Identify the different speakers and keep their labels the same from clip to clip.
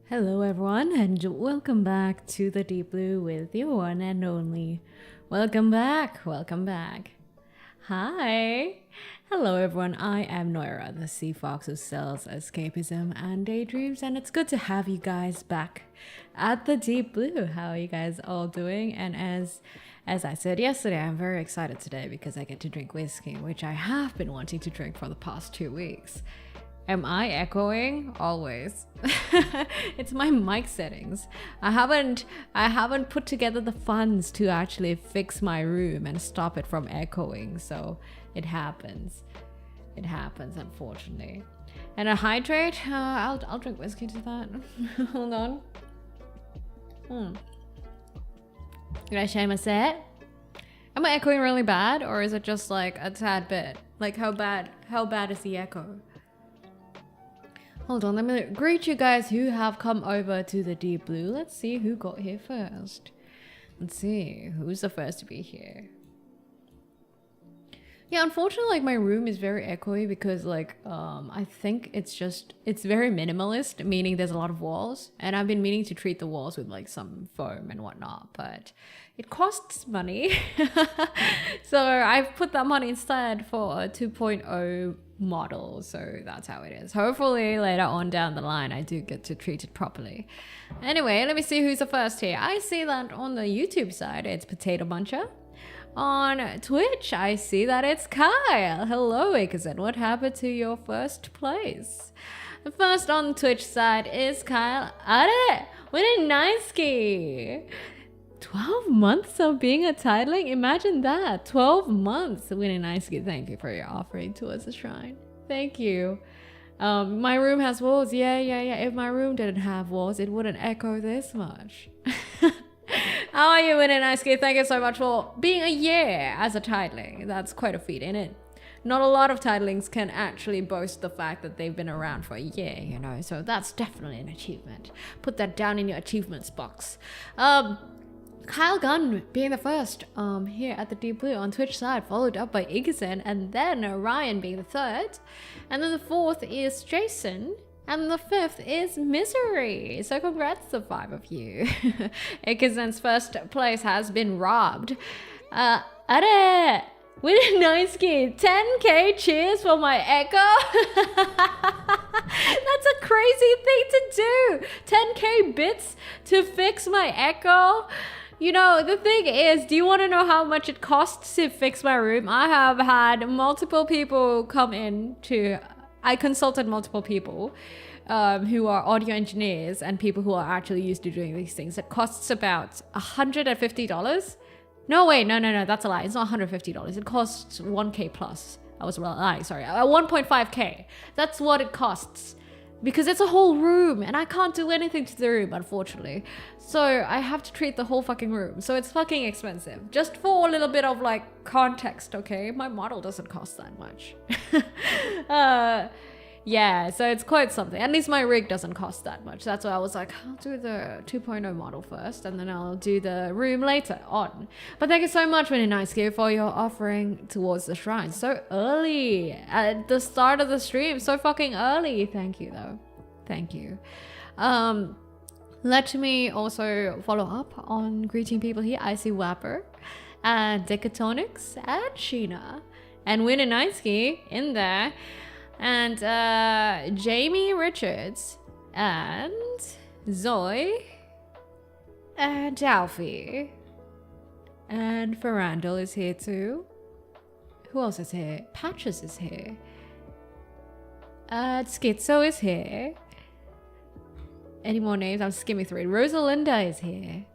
Speaker 1: Hello everyone and welcome back to the Deep Blue with your one and only. Welcome back. Hi. Hello everyone, I am Noira, the sea fox who sells escapism and daydreams, and it's good to have you guys back at the Deep Blue. How are you guys all doing? And as I said yesterday, I'm very excited today because I get to drink whiskey, which I have been wanting to drink for the past 2 weeks. Am I echoing? Always. It's my mic settings. I haven't put together the funds to actually fix my room and stop it from echoing, so it happens. It happens, unfortunately. And a hydrate? I'll drink whiskey to that. Hold on. Did I share my set? Am I echoing really bad, or is it just like a tad bit? Like how bad is the echo? Hold on, let me greet you guys who have come over to the Deep Blue. Let's see who got here first. Let's see, who's the first to be here? Yeah, unfortunately, like my room is very echoey because I think it's very minimalist, meaning there's a lot of walls. And I've been meaning to treat the walls with like some foam and whatnot, but it costs money. So I've put that money instead for a 2.0 model, so that's how it is. Hopefully later on down the line I do get to treat it properly. Anyway, let me see who's the first here. I see that on the YouTube side it's Potato Buncher. On Twitch I see that it's Kyle. Hello Ikazen, what happened to your first place? The first on Twitch side is Kyle. Are winning Nice-ski. 12 months of being a titling? Imagine that. 12 months winning Nice-ski. Thank you for your offering towards the shrine. Thank you. My room has walls. Yeah. If my room didn't have walls, it wouldn't echo this much. How are you winning Nice-ski? Thank you so much for being a year as a titling. That's quite a feat, isn't it? Not a lot of titlings can actually boast the fact that they've been around for a year, you know, so that's definitely an achievement. Put that down in your achievements box. Kyle Gunn being the first here at the Deep Blue on Twitch side, followed up by Ikazen, and then Ryan being the third. And then the fourth is Jason, and the fifth is Misery. So congrats to 5 of you. Ikazen's first place has been robbed. Are winning Nice-ski, 10k cheers for my echo. That's a crazy thing to do. 10k bits to fix my echo. You know, the thing is, do you want to know how much it costs to fix my room? I have had multiple people come in to... I consulted multiple people who are audio engineers and people who are actually used to doing these things. It costs about $150. No, wait, no, that's a lie. It's not $150. It costs 1k plus. I was lying, sorry. 1.5k. That's what it costs. Because it's a whole room and I can't do anything to the room, unfortunately. So I have to treat the whole fucking room. So it's fucking expensive. Just for a little bit of like context, okay? My model doesn't cost that much. Yeah, so it's quite something. At least my rig doesn't cost that much. That's why I was like, I'll do the 2.0 model first and then I'll do the room later on. But thank you so much, Winnie Nice-ski, for your offering towards the shrine. So early at the start of the stream. So fucking early. Thank you, though. Thank you. Let me also follow up on greeting people here. I see Wapper and Decatonics and Sheena and Winnie Nice-ski in there. And Jamie Richards and Zoe and Alfie and Ferrandel is here too. Who else is here? Patches is here. Schizo is here. Any more names? I'm skimming through it. Rosalinda is here.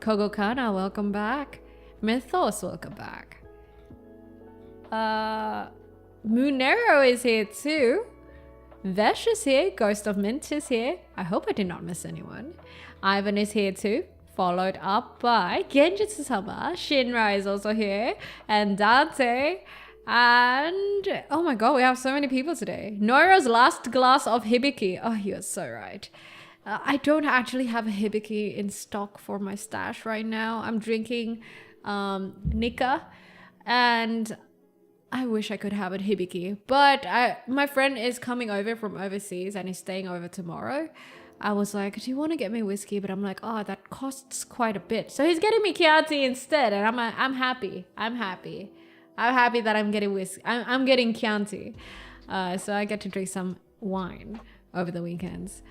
Speaker 1: Kogo Kana, welcome back. Mythos, welcome back. Moonero is here too. Vesh is here. Ghost of Mint is here. I hope I did not miss anyone. Ivan is here too. Followed up by Genjutsu Sama. Shinra is also here. And Dante. And oh my god, we have so many people today. Noira's last glass of Hibiki. Oh, you're so right. I don't actually have a Hibiki in stock for my stash right now. I'm drinking Nika. And I wish I could have a Hibiki, but my friend is coming over from overseas and is staying over tomorrow. I was like, do you want to get me whiskey? But I'm like, oh, that costs quite a bit. So he's getting me Chianti instead. And I'm happy. I'm happy that I'm getting whiskey. I'm getting Chianti. So I get to drink some wine over the weekends.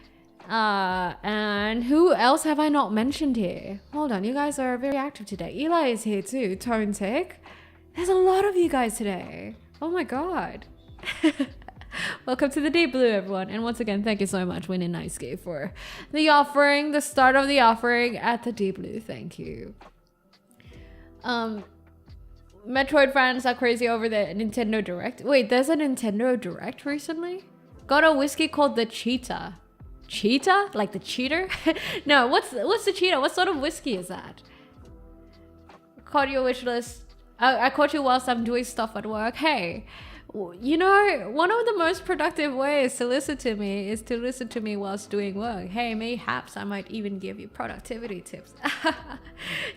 Speaker 1: And who else have I not mentioned here? Hold on, you guys are very active today. Eli is here too. Tone Tech. There's a lot of you guys today. Oh my god. Welcome to the Deep Blue, everyone. And once again, thank you so much, Winnie Nicegay, for the offering, the start of the offering at the Deep Blue. Thank you. Metroid fans are crazy over the Nintendo Direct. Wait, there's a Nintendo Direct recently? Got a whiskey called the Cheetah. Cheetah? Like the cheater? No, what's the cheetah? What sort of whiskey is that? Caught your wish list. I caught you whilst I'm doing stuff at work. Hey, you know, one of the most productive ways to listen to me is to listen to me whilst doing work. Hey, mayhaps I might even give you productivity tips.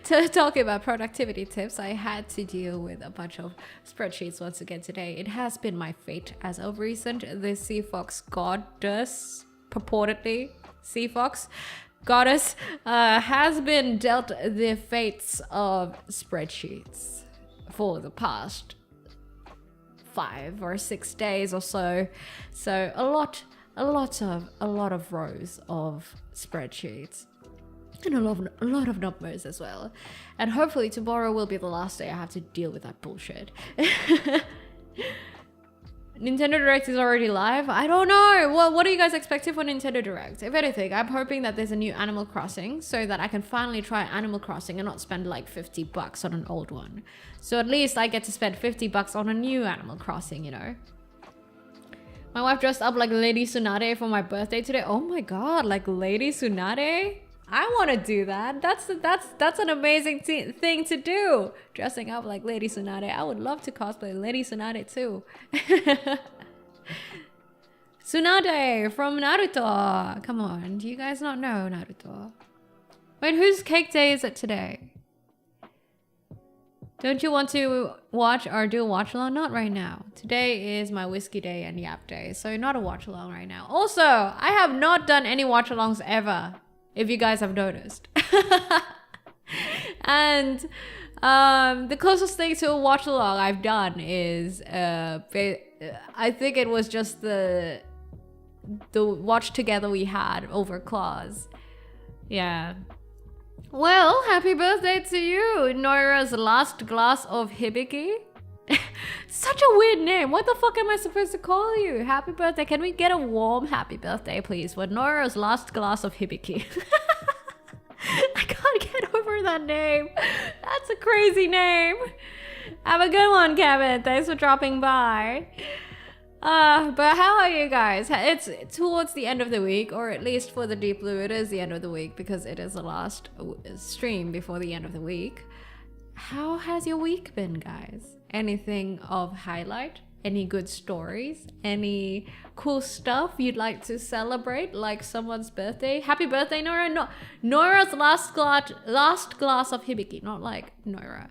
Speaker 1: To talk about productivity tips, I had to deal with a bunch of spreadsheets once again today. It has been my fate as of recent. The Sea Fox goddess, purportedly Sea Fox goddess, has been dealt the fates of spreadsheets for the past 5 or 6 days or so. So a lot of rows of spreadsheets and a lot of numbers as well. And hopefully tomorrow will be the last day I have to deal with that bullshit. Nintendo Direct is already live. I don't know. What are you guys expecting for Nintendo Direct? If anything, I'm hoping that there's a new Animal Crossing so that I can finally try Animal Crossing and not spend like $50 on an old one. So at least I get to spend $50 on a new Animal Crossing, you know. My wife dressed up like Lady Tsunade for my birthday today. Oh my god, like Lady Tsunade? I want to do that. That's an amazing thing to do. Dressing up like Lady Tsunade. I would love to cosplay Lady Tsunade too. Tsunade from Naruto. Come on, do you guys not know Naruto? Wait, whose cake day is it today? Don't you want to watch or do a watch along? Not right now. Today is my whiskey day and yap day, so not a watch along right now. Also, I have not done any watch alongs ever, if you guys have noticed. And the closest thing to a watch along I've done is I think it was just the watch together we had over Claus. Yeah. Well, happy birthday to you, Noira's last glass of Hibiki. Such a weird name. What the fuck am I supposed to call you? Happy birthday. Can we get a warm happy birthday, please, for Noira's last glass of Hibiki? I can't get over that name. That's a crazy name. Have a good one, Kevin. Thanks for dropping by. But how are you guys? It's towards the end of the week, or at least for the Deep Blue, it is the end of the week because it is the last stream before the end of the week. How has your week been, guys? Anything of highlight? Any good stories? Any cool stuff you'd like to celebrate, like someone's birthday? Happy birthday, Noira! No, Noira's last glass of Hibiki, not like Noira.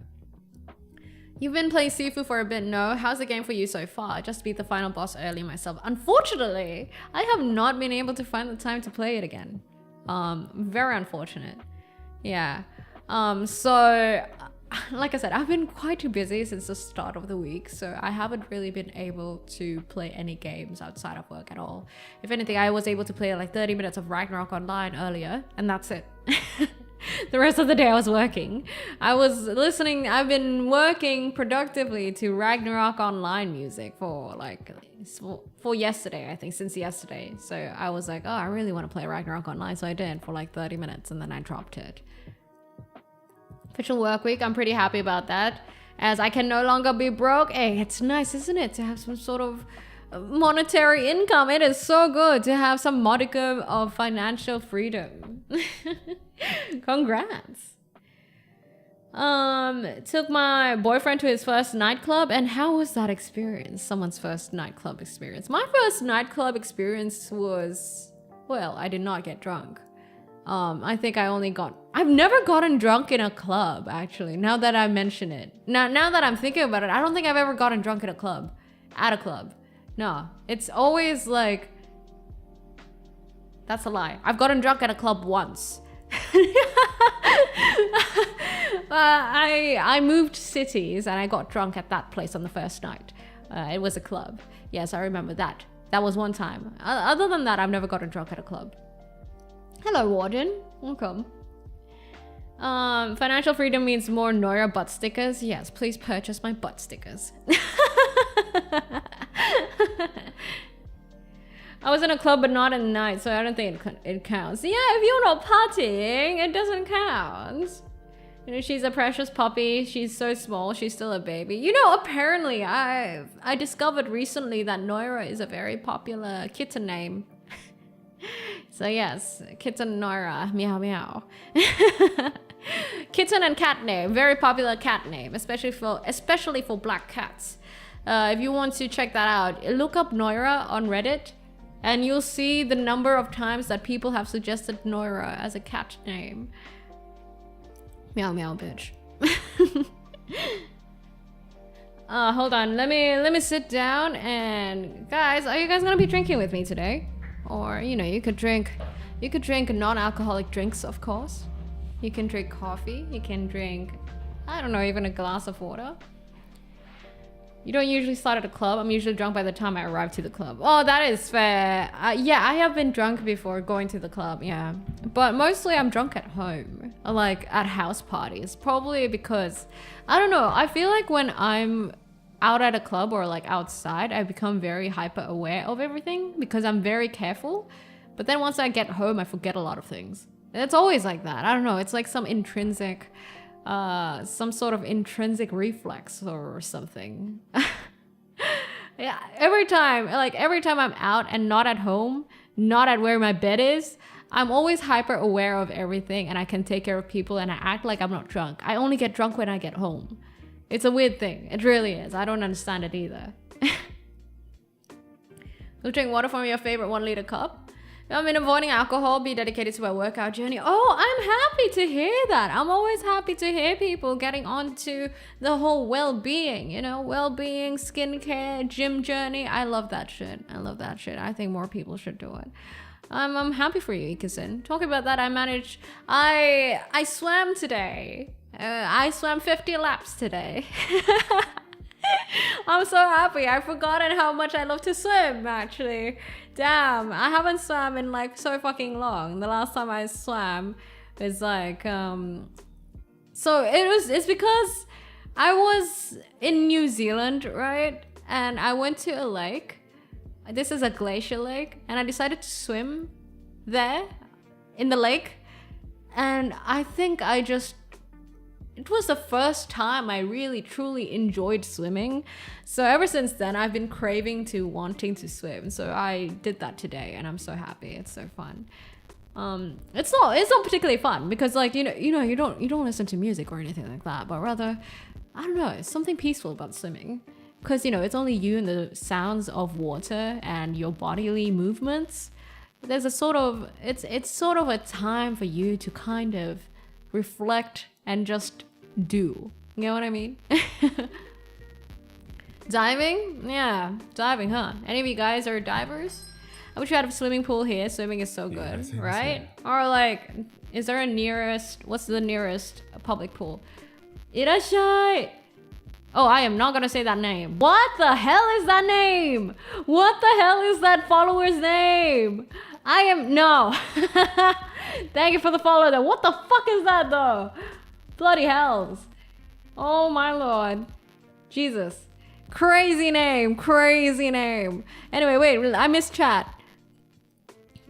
Speaker 1: You've been playing Sifu for a bit, no? How's the game for you so far? I just beat the final boss early myself. Unfortunately, I have not been able to find the time to play it again. Very unfortunate. Yeah. So, like I said, I've been quite too busy since the start of the week, so I haven't really been able to play any games outside of work at all. If anything, I was able to play like 30 minutes of Ragnarok Online earlier, and that's it. The rest of the day I was working. I've been working productively to Ragnarok Online music for yesterday, I think, since yesterday. So I was like, oh, I really want to play Ragnarok Online, so I did for like 30 minutes and then I dropped it. Official work week, I'm pretty happy about that, as I can no longer be broke. Hey, it's nice, isn't it, to have some sort of monetary income? It is so good to have some modicum of financial freedom. Congrats. Took my boyfriend to his first nightclub, and how was that experience? Someone's first nightclub experience. My first nightclub experience was, well, I did not get drunk. I think I've never gotten drunk in a club, actually, now that I mention it. Now that I'm thinking about it, I don't think I've ever gotten drunk in a club. At a club. No, it's always like That's a lie. I've gotten drunk at a club once. I moved cities and I got drunk at that place on the first night. It was a club. Yes, I remember that. That was one time. Other than that, I've never gotten drunk at a club. Hello, Warden. Welcome. Financial freedom means more Noira butt stickers. Yes, please purchase my butt stickers. I was in a club but not at night, so I don't think it counts. Yeah, if you're not partying, it doesn't count. You know, she's a precious puppy. She's so small. She's still a baby. You know, apparently I discovered recently that Noira is a very popular kitten name. So yes, kitten Noira. Meow meow. Kitten and cat name. Very popular cat name, especially for black cats. If you want to check that out, look up Noira on Reddit. And you'll see the number of times that people have suggested Noira as a cat name. Meow meow bitch. Hold on, let me sit down and guys, are you guys gonna be drinking with me today? Or you know, you could drink non-alcoholic drinks, of course. You can drink coffee, you can drink, I don't know, even a glass of water. You don't usually start at a club. I'm usually drunk by the time I arrive to the club. Oh, that is fair. Yeah, I have been drunk before going to the club, yeah. But mostly I'm drunk at home, like at house parties. Probably because, I don't know, I feel like when I'm out at a club or like outside, I become very hyper aware of everything because I'm very careful. But then once I get home, I forget a lot of things. It's always like that. I don't know, it's like some sort of intrinsic reflex or something. Yeah, every time I'm out and not at home, not at where my bed is, I'm always hyper aware of everything and I can take care of people and I act like I'm not drunk. I only get drunk when I get home. It's a weird thing. It really is. I don't understand it either. You'll drink water from your favorite 1 liter cup. I mean, avoiding alcohol, be dedicated to a workout journey. Oh, I'm happy to hear that. I'm always happy to hear people getting onto the whole well-being, you know, well-being, skincare, gym journey. I love that shit. I love that shit. I think more people should do it. I'm happy for you, Ikasin. Talking about that, I swam today. I swam 50 laps today. I'm so happy. I've forgotten how much I love to swim, actually. Damn, I haven't swam in like so fucking long. The last time I swam is like, so it's because I was in New Zealand, right? And I went to a lake. This is a glacier lake. And I decided to swim there in the lake. And I think it was the first time I really truly enjoyed swimming. So ever since then, I've been wanting to swim. So I did that today and I'm so happy. It's so fun. It's not particularly fun because like, you don't listen to music or anything like that, but rather, I don't know, it's something peaceful about swimming. Because, you know, it's only you and the sounds of water and your bodily movements. There's a sort of, it's sort of a time for you to kind of reflect and just do. You know what I mean? Diving? Yeah, diving, huh? Any of you guys are divers? I wish we had a swimming pool here. Swimming is so good, yeah, right? Or like, is there what's the nearest public pool? Irashai! Oh, I am not gonna say that name. What the hell is that name? What the hell is that follower's name? No. Thank you for the follow though. What the fuck is that though? Bloody hells. Oh my lord. Jesus. Crazy name. Anyway, wait, I missed chat.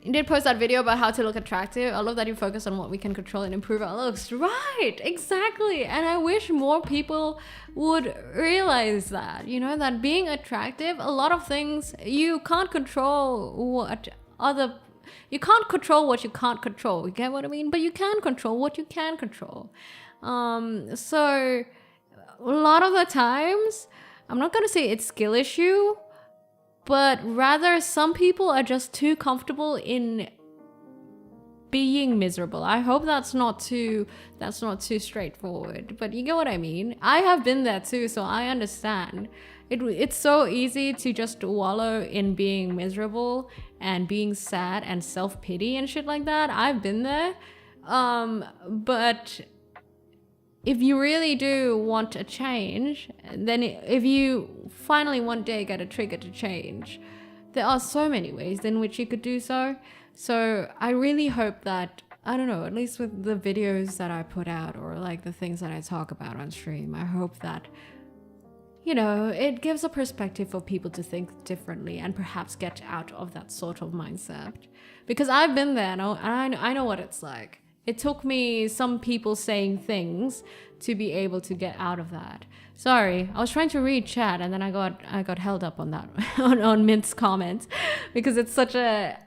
Speaker 1: You did post that video about how to look attractive. I love that you focus on what we can control and improve our looks. Right, exactly. And I wish more people would realize that, you know, that being attractive, a lot of things, you can't control you can't control what you can't control. You get what I mean? But you can control what you can control. So a lot of the times, I'm not going to say it's skill issue, but rather some people are just too comfortable in being miserable. I hope that's not too straightforward, but you get what I mean. I have been there too, so I understand. It's so easy to just wallow in being miserable and being sad and self-pity and shit like that. I've been there. But if you really do want a change, then if you finally one day get a trigger to change, there are so many ways in which you could do so. So I really hope that, I don't know, at least with the videos that I put out or like the things that I talk about on stream, I hope that, you know, it gives a perspective for people to think differently and perhaps get out of that sort of mindset. Because I've been there and I know what it's like. It took me some people saying things to be able to get out of that. Sorry, I was trying to read chat and then I got held up on that on Mint's comments because it's such a.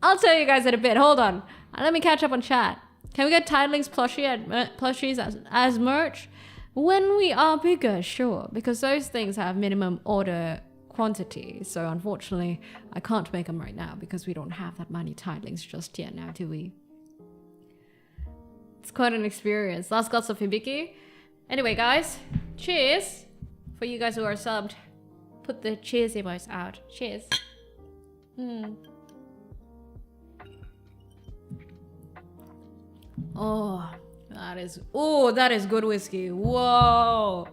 Speaker 1: I'll tell you guys in a bit. Hold on, let me catch up on chat. Can we get Tidelings plushies as merch when we are bigger? Sure, because those things have minimum order quantity. So unfortunately, I can't make them right now because we don't have that many Tidelings just yet. Now, do we? It's quite an experience. Last Gods of Hibiki. Anyway, guys, cheers. For you guys who are subbed, put the cheers emojis out. Cheers. Oh, that is good whiskey. Whoa.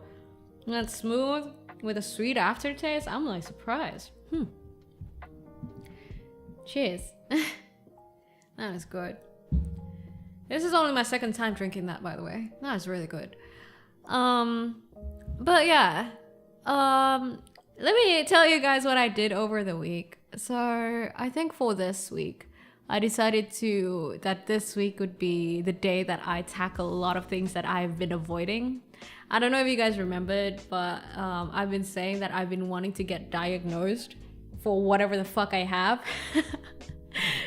Speaker 1: That's smooth with a sweet aftertaste. I'm like surprised. Cheers. That is good. This is only my second time drinking that, by the way. That is really good. But yeah. Let me tell you guys what I did over the week. So I think for this week, I decided that this week would be the day that I tackle a lot of things that I've been avoiding. I don't know if you guys remembered, but I've been saying that I've been wanting to get diagnosed for whatever the fuck I have.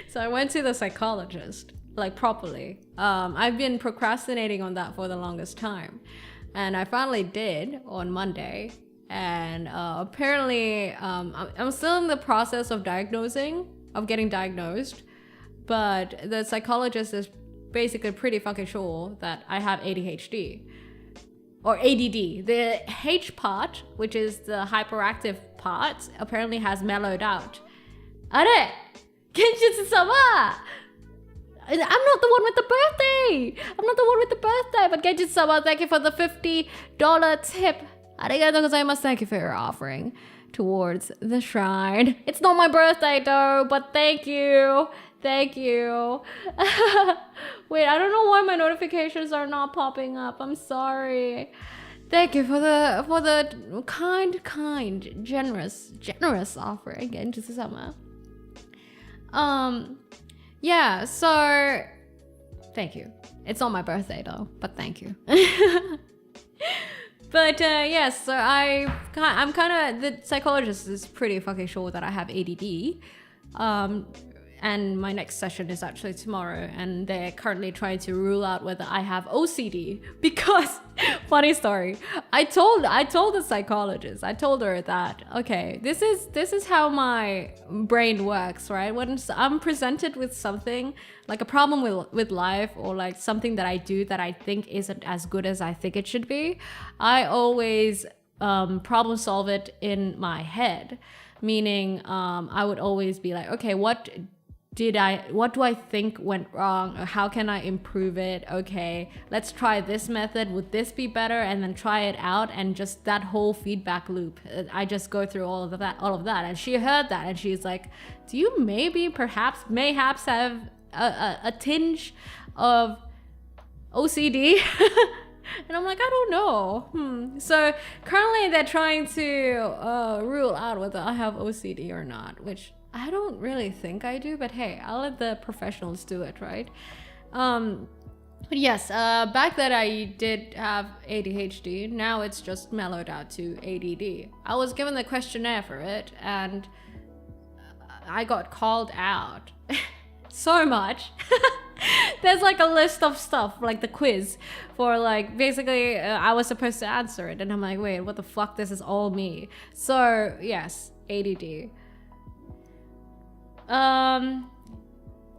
Speaker 1: So I went to the psychologist. Like properly. I've been procrastinating on that for the longest time. And I finally did on Monday. And apparently I'm still in the process of getting diagnosed. But the psychologist is basically pretty fucking sure that I have ADHD. Or ADD. The H part, which is the hyperactive part, apparently has mellowed out. Are! Kenjutsu-sama! I'm not the one with the birthday! But Genjin-sama, thank you for the $50 tip. Arigatou gozaimasu. Thank you for your offering towards the shrine. It's not my birthday though, but thank you. Thank you. Wait, I don't know why my notifications are not popping up. I'm sorry. Thank you for the kind, generous offering, Genjin-sama. Yeah, so thank you. It's not my birthday though, but thank you. But yes, so I'm kind of, the psychologist is pretty fucking sure that I have ADD. And my next session is actually tomorrow, and they're currently trying to rule out whether I have OCD because funny story. I told the psychologist, I told her that, okay, this is how my brain works, right? When I'm presented with something like a problem with life, or like something that I do that I think isn't as good as I think it should be, I always problem solve it in my head. Meaning I would always be like, okay, what do I think went wrong, or how can I improve it? Okay, let's try this method. Would this be better? And then try it out, and just that whole feedback loop. I just go through all of that. And she heard that, and she's like, do you mayhaps have a tinge of OCD? And I'm like, I don't know. So currently they're trying to rule out whether I have OCD or not, which I don't really think I do, but hey, I'll let the professionals do it, right? But yes, back then I did have ADHD. Now it's just mellowed out to ADD. I was given the questionnaire for it, and I got called out so much. There's like a list of stuff, like the quiz for like, basically I was supposed to answer it, and I'm like, wait, what the fuck, this is all me. So yes, ADD.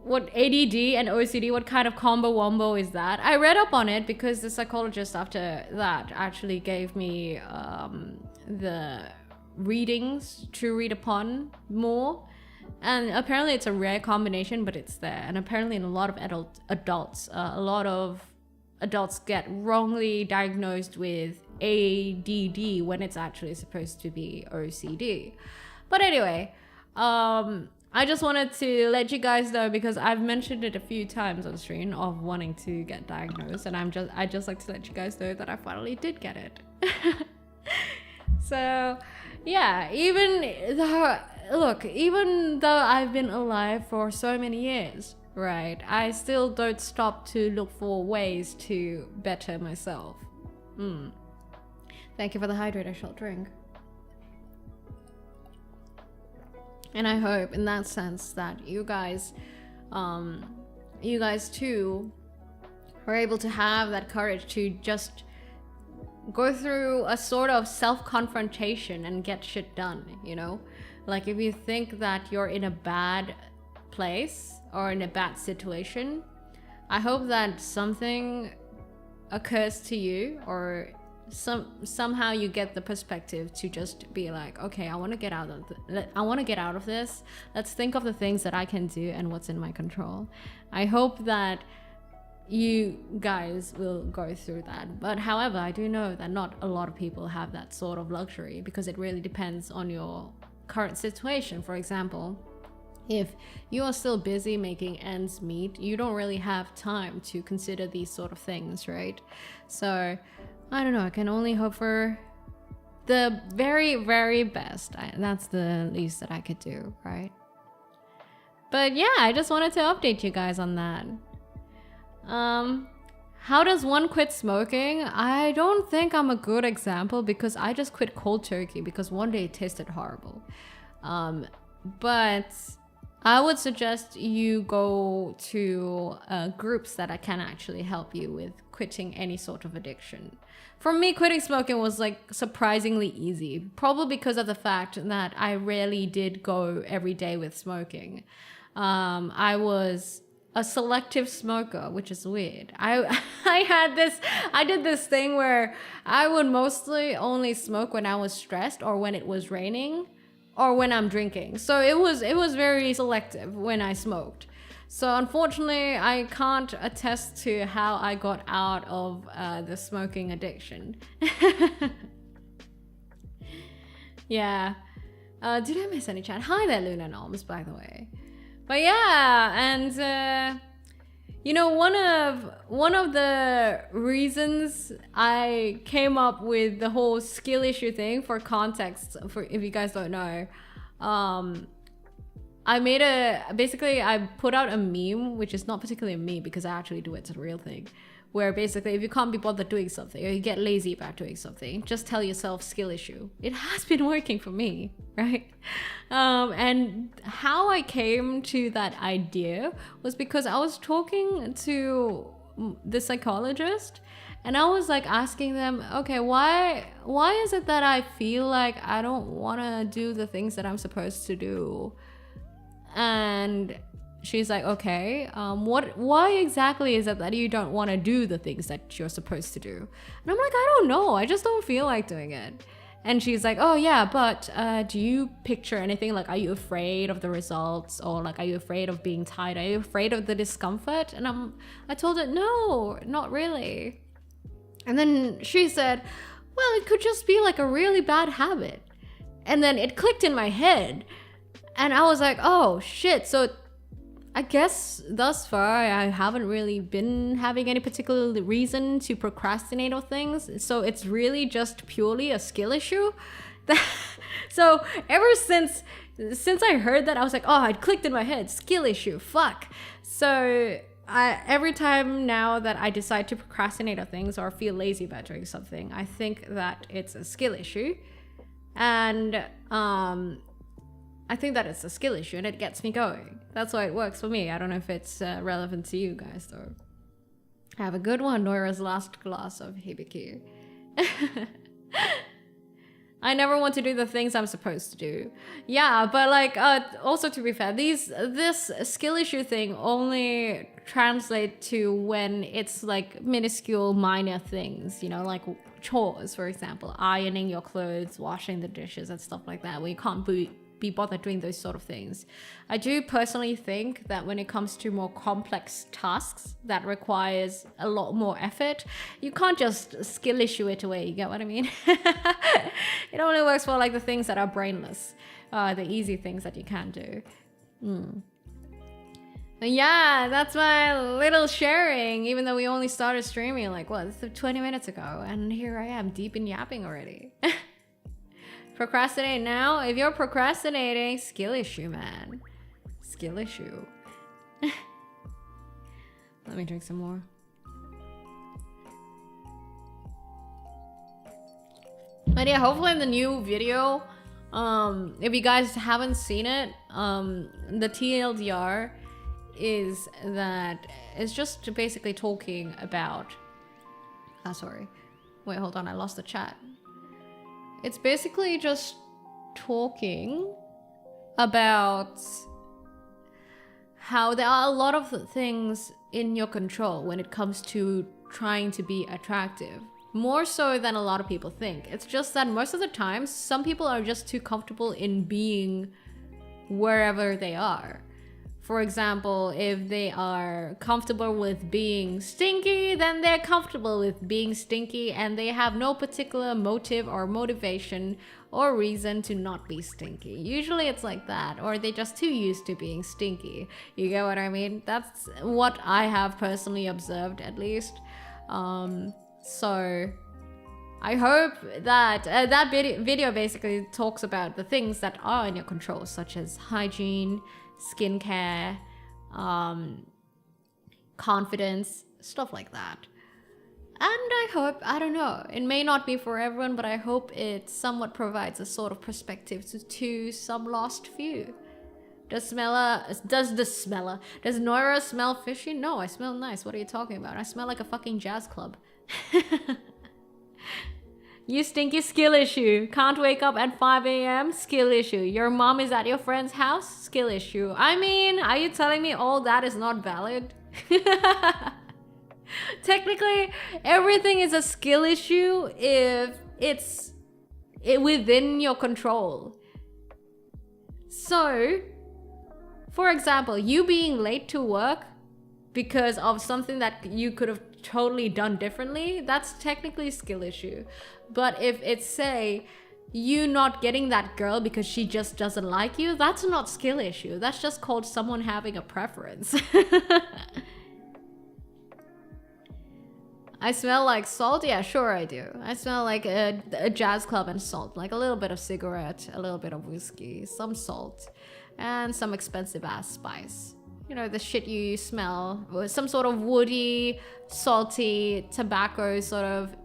Speaker 1: What ADD and OCD, what kind of combo wombo is that? I read up on it because the psychologist after that actually gave me the readings to read upon more. And apparently it's a rare combination, but it's there. And apparently in a lot of adults, a lot of adults get wrongly diagnosed with ADD when it's actually supposed to be OCD. But anyway, I just wanted to let you guys know, because I've mentioned it a few times on stream of wanting to get diagnosed, and I just like to let you guys know that I finally did get it. So yeah, even though I've been alive for so many years, right, I still don't stop to look for ways to better myself. Thank you for the hydrator shot drink. And I hope in that sense that you guys too are able to have that courage to just go through a sort of self-confrontation and get shit done, you know? Like, if you think that you're in a bad place or in a bad situation, I hope that something occurs to you, or somehow you get the perspective to just be like, okay, I want to get out of this. Let's think of the things that I can do and what's in my control. I hope that you guys will go through that. But however, I do know that not a lot of people have that sort of luxury, because it really depends on your current situation. For example, if you are still busy making ends meet, you don't really have time to consider these sort of things, right? So I don't know, I can only hope for the very, very best. That's the least that I could do, right? But yeah, I just wanted to update you guys on that. How does one quit smoking? I don't think I'm a good example, because I just quit cold turkey because one day it tasted horrible. But I would suggest you go to groups that can actually help you with quitting any sort of addiction. For me, quitting smoking was like surprisingly easy, probably because of the fact that I rarely did go every day with smoking. I was a selective smoker, which is weird. I did this thing where I would mostly only smoke when I was stressed, or when it was raining, or when I'm drinking. So it was very selective when I smoked. So unfortunately, I can't attest to how I got out of the smoking addiction. Yeah. Did I miss any chat? Hi there, Luna Noms, by the way. But yeah, and you know, one of the reasons I came up with the whole skill issue thing, for context, for if you guys don't know, I put out a meme, which is not particularly a meme because I actually do it, it's a real thing, where basically if you can't be bothered doing something, or you get lazy about doing something, just tell yourself skill issue. It has been working for me, right? And how I came to that idea was because I was talking to the psychologist, and I was like asking them, okay, why is it that I feel like I don't want to do the things that I'm supposed to do? And she's like, okay, why exactly is it that you don't want to do the things that you're supposed to do? And I'm like, I don't know, I just don't feel like doing it. And she's like, oh yeah, but do you picture anything? Like, are you afraid of the results? Or like, are you afraid of being tired? Are you afraid of the discomfort? And I told her, no, not really. And then she said, well, it could just be like a really bad habit. And then it clicked in my head. And I was like, oh shit, so I guess thus far I haven't really been having any particular reason to procrastinate or things. So it's really just purely a skill issue. So ever since I heard that, I was like, oh, it clicked in my head, skill issue, fuck. So every time now that I decide to procrastinate on things or feel lazy about doing something, I think that it's a skill issue. And I think that it's a skill issue, and it gets me going. That's why it works for me. I don't know if it's relevant to you guys, though. Have a good one, Noira's last glass of Hibiki. I never want to do the things I'm supposed to do. Yeah, but like, also to be fair, this skill issue thing only translate to when it's like minuscule minor things, you know, like chores, for example, ironing your clothes, washing the dishes and stuff like that, where you can't be bothered doing those sort of things. I do personally think that when it comes to more complex tasks that requires a lot more effort, you can't just skill issue it away, you get what I mean? It only works for like the things that are brainless, the easy things that you can do. Yeah, that's my little sharing, even though we only started streaming like, what, 20 minutes ago, and here I am deep in yapping already. Procrastinate now? If you're procrastinating, skill issue, man. Skill issue. Let me drink some more. But yeah, hopefully in the new video, if you guys haven't seen it, the TLDR is that it's just basically talking about... sorry. Wait, hold on, I lost the chat. It's basically just talking about how there are a lot of things in your control when it comes to trying to be attractive. More so than a lot of people think. It's just that most of the time, some people are just too comfortable in being wherever they are. For example, if they are comfortable with being stinky, then they're comfortable with being stinky and they have no particular motive or motivation or reason to not be stinky. Usually it's like that, or they're just too used to being stinky. You get what I mean? That's what I have personally observed, at least. So I hope that that video basically talks about the things that are in your control, such as hygiene, skincare, confidence, stuff like that. And I hope, I don't know, it may not be for everyone, but I hope it somewhat provides a sort of perspective to some lost few. Does Noira smell fishy? No, I smell nice. What are you talking about? I smell like a fucking jazz club. You stinky, skill issue. Can't wake up at 5 a.m. Skill issue. Your mom is at your friend's house? Skill issue. I mean, are you telling me all that is not valid? Technically, everything is a skill issue if it's within your control. So, for example, you being late to work because of something that you could have totally done differently, that's technically a skill issue. But if it's, say, you not getting that girl because she just doesn't like you, that's not skill issue. That's just called someone having a preference. I smell like salt? Yeah, sure I do. I smell like a jazz club and salt. Like a little bit of cigarette, a little bit of whiskey, some salt, and some expensive ass spice. You know, the shit you smell. Some sort of woody, salty, tobacco sort of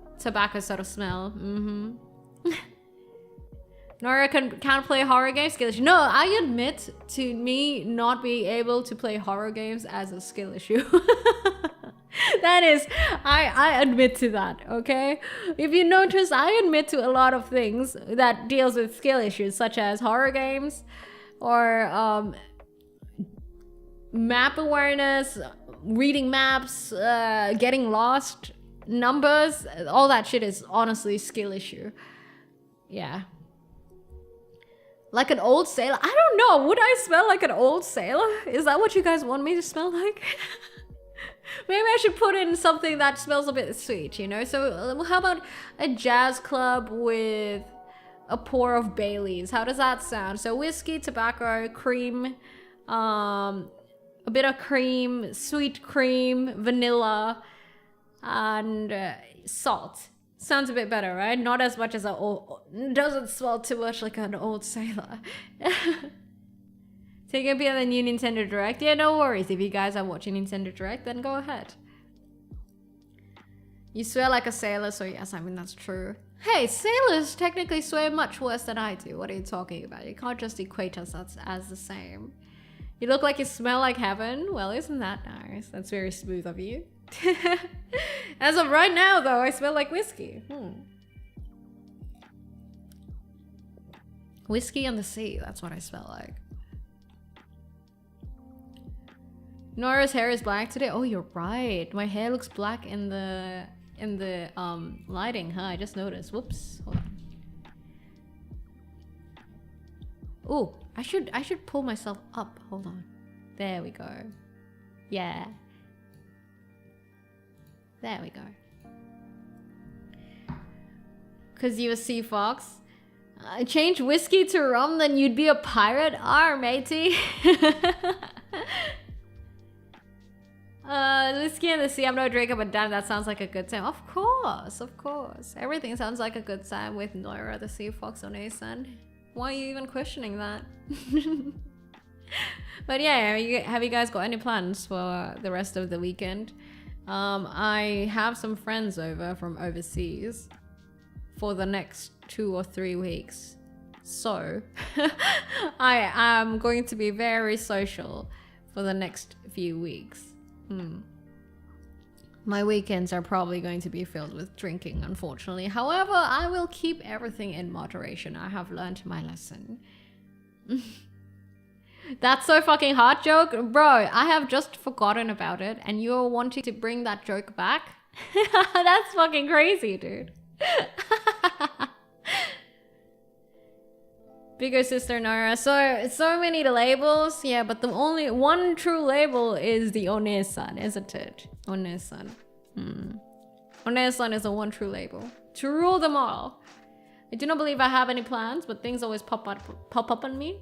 Speaker 1: smell. Noira can't play horror games. Skill issue. No, I admit to me not being able to play horror games as a skill issue. That is, I admit to that, okay? If you notice, I admit to a lot of things that deals with skill issues, such as horror games, or map awareness, reading maps, getting lost, numbers, all that shit is honestly skill issue. Yeah. Like an old sailor? I don't know, would I smell like an old sailor? Is that what you guys want me to smell like? Maybe I should put in something that smells a bit sweet, you know? So how about a jazz club with a pour of Baileys? How does that sound? So whiskey, tobacco, cream, a bit of cream, sweet cream, vanilla, and salt. Sounds a bit better, right? Not as much as doesn't smell too much like an old sailor. Take a peek at the new Nintendo Direct. Yeah, no worries. If you guys are watching Nintendo Direct, then go ahead. You swear like a sailor, so yes, I mean, that's true. Hey, sailors technically swear much worse than I do. What are you talking about? You can't just equate us as the same. You look like you smell like heaven. Well, isn't that nice? That's very smooth of you. As of right now, though, I smell like whiskey. Whiskey on the sea, that's what I smell like. Noira's hair is black today. Oh, you're right. My hair looks black in the in the lighting, huh? I just noticed. Whoops. Hold on. Ooh, I should pull myself up. Hold on. There we go. Yeah. There we go. Cause you a sea fox. Change whiskey to rum, then you'd be a pirate? Arr, matey. Whiskey in the sea, I'm no drinker, but damn, that sounds like a good time. Of course, of course. Everything sounds like a good time with Noira the sea fox on A-Sun. Why are you even questioning that? But yeah, have you guys got any plans for the rest of the weekend? I have some friends over from overseas for the next 2 or 3 weeks. So I am going to be very social for the next few weeks. My weekends are probably going to be filled with drinking, unfortunately. However, I will keep everything in moderation. I have learned my lesson. That's so fucking hard joke. Bro, I have just forgotten about it and you're wanting to bring that joke back? That's fucking crazy, dude. Bigger sister Noira. So many labels. Yeah, but the only one true label is the One-san, isn't it? One-san. One-san is the one true label. To rule them all. I do not believe I have any plans, but things always pop up on me.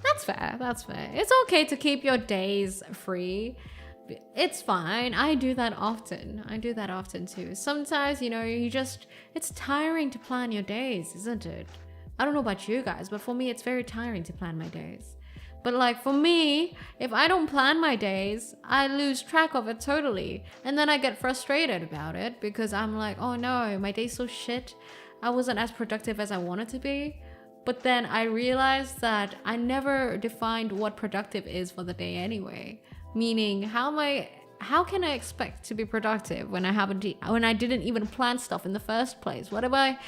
Speaker 1: That's fair, that's fair. It's okay to keep your days free. It's fine. I do that often. I do that often too. Sometimes, you know, it's tiring to plan your days, isn't it? I don't know about you guys, but for me, it's very tiring to plan my days. But like for me, if I don't plan my days, I lose track of it totally. And then I get frustrated about it because I'm like, oh no, my day's so shit. I wasn't as productive as I wanted to be. But then I realized that I never defined what productive is for the day anyway. Meaning, how can I expect to be productive when I didn't even plan stuff in the first place? What am I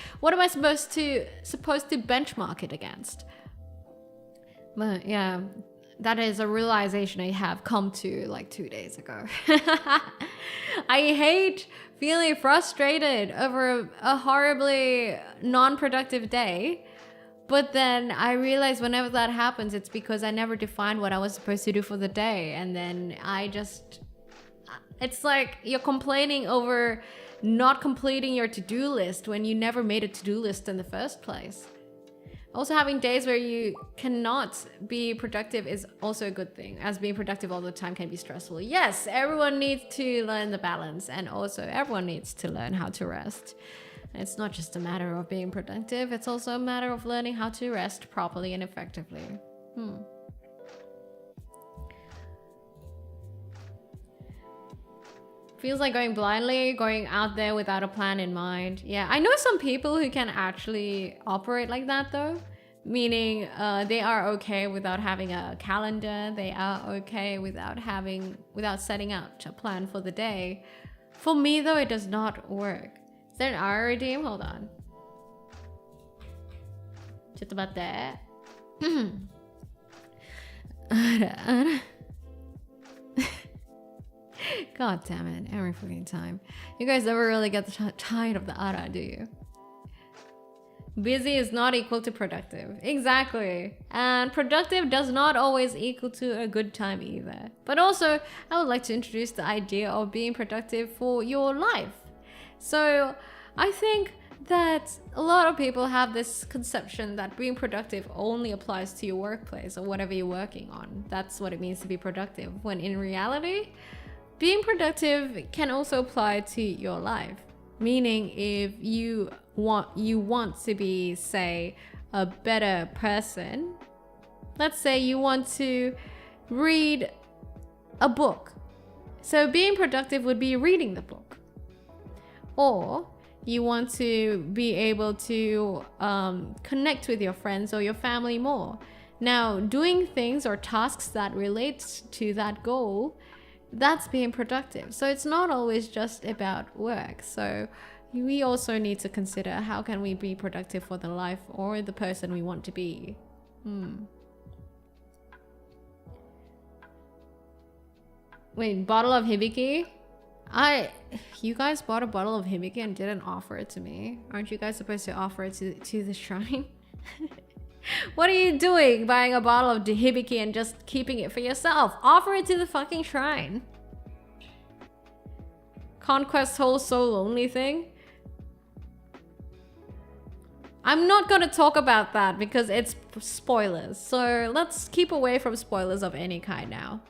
Speaker 1: supposed to benchmark it against? But yeah, that is a realization I have come to like 2 days ago. I hate feeling frustrated over a horribly non-productive day. But then I realize whenever that happens, it's because I never defined what I was supposed to do for the day. And then it's like you're complaining over not completing your to-do list when you never made a to-do list in the first place. Also, having days where you cannot be productive is also a good thing, as being productive all the time can be stressful. Yes, everyone needs to learn the balance, and also everyone needs to learn how to rest. It's not just a matter of being productive, it's also a matter of learning how to rest properly and effectively. Feels like going blindly, going out there without a plan in mind. Yeah, I know some people who can actually operate like that though. Meaning they are okay without having a calendar. They are okay without setting out a plan for the day. For me though, it does not work. Is there an hour redeem? Hold on. Just about that. God damn it, every fucking time. You guys never really get tired of the ara, do you? Busy is not equal to productive. Exactly. And productive does not always equal to a good time either. But also, I would like to introduce the idea of being productive for your life. So, I think that a lot of people have this conception that being productive only applies to your workplace or whatever you're working on. That's what it means to be productive. When in reality, being productive can also apply to your life. Meaning if you want to be, say, a better person, let's say you want to read a book. So being productive would be reading the book. Or you want to be able to connect with your friends or your family more. Now, doing things or tasks that relate to that goal, that's being productive. So it's not always just about work. So we also need to consider how can we be productive for the life or the person we want to be. Wait, bottle of Hibiki? You guys bought a bottle of hibiki and didn't offer it to me. Aren't you guys supposed to offer it to the shrine? What are you doing buying a bottle of hibiki and just keeping it for yourself? Offer it to the fucking shrine. Conquest whole so lonely thing. I'm not gonna talk about that because it's spoilers. So let's keep away from spoilers of any kind now.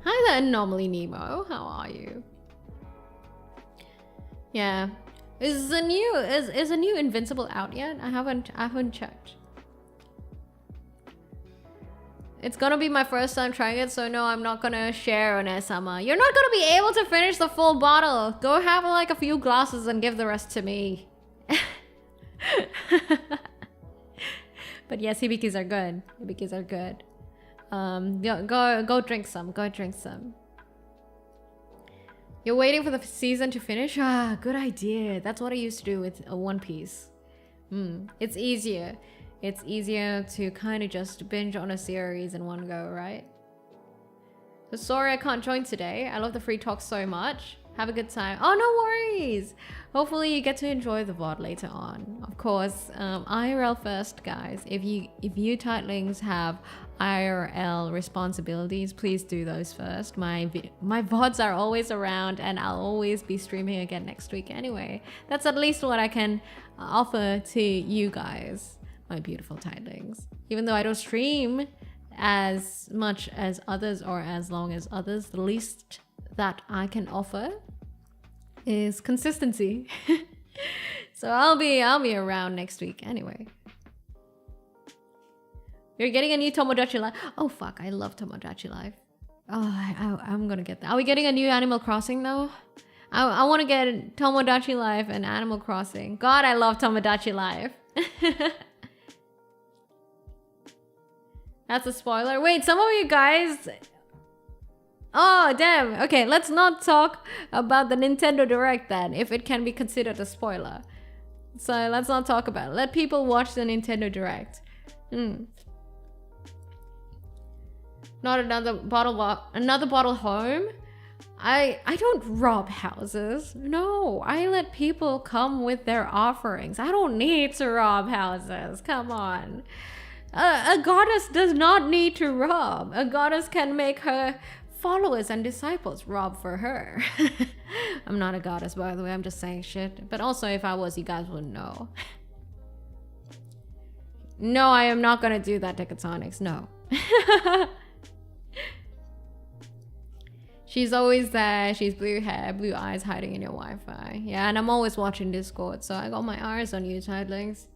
Speaker 1: Hi there, Anomaly Nemo. How are you? Yeah. Is a new Invincible out yet? I haven't checked. It's gonna be my first time trying it, so no, I'm not gonna share on SMR. You're not gonna be able to finish the full bottle. Go have like a few glasses and give the rest to me. But yes, hibikis are good. Hibikis are good. Go drink some. Go drink some. You're waiting for the season to finish? Ah, good idea. That's what I used to do with One Piece. It's easier. It's easier to kind of just binge on a series in one go, right? So sorry I can't join today. I love the free talk so much. Have a good time. Oh, no worries. Hopefully you get to enjoy the VOD later on. Of course, IRL first, guys. If you titlings have IRL responsibilities, please do those first. My VODs are always around and I'll always be streaming again next week anyway. That's at least what I can offer to you guys, my beautiful titlings. Even though I don't stream as much as others or as long as others, the least that I can offer is consistency. So I'll be around next week anyway. You're getting a new Tomodachi Life. Oh fuck, I love Tomodachi Life. Oh, I'm gonna get that. Are we getting a new Animal Crossing though? I want to get Tomodachi Life and Animal Crossing. God, I love Tomodachi Life. That's a spoiler. Wait, some of you guys... Oh, damn. Okay, let's not talk about the Nintendo Direct then, if it can be considered a spoiler. So let's not talk about it. Let people watch the Nintendo Direct. Not another bottle home? I don't rob houses. No, I let people come with their offerings. I don't need to rob houses. Come on. A goddess does not need to rob. A goddess can make her followers and disciples rob for her. I'm not a goddess, by the way. I'm just saying shit. But also, if I was, you guys wouldn't know. No, I am not gonna do that, Decatonics. No. She's always there. She's blue hair, blue eyes hiding in your Wi-Fi. Yeah, and I'm always watching Discord, so I got my eyes on you, titlings.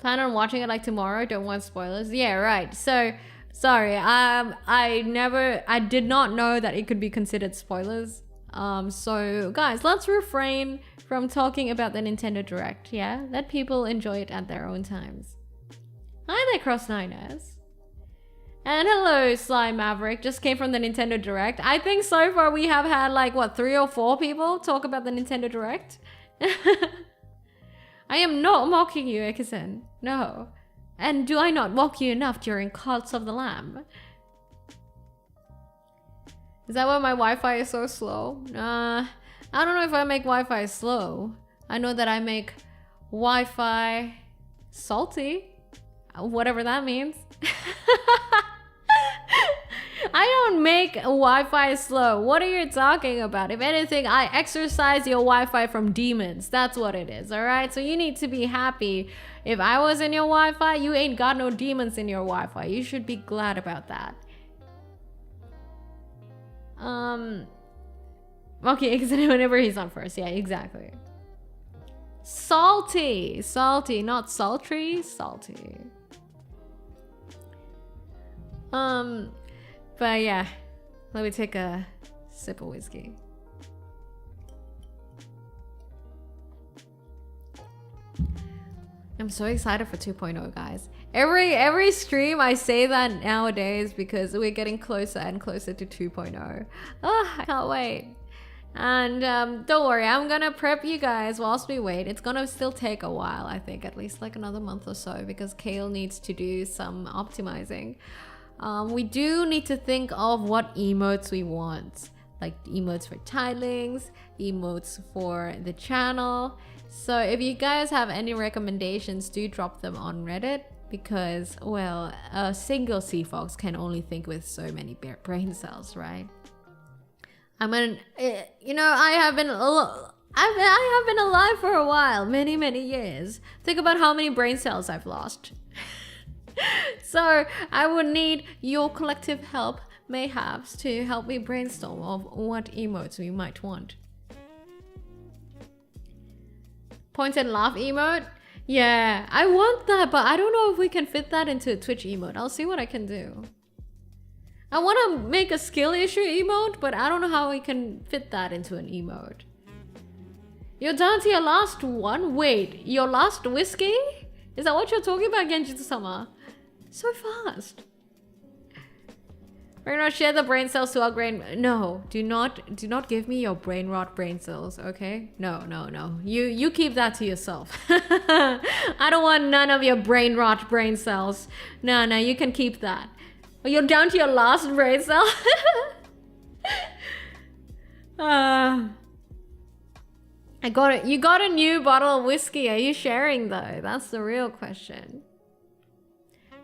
Speaker 1: Plan on watching it like tomorrow. Don't want spoilers. Yeah, right. So, sorry. I did not know that it could be considered spoilers. So guys, let's refrain from talking about the Nintendo Direct. Yeah, let people enjoy it at their own times. Hi there, Cross9ers. And hello, Sly Maverick. Just came from the Nintendo Direct. I think so far we have had like, what, 3 or 4 people talk about the Nintendo Direct? I am not mocking you, Ekisen. No. And do I not mock you enough during Cults of the Lamb? Is that why my Wi-Fi is so slow? I don't know if I make Wi-Fi slow. I know that I make Wi-Fi salty. Whatever that means. I don't make Wi-Fi slow. What are you talking about? If anything, I exercise your Wi-Fi from demons. That's what it is, alright? So you need to be happy. If I was in your Wi-Fi, you ain't got no demons in your Wi-Fi. You should be glad about that. Okay, whenever he's on first. Yeah, exactly. Salty. Salty, not sultry. Salty. But yeah, let me take a sip of whiskey. I'm so excited for 2.0, guys. Every stream I say that nowadays because we're getting closer and closer to 2.0. Oh, I can't wait. And don't worry, I'm gonna prep you guys whilst we wait. It's gonna still take a while, I think, at least like another month or so, because Kale needs to do some optimizing. We do need to think of what emotes we want, like emotes for tilings, emotes for the channel. So if you guys have any recommendations, do drop them on Reddit, because, well, a single sea fox can only think with so many brain cells, right? I mean, you know, I have been alive for a while, many years. Think about how many brain cells I've lost. So I would need your collective help, mayhaps, to help me brainstorm of what emotes we might want. Point and laugh emote? Yeah, I want that, but I don't know if we can fit that into a Twitch emote. I'll see what I can do. I want to make a skill issue emote, but I don't know how we can fit that into an emote. You're down to your last one? Wait, your last whiskey? Is that what you're talking about, Genjutsu-sama? So fast. We're gonna share the brain cells to our brain. No, do not give me your brain rot brain cells, okay? No. You keep that to yourself. I don't want none of your brain rot brain cells. No, you can keep that. You're down to your last brain cell. I got it. You got a new bottle of whiskey. Are you sharing though? That's the real question.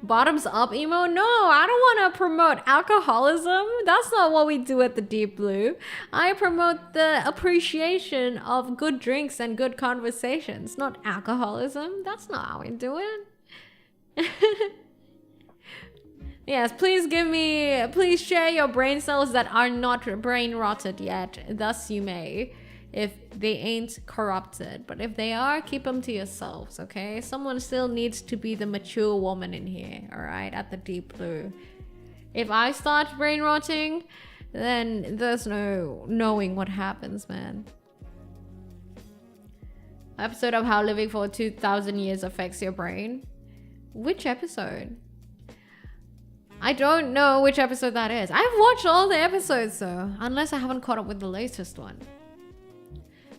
Speaker 1: Bottoms up emo? No, I don't want to promote alcoholism. That's not what we do at the Deep Blue. I promote the appreciation of good drinks and good conversations, not alcoholism. That's not how we do it. Yes, please share your brain cells that are not brain rotted yet. Thus you may, if they ain't corrupted. But if they are, keep them to yourselves, okay? Someone still needs to be the mature woman in here, all right, at the Deep Blue. If I start brain rotting, then there's no knowing what happens, man. Episode of how living for 2,000 years affects your brain. Which episode? I don't know which episode that is. I've watched all the episodes though, unless I haven't caught up with the latest one.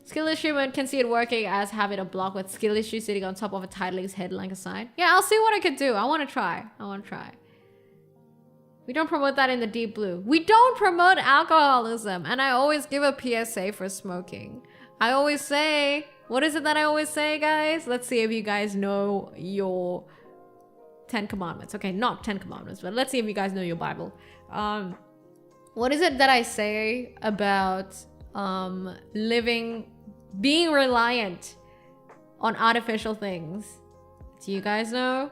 Speaker 1: Skill issue mode can see it working as having a block with skill issue sitting on top of a titling's head like a sign. Yeah, I'll see what I can do. I want to try. We don't promote that in the Deep Blue. We don't promote alcoholism. And I always give a PSA for smoking. I always say, what is it that I always say, guys? Let's see if you guys know your 10 commandments. Okay, not 10 commandments, but let's see if you guys know your Bible. What is it that I say about being reliant on artificial things? Do you guys know?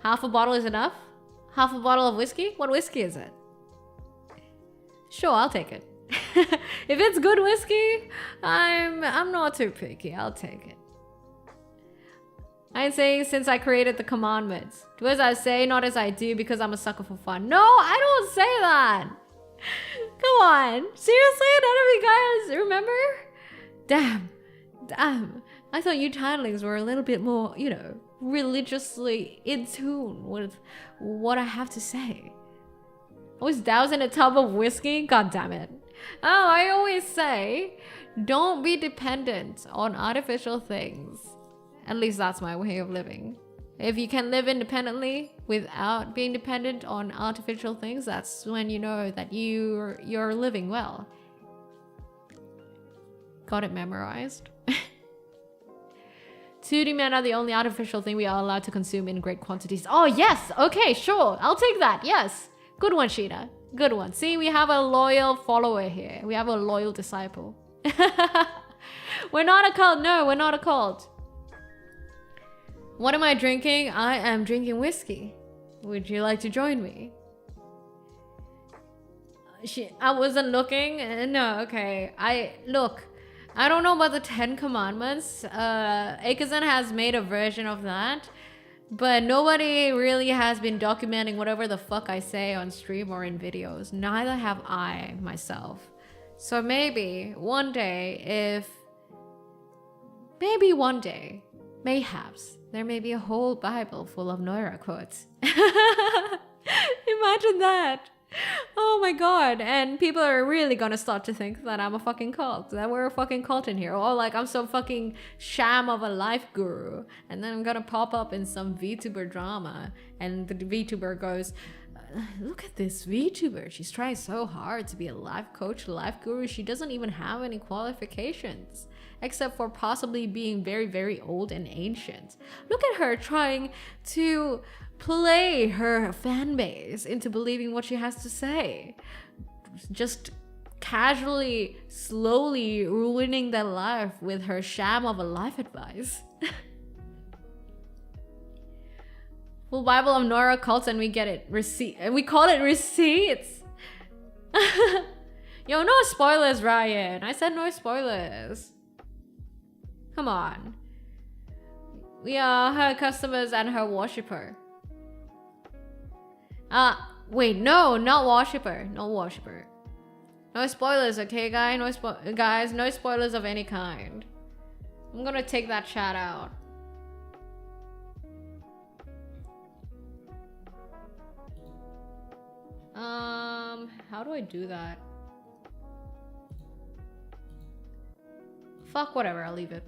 Speaker 1: Half a bottle is enough? Half a bottle of whiskey? What whiskey is it? Sure, I'll take it. If it's good whiskey, I'm not too picky. I'll take it. I'm saying since I created the commandments. Do as I say, not as I do, because I'm a sucker for fun. No, I don't say that. Come on. Seriously? None of you guys remember? Damn. I thought you titlings were a little bit more, you know, religiously in tune with what I have to say. I was doused in a tub of whiskey? God damn it. Oh, I always say, don't be dependent on artificial things. At least that's my way of living. If you can live independently without being dependent on artificial things, that's when you know that you're living well. Got it memorized. 2D men are the only artificial thing we are allowed to consume in great quantities. Oh yes, okay, sure, I'll take that, yes. Good one, Sheeta, good one. See, we have a loyal follower here. We have a loyal disciple. We're not a cult, no, we're not a cult. What am I drinking? I am drinking whiskey. Would you like to join me? I wasn't looking. No, okay. I don't know about the 10 commandments. Akazen has made a version of that. But nobody really has been documenting whatever the fuck I say on stream or in videos. Neither have I myself. So maybe one day, mayhaps, there may be a whole Bible full of Noira quotes. Imagine that. Oh my god. And people are really gonna start to think that I'm a fucking cult, that we're a fucking cult in here, or like I'm some fucking sham of a life guru, and then I'm gonna pop up in some VTuber drama and the VTuber goes, look at this VTuber, she's trying so hard to be a life coach, life guru, she doesn't even have any qualifications except for possibly being very, very old and ancient. Look at her trying to play her fan base into believing what she has to say. Just casually, slowly ruining their life with her sham of a life advice. Full Bible of Noira cults and we get it we call it receipts. Yo, no spoilers, Ryan. I said no spoilers. Come on. We are her customers and her worshipper. Wait, no, not worshipper. No worshipper. No spoilers, okay, guys? Guys, no spoilers of any kind. I'm gonna take that chat out. How do I do that? Fuck, whatever, I'll leave it.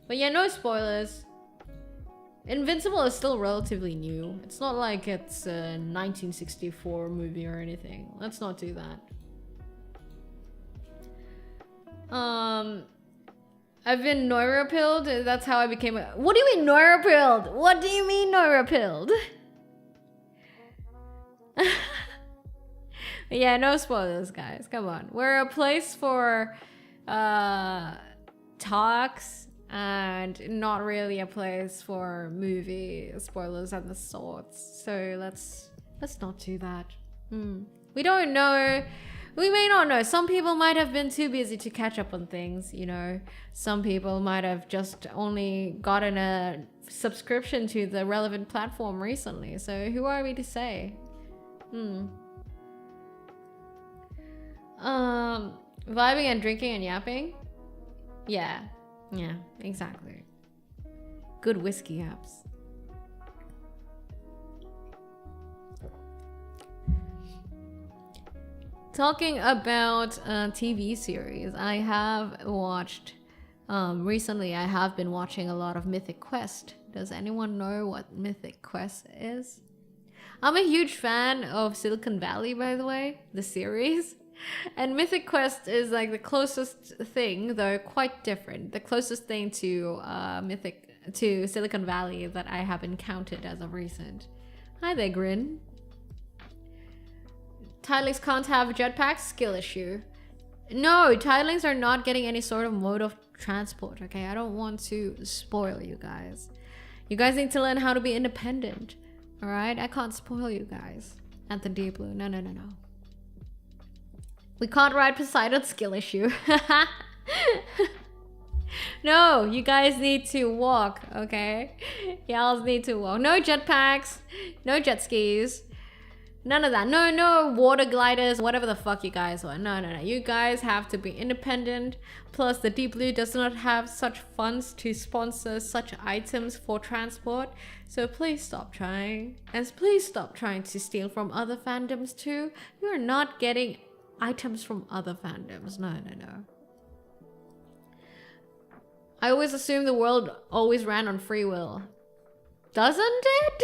Speaker 1: But yeah, no spoilers. Invincible is still relatively new. It's not like it's a 1964 movie or anything. Let's not do that. I've been Noira pilled. That's how I became a... What do you mean Noira pilled? What do you mean Noira pilled? Yeah, no spoilers, guys. Come on. We're a place for talks and not really a place for movie spoilers and the sorts. So let's not do that. We don't know. We may not know. Some people might have been too busy to catch up on things, you know. Some people might have just only gotten a subscription to the relevant platform recently. So who are we to say? Vibing and drinking and yapping? Yeah, exactly. Good whiskey apps. Talking about TV series, I have watched recently. I have been watching a lot of Mythic Quest. Does anyone know what Mythic Quest is? I'm a huge fan of Silicon Valley, by the way, the series. And Mythic Quest is like the closest thing, though quite different, the closest thing to Silicon Valley that I have encountered as of recent. Hi there, Grin. Tidelings can't have jetpacks? Skill issue. No, tidelings are not getting any sort of mode of transport, okay? I don't want to spoil you guys. You guys need to learn how to be independent, alright? I can't spoil you guys at the Deep Blue. No. We can't ride Poseidon, skill issue. No, you guys need to walk, okay? Y'all need to walk. No jetpacks, no jet skis, none of that. No water gliders, whatever the fuck you guys want. No. You guys have to be independent. Plus, the Deep Blue does not have such funds to sponsor such items for transport. So please stop trying. And please stop trying to steal from other fandoms too. You are not getting items from other fandoms. No. I always assume the world always ran on free will. Doesn't it?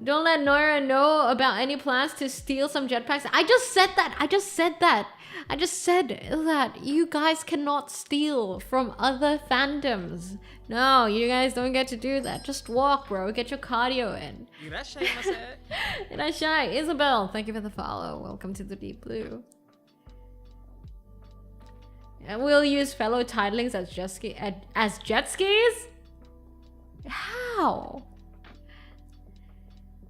Speaker 1: Don't let Noira know about any plans to steal some jetpacks. I just said that. I just said that you guys cannot steal from other fandoms. No, you guys don't get to do that. Just walk, bro. Get your cardio in. Irashai. Isabel, thank you for the follow. Welcome to the Deep Blue. And we'll use fellow tidelings as jet skis? How?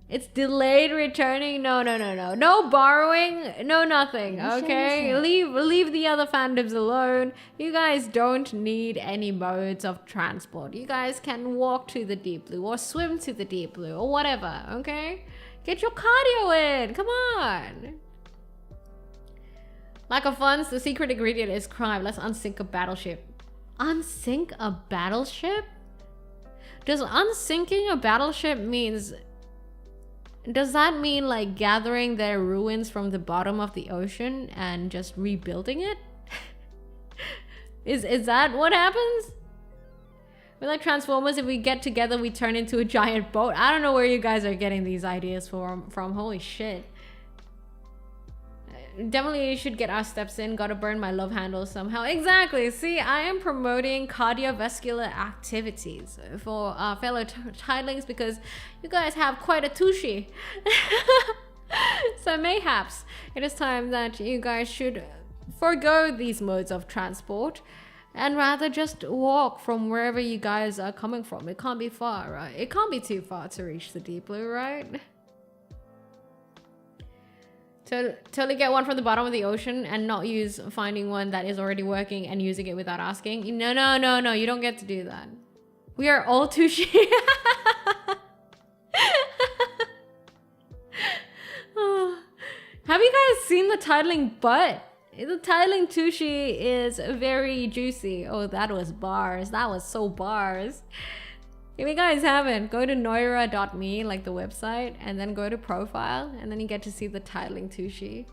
Speaker 1: It's delayed returning. No. No borrowing. No nothing. Okay, leave the other fandoms alone. You guys don't need any modes of transport. You guys can walk to the Deep Blue or swim to the Deep Blue or whatever. Okay, get your cardio in. Come on. Lack of funds. The secret ingredient is crime. Let's unsink a battleship. Unsink a battleship? Does unsinking a battleship means Does that mean like gathering their ruins from the bottom of the ocean and just rebuilding it? Is that what happens? We're like Transformers, if we get together, we turn into a giant boat. I don't know where you guys are getting these ideas from. Holy shit. Definitely should get our steps in. Gotta burn my love handle somehow. Exactly. See, I am promoting cardiovascular activities for our fellow titlings because you guys have quite a tushy. So mayhaps it is time that you guys should forgo these modes of transport and rather just walk from wherever you guys are coming from. It can't be far, right? It can't be too far to reach the deep blue, right? Totally get one from the bottom of the ocean and not use finding one that is already working and using it without asking. No, you don't get to do that. We are all tushy. Oh. Have you guys seen the titling butt? The titling tushy is very juicy. Oh, that was bars. That was so bars. If you guys haven't, go to noira.me, like the website, and then go to profile, and then you get to see the titling tushy.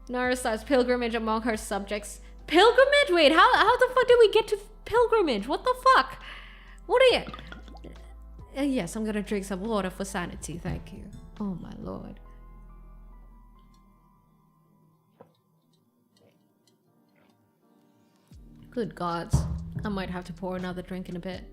Speaker 1: Noira starts pilgrimage among her subjects. Pilgrimage? Wait, how the fuck did we get to pilgrimage? What the fuck? What are you? Yes, I'm gonna drink some water for sanity, thank you. Oh my lord. Good gods. I might have to pour another drink in a bit.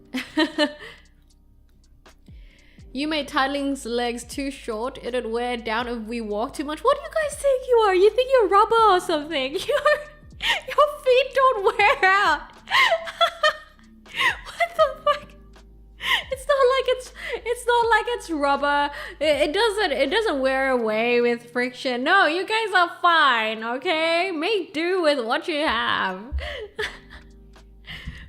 Speaker 1: You made Tidling's legs too short. It'd wear down if we walk too much. What do you guys think you are? You think you're rubber or something? Your feet don't wear out. What the fuck? It's not like it's rubber. It doesn't wear away with friction. No, you guys are fine, okay? Make do with what you have.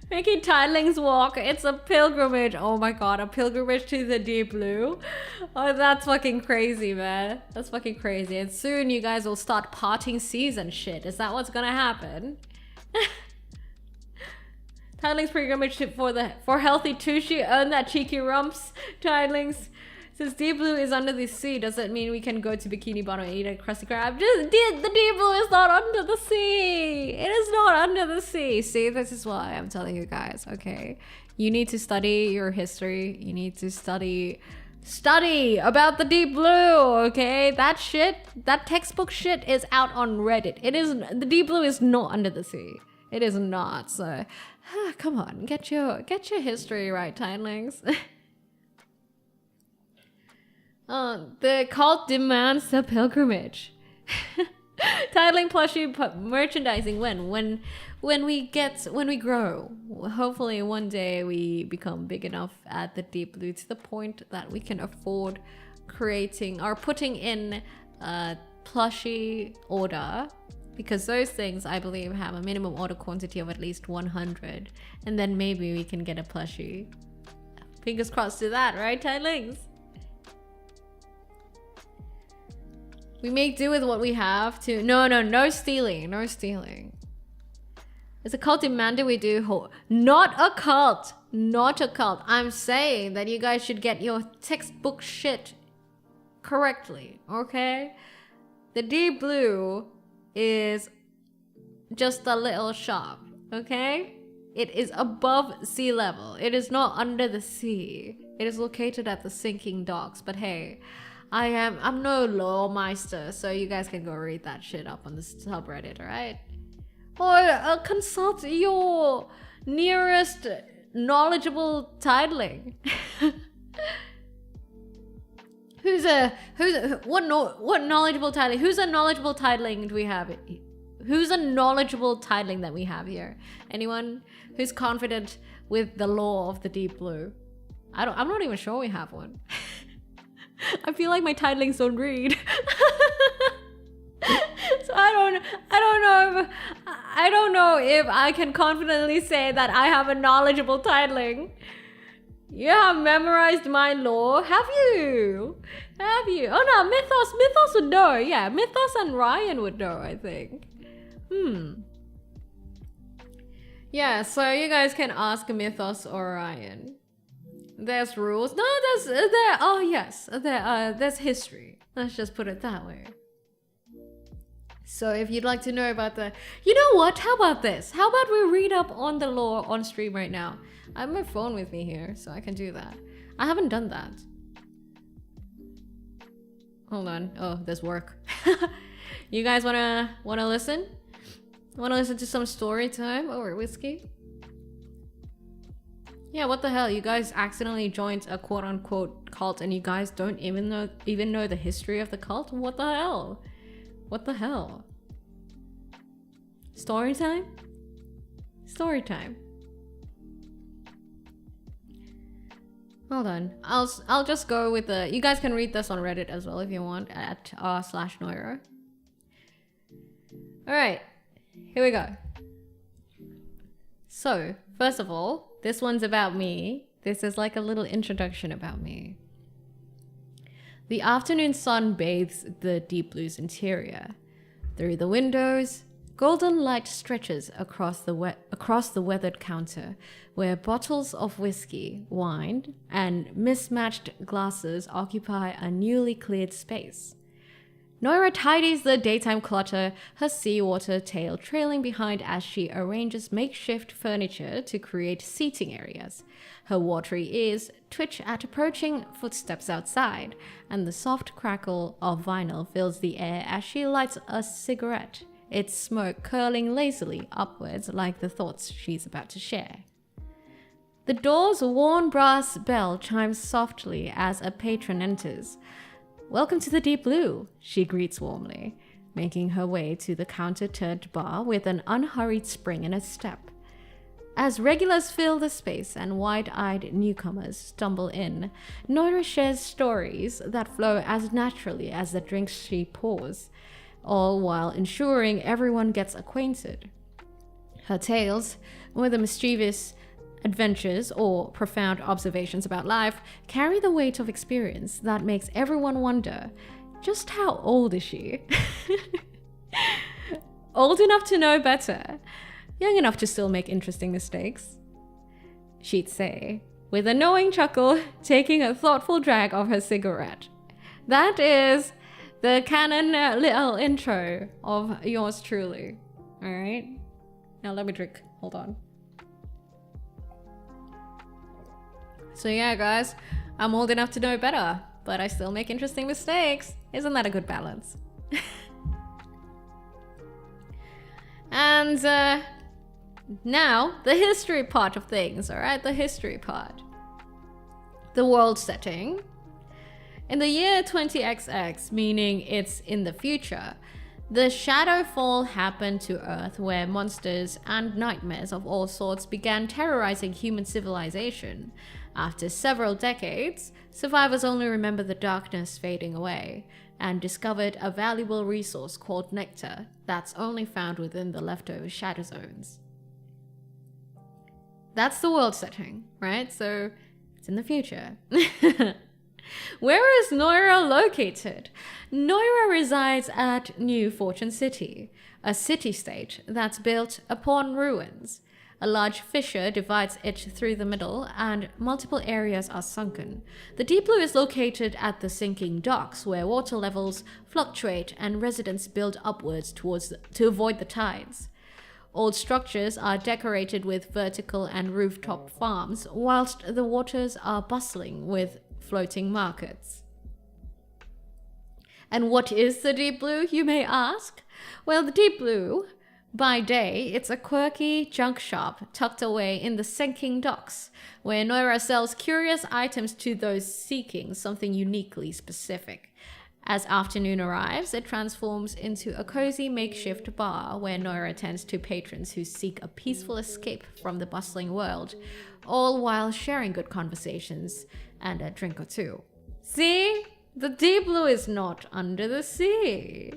Speaker 1: Making tidlings walk. It's a pilgrimage. Oh my god, a pilgrimage to the deep blue. Oh, that's fucking crazy, man. That's fucking crazy. And soon you guys will start parting seas and shit. Is that what's gonna happen? Tidlings pilgrimage for healthy tushy. Earn that cheeky rumps. Tidlings. Since deep blue is under the sea, does that mean we can go to Bikini Bottom and eat a crusty crab? The deep blue is not under the sea. It is not under the sea. See, this is why I'm telling you guys, okay? You need to study your history. You need to study about the deep blue, okay? That shit, that textbook shit is out on Reddit. The deep blue is not under the sea. It is not, so come on, get your history right, Tidlings. The cult demands the pilgrimage. Titling plushie merchandising when we grow. Hopefully one day we become big enough at the deep blue to the point that we can afford creating or putting in a plushie order, because those things I believe have a minimum order quantity of at least 100, and then maybe we can get a plushie. Fingers crossed to that, right, Tidlings? We make do with what we have to. No stealing. No stealing. It's a cult demanded we do. Not a cult. Not a cult. I'm saying that you guys should get your textbook shit correctly. Okay? The deep blue is just a little shop. Okay? It is above sea level. It is not under the sea. It is located at the sinking docks. But hey, I'm no lawmeister, so you guys can go read that shit up on the subreddit, right? Or consult your nearest knowledgeable tidling. What knowledgeable tidling? Who's a knowledgeable tidling do we have? Who's a knowledgeable tidling that we have here? Anyone who's confident with the law of the deep blue? I'm not even sure we have one. I feel like my tidlings don't read. So I don't know if I can confidently say that I have a knowledgeable tidling. You have memorized my lore, have you? Have you? Oh no, Mythos would know. Yeah, Mythos and Ryan would know, I think. Yeah, so you guys can ask Mythos or Ryan. There's rules. No, there. Oh yes, there's history. Let's just put it that way. So if you'd like to know about you know what? How about this? How about we read up on the lore on stream right now? I have my phone with me here, so I can do that. I haven't done that. Hold on. Oh, there's work. You guys wanna listen? Wanna listen to some story time over whiskey? Yeah, what the hell? You guys accidentally joined a quote-unquote cult and you guys don't even know the history of the cult? What the hell? What the hell? Story time? Story time. Hold on. I'll just go with the... You guys can read this on Reddit as well if you want at r/Noira. Alright. Here we go. So, first of all, this one's about me. This is like a little introduction about me. The afternoon sun bathes the Deep Blue's interior. Through the windows, golden light stretches across the weathered counter, where bottles of whiskey, wine, and mismatched glasses occupy a newly cleared space. Noira tidies the daytime clutter, her seawater tail trailing behind as she arranges makeshift furniture to create seating areas. Her watery ears twitch at approaching footsteps outside, and the soft crackle of vinyl fills the air as she lights a cigarette, its smoke curling lazily upwards like the thoughts she's about to share. The door's worn brass bell chimes softly as a patron enters. "Welcome to the Deep Blue," she greets warmly, making her way to the counter-turned bar with an unhurried spring in her step. As regulars fill the space and wide-eyed newcomers stumble in, Noira shares stories that flow as naturally as the drinks she pours, all while ensuring everyone gets acquainted. Her tales, whether mischievous adventures or profound observations about life, carry the weight of experience that makes everyone wonder, just how old is she? Old enough to know better, young enough to still make interesting mistakes, she'd say, with a knowing chuckle, taking a thoughtful drag of her cigarette. That is the canon little intro of yours truly. Alright? Now let me drink. Hold on. So yeah, guys, I'm old enough to know better, but I still make interesting mistakes. Isn't that a good balance? And now, the history part of things, alright? The history part. The world setting. In the year 20XX, meaning it's in the future, the Shadowfall happened to Earth, where monsters and nightmares of all sorts began terrorizing human civilization. After several decades, survivors only remember the darkness fading away, and discovered a valuable resource called nectar that's only found within the leftover shadow zones. That's the world setting, right? So it's in the future. Where is Noira located? Noira resides at New Fortune City, a city-state that's built upon ruins. A large fissure divides it through the middle, and multiple areas are sunken. The Deep Blue is located at the sinking docks, where water levels fluctuate and residents build upwards to avoid the tides. Old structures are decorated with vertical and rooftop farms, whilst the waters are bustling with floating markets. And what is the Deep Blue, you may ask? Well, the Deep Blue, by day, it's a quirky junk shop tucked away in the sinking docks, where Noira sells curious items to those seeking something uniquely specific. As afternoon arrives, it transforms into a cozy makeshift bar where Noira attends to patrons who seek a peaceful escape from the bustling world, all while sharing good conversations and a drink or two. See? The Deep Blue is not under the sea.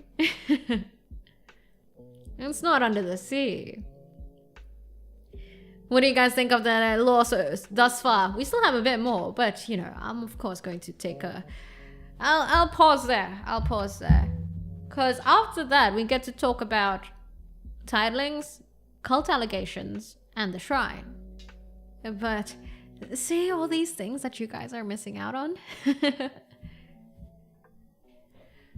Speaker 1: It's not under the sea. What do you guys think of the lore thus far? We still have a bit more, but you know, I'm of course going to take a... I'll pause there. I'll pause there. Because after that, we get to talk about titlings, cult allegations, and the shrine. But See all these things that you guys are missing out on?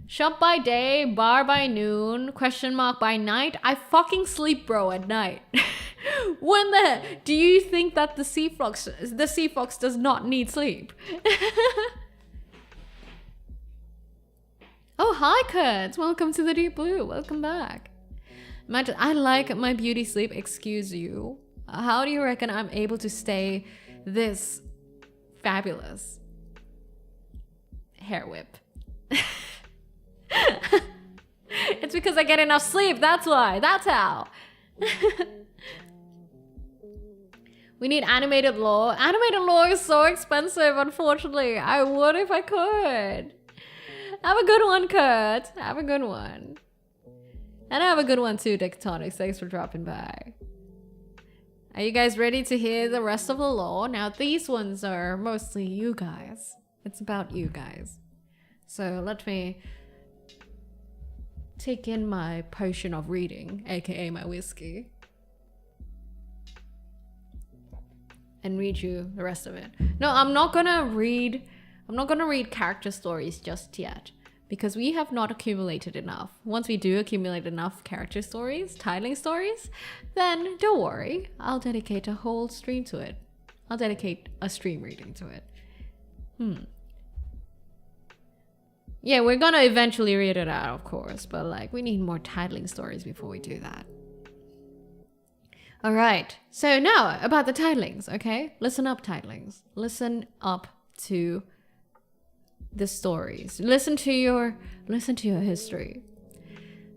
Speaker 1: Shop by day, bar by noon, question mark by night. I fucking sleep, bro, at night. When the do you think that the sea fox does not need sleep? Oh, hi, Kurt. Welcome to the Deep Blue. Welcome back. Imagine, I like my beauty sleep. Excuse you. How do you reckon I'm able to stay this fabulous? Hair whip. It's because I get enough sleep. That's why. That's how. We need animated lore. Animated lore is so expensive, unfortunately. I would if I could. Have a good one, Kurt. Have a good one. And have a good one too, Dictonics. Thanks for dropping by. Are you guys ready to hear the rest of the lore? Now, these ones are mostly you guys. It's about you guys. So let me take in my potion of reading, aka my whiskey, and read you the rest of it. No, I'm not gonna read character stories just yet, because we have not accumulated enough. Once we do accumulate enough character stories, titling stories, then don't worry, I'll dedicate a whole stream to it. I'll dedicate a stream reading to it. Yeah, we're gonna eventually read it out, of course, but like, we need more titling stories before we do that. All right, so now about the titlings, okay? Listen up, titlings. Listen up to the stories. Listen to your history.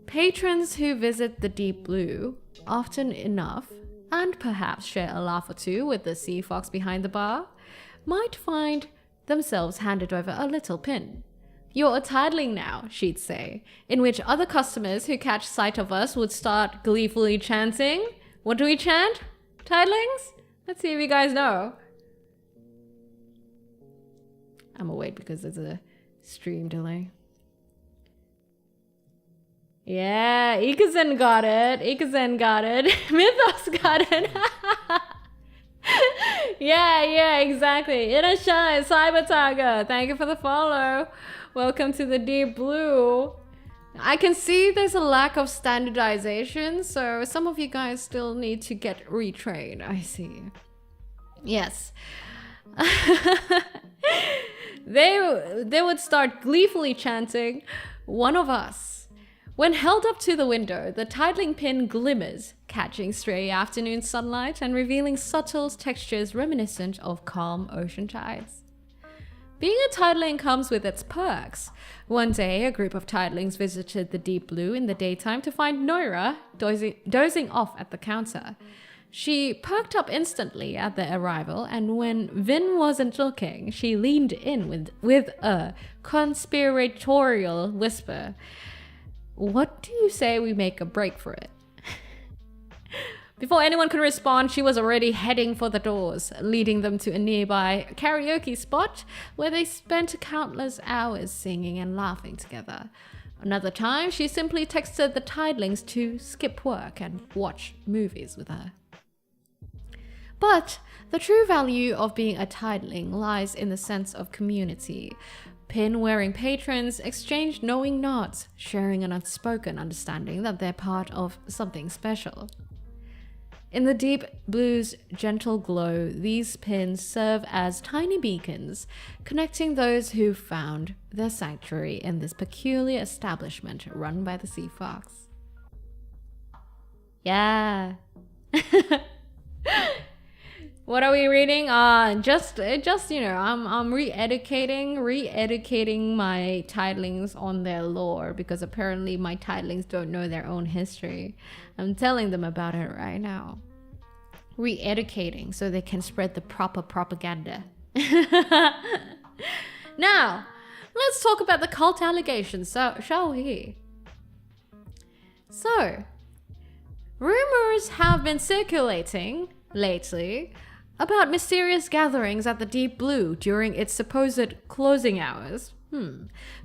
Speaker 1: Patrons who visit the Deep Blue often enough, and perhaps share a laugh or two with the sea fox behind the bar, might find themselves handed over a little pin. "You're a titling now," she'd say, in which other customers who catch sight of us would start gleefully chanting. What do we chant? Titlings? Let's see if you guys know. I'm gonna wait because there's a stream delay. Yeah, Ikazen got it. Ikazen got it. Mythos got it. Yeah, exactly. Irashai, Cybertiger. Thank you for the follow. Welcome to the Deep Blue. I can see there's a lack of standardization, so some of you guys still need to get retrained. I see. Yes. They would start gleefully chanting, "One of us." When held up to the window, the titling pin glimmers, catching stray afternoon sunlight and revealing subtle textures reminiscent of calm ocean tides. Being a titling comes with its perks. One day, a group of titlings visited the Deep Blue in the daytime to find Noira dozing off at the counter. She perked up instantly at their arrival, and when Vin wasn't looking, she leaned in with a conspiratorial whisper. "What do you say we make a break for it?" Before anyone could respond, she was already heading for the doors, leading them to a nearby karaoke spot where they spent countless hours singing and laughing together. Another time, she simply texted the titlings to skip work and watch movies with her. But the true value of being a titling lies in the sense of community. Pin-wearing patrons exchange knowing nods, sharing an unspoken understanding that they're part of something special. In the Deep Blue's gentle glow, these pins serve as tiny beacons, connecting those who found their sanctuary in this peculiar establishment run by the Sea Fox. Yeah. What are we reading? Just you know, I'm re-educating my titlings on their lore, because apparently my titlings don't know their own history. I'm telling them about it right now. Re-educating so they can spread the proper propaganda. Now, let's talk about the cult allegations, shall we? So, rumors have been circulating lately about mysterious gatherings at the Deep Blue during its supposed closing hours.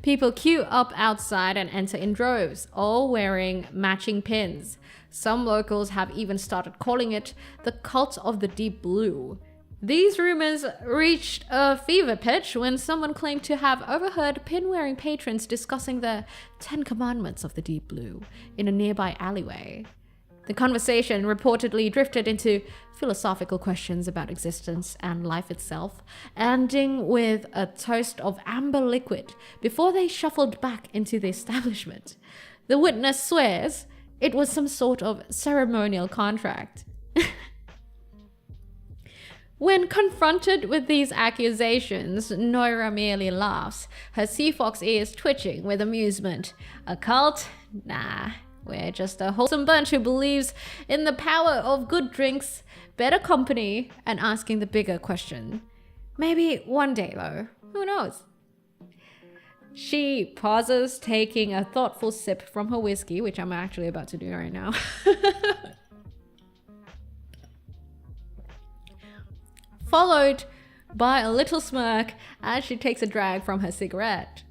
Speaker 1: People queue up outside and enter in droves, all wearing matching pins. Some locals have even started calling it the cult of the Deep Blue. These rumors reached a fever pitch when someone claimed to have overheard pin-wearing patrons discussing the 10 Commandments of the Deep Blue in a nearby alleyway. The conversation reportedly drifted into philosophical questions about existence and life itself, ending with a toast of amber liquid before they shuffled back into the establishment. The witness swears it was some sort of ceremonial contract. When confronted with these accusations, Noira merely laughs, her sea fox ears twitching with amusement. A cult? Nah, we're just a wholesome bunch who believes in the power of good drinks, better company, and asking the bigger question. Maybe one day, though. Who knows? She pauses, taking a thoughtful sip from her whiskey, which I'm actually about to do right now. Followed by a little smirk as she takes a drag from her cigarette.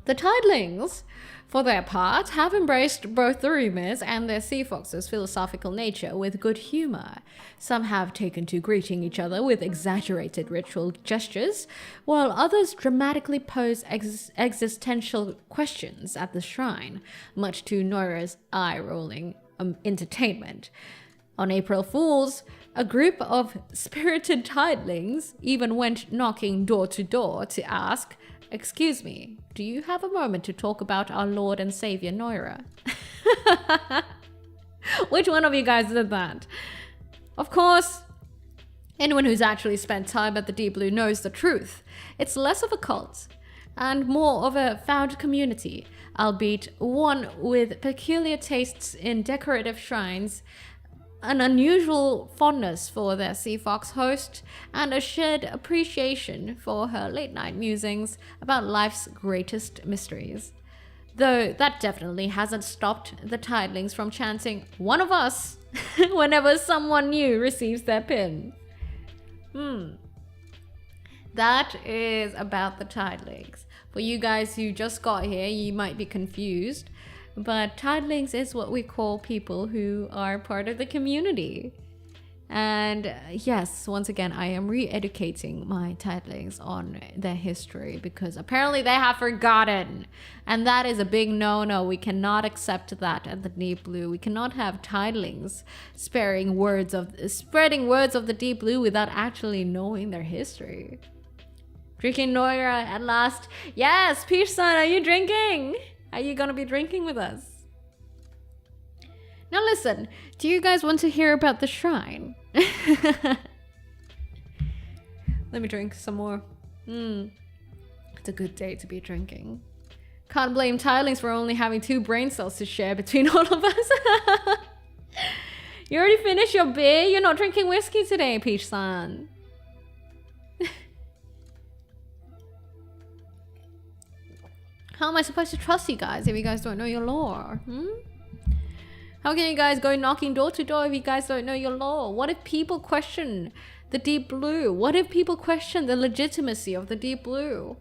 Speaker 1: The tidelings, for their part, have embraced both the rumors and their sea fox's philosophical nature with good humor. Some have taken to greeting each other with exaggerated ritual gestures, while others dramatically pose existential questions at the shrine, much to Noira's eye-rolling entertainment. On April Fools, a group of spirited tidelings even went knocking door to door to ask, "Excuse me, do you have a moment to talk about our Lord and Savior Noira?" Which one of you guys did that? Of course, anyone who's actually spent time at the Deep Blue knows the truth. It's less of a cult and more of a found community, albeit one with peculiar tastes in decorative shrines, an unusual fondness for their sea fox host, and a shared appreciation for her late-night musings about life's greatest mysteries. Though that definitely hasn't stopped the tidelings from chanting, "One of us," whenever someone new receives their pin. That is about the tidelings. For you guys who just got here, you might be confused. But tidelings is what we call people who are part of the community. And yes, once again, I am re-educating my tidelings on their history because apparently they have forgotten. And that is a big no-no. We cannot accept that at the Deep Blue. We cannot have tidelings spreading words of the Deep Blue without actually knowing their history. Drinking Noira at last. Yes, Peach-san, are you drinking? Are you gonna be drinking with us? Now listen, do you guys want to hear about the shrine? Let me drink some more. It's a good day to be drinking. Can't blame tidelings for only having 2 brain cells to share between all of us. You already finished your beer? You're not drinking whiskey today, Peach-san. How am I supposed to trust you guys if you guys don't know your lore? How can you guys go knocking door to door if you guys don't know your lore? What if people question the Deep Blue? What if people question the legitimacy of the Deep Blue?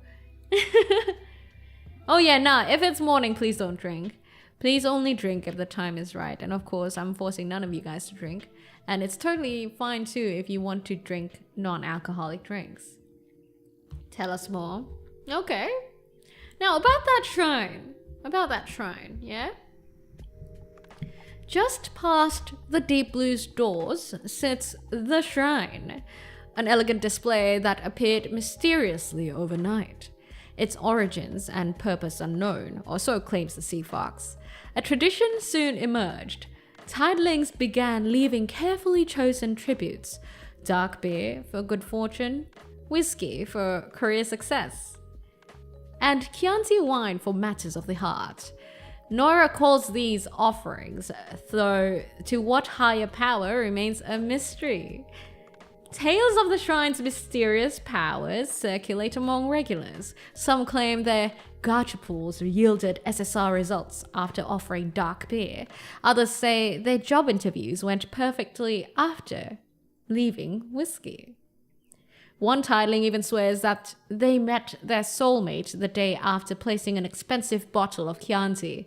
Speaker 1: Oh yeah, nah, if it's morning, please don't drink. Please only drink if the time is right. And of course, I'm forcing none of you guys to drink. And it's totally fine too if you want to drink non-alcoholic drinks. Tell us more. Okay. Now, about that shrine, yeah? Just past the Deep Blue's doors sits the shrine, an elegant display that appeared mysteriously overnight. Its origins and purpose unknown, or so claims the sea fox. A tradition soon emerged. Tidelings began leaving carefully chosen tributes. Dark beer for good fortune, whiskey for career success, and Chianti wine for matters of the heart. Noira calls these offerings, though to what higher power remains a mystery. Tales of the shrine's mysterious powers circulate among regulars. Some claim their gacha pools yielded SSR results after offering dark beer. Others say their job interviews went perfectly after leaving whiskey. One tideling even swears that they met their soulmate the day after placing an expensive bottle of Chianti.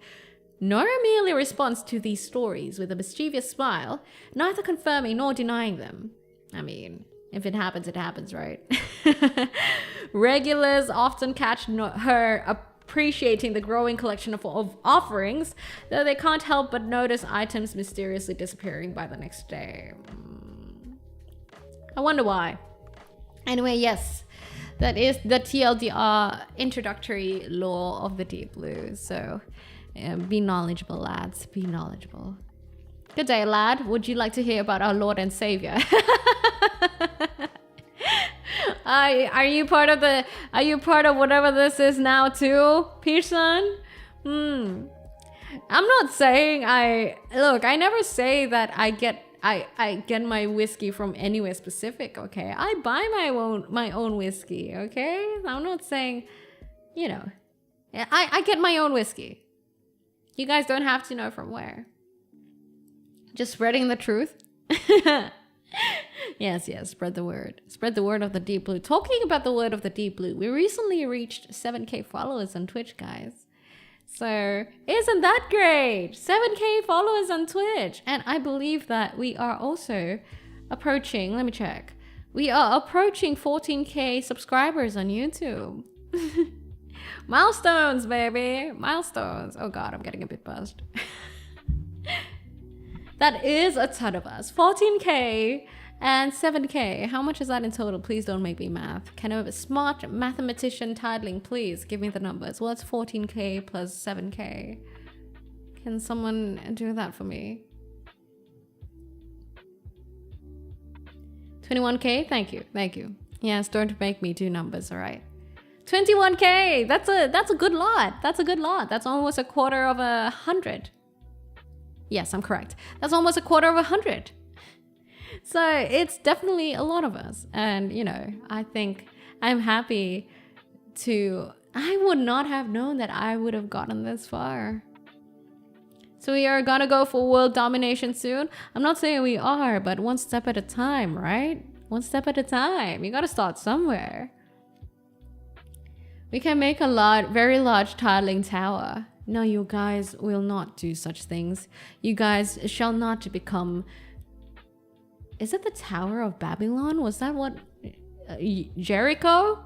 Speaker 1: Noira merely responds to these stories with a mischievous smile, neither confirming nor denying them. I mean, If it happens, right? Regulars often catch her appreciating the growing collection of offerings, though they can't help but notice items mysteriously disappearing by the next day. I wonder why. Anyway, yes, that is the TLDR introductory law of the deep blue. So be knowledgeable, lads. Be knowledgeable. Good day, lad. Would you like to hear about our Lord and Savior? Are you part of whatever this is now too, Pearson? I'm not saying I never say that I get my whiskey from anywhere specific, okay? I buy my own whiskey, okay? I'm not saying, I get my own whiskey. You guys don't have to know from where. Just spreading the truth. Yes, spread the word. Spread the word of the deep blue. Talking about the word of the deep blue, we recently reached 7K followers on Twitch, guys. So, isn't that great? 7K followers on Twitch. And I believe that we are also approaching, let me check. We are approaching 14K subscribers on YouTube. Milestones, baby. Milestones. Oh God, I'm getting a bit buzzed. That is a ton of us. 14K and 7K. How much is that in total? Please don't make me math. Can a smart mathematician titling please give me the numbers? Well, it's 14K plus 7K. Can someone do that for me? 21K? Thank you. Yes, don't make me do numbers, all right. 21K! That's a good lot. That's almost a quarter of 100. Yes, I'm correct. That's almost a quarter of 100. So it's definitely a lot of us. And, I think I'm happy I would not have known that I would have gotten this far. So we are gonna go for world domination soon. I'm not saying we are, but one step at a time, right? One step at a time. You gotta start somewhere. We can make a very large tiling tower. No, you guys will not do such things. You guys shall not become... Is it the Tower of Babylon? Was that what... Jericho?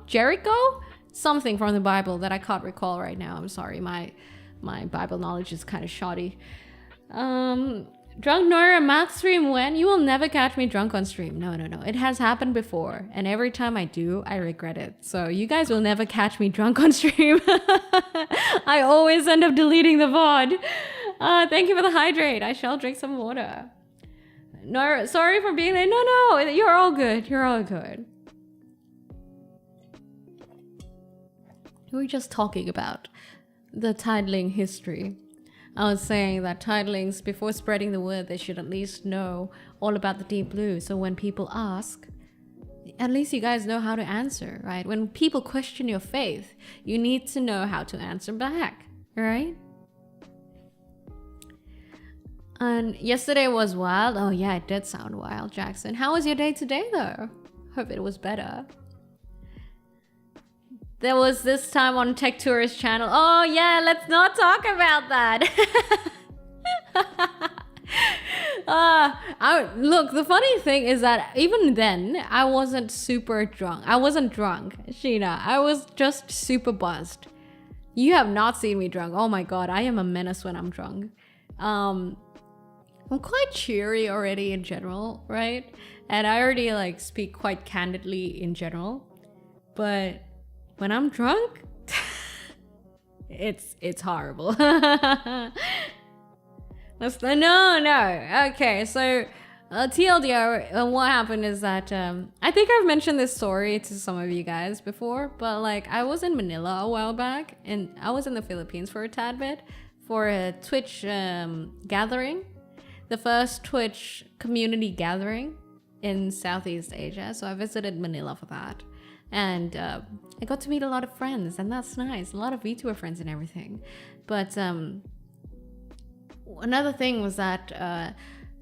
Speaker 1: Something from the Bible that I can't recall right now. I'm sorry, my Bible knowledge is kind of shoddy. Drunk Noira math stream when? You will never catch me drunk on stream. No. It has happened before. And every time I do, I regret it. So you guys will never catch me drunk on stream. I always end up deleting the VOD. Thank you for the hydrate. I shall drink some water. No, sorry for being late. No. You're all good. We were just talking about the titling history. I was saying that titlings, before spreading the word, they should at least know all about the deep blue. So when people ask, at least you guys know how to answer, right? When people question your faith, you need to know how to answer back, right? And yesterday was wild. Oh yeah, it did sound wild, Jackson. How was your day today though? Hope it was better. There was this time on Tech Tourist channel. Oh yeah, let's not talk about that. Look, the funny thing is that even then, I wasn't super drunk. I wasn't drunk, Sheena. I was just super buzzed. You have not seen me drunk. Oh my God, I am a menace when I'm drunk. I'm quite cheery already in general, right? And I already speak quite candidly in general. But when I'm drunk, it's horrible. No. Okay, so TLDR, what happened is that I think I've mentioned this story to some of you guys before, but I was in Manila a while back, and I was in the Philippines for a tad bit for a Twitch gathering, the first Twitch community gathering in Southeast Asia. So I visited Manila for that. And I got to meet a lot of friends, and that's nice. A lot of VTuber friends and everything. But another thing was that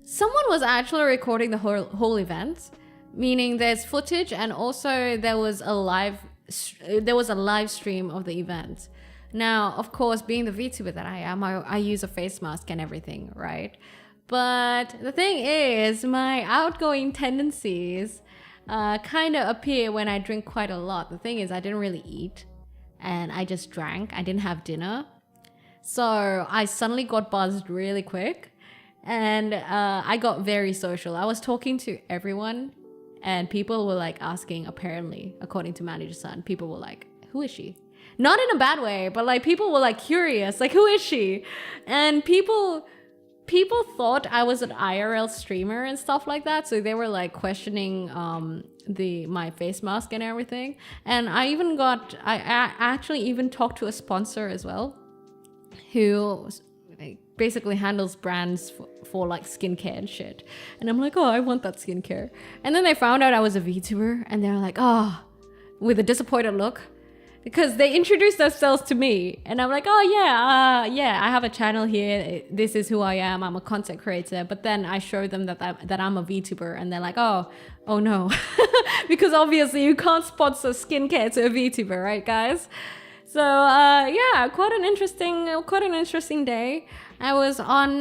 Speaker 1: someone was actually recording the whole event, meaning there's footage, and also there was a live stream of the event. Now, of course, being the VTuber that I am, I use a face mask and everything, right? But the thing is, my outgoing tendencies kind of appear when I drink quite a lot. The thing is, I didn't really eat and I just drank. I didn't have dinner. So I suddenly got buzzed really quick and I got very social. I was talking to everyone and people were like asking, apparently, according to Manager's son, people were like, who is she? Not in a bad way, but like people were like curious, like who is she? And people thought I was an IRL streamer and stuff like that, so they were like questioning my face mask and everything. And I actually even talked to a sponsor as well, who basically handles brands for like skincare and shit. And I'm like, oh, I want that skincare. And then they found out I was a VTuber, and they're like, oh, with a disappointed look. Because they introduced themselves to me and I'm like, oh yeah, I have a channel here. This is who I am. I'm a content creator. But then I show them that I'm a VTuber and they're like, oh no. Because obviously you can't sponsor skincare to a VTuber, right guys? So yeah, quite an interesting day. I was on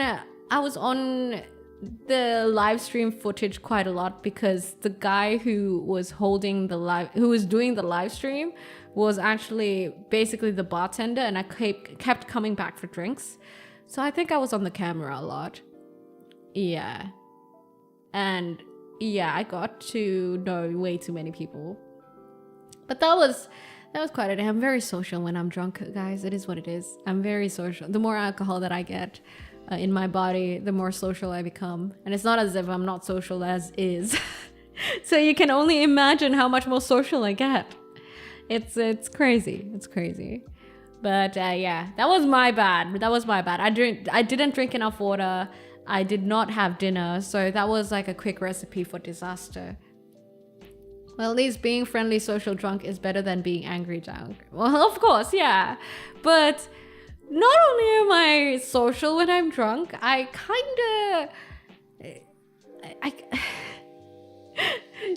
Speaker 1: the live stream footage quite a lot because the guy who was doing the live stream was actually basically the bartender, and I kept coming back for drinks. So I think I was on the camera a lot. Yeah. And yeah, I got to know way too many people. But that was quite a day. I'm very social when I'm drunk, guys. It is what it is. I'm very social. The more alcohol that I get in my body, the more social I become. And it's not as if I'm not social as is. So you can only imagine how much more social I get. It's crazy. It's crazy. But yeah, that was my bad. I didn't drink enough water. I did not have dinner. So that was like a quick recipe for disaster. Well, at least being friendly social drunk is better than being angry drunk. Well, of course, yeah. But not only am I social when I'm drunk, I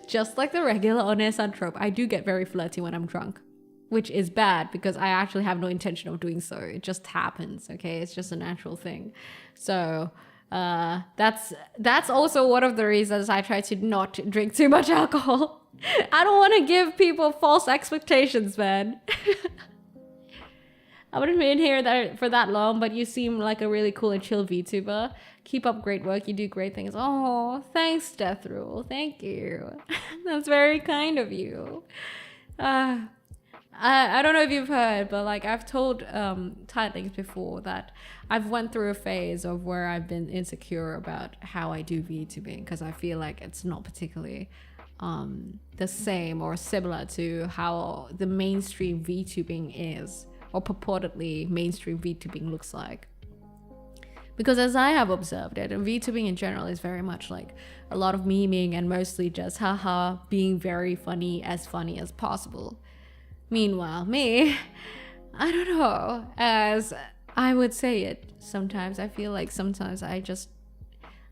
Speaker 1: just like the regular Onesa trope, I do get very flirty when I'm drunk, which is bad because I actually have no intention of doing so. It just happens, okay? It's just a natural thing. So that's also one of the reasons I try to not drink too much alcohol. I don't want to give people false expectations, man. I haven't been here for that long, but you seem like a really cool and chill VTuber. Keep up great work. You do great things. Oh, thanks, Death Rule. Thank you. That's very kind of you. I don't know if you've heard, but like I've told Titlings before that I've went through a phase of where I've been insecure about how I do VTubing because I feel like it's not particularly the same or similar to how the mainstream VTubing is, or purportedly mainstream VTubing looks like. Because as I have observed it, VTubing in general is very much like a lot of memeing and mostly just haha being very funny as possible. Meanwhile, me, I don't know, as I would say it sometimes, I feel like sometimes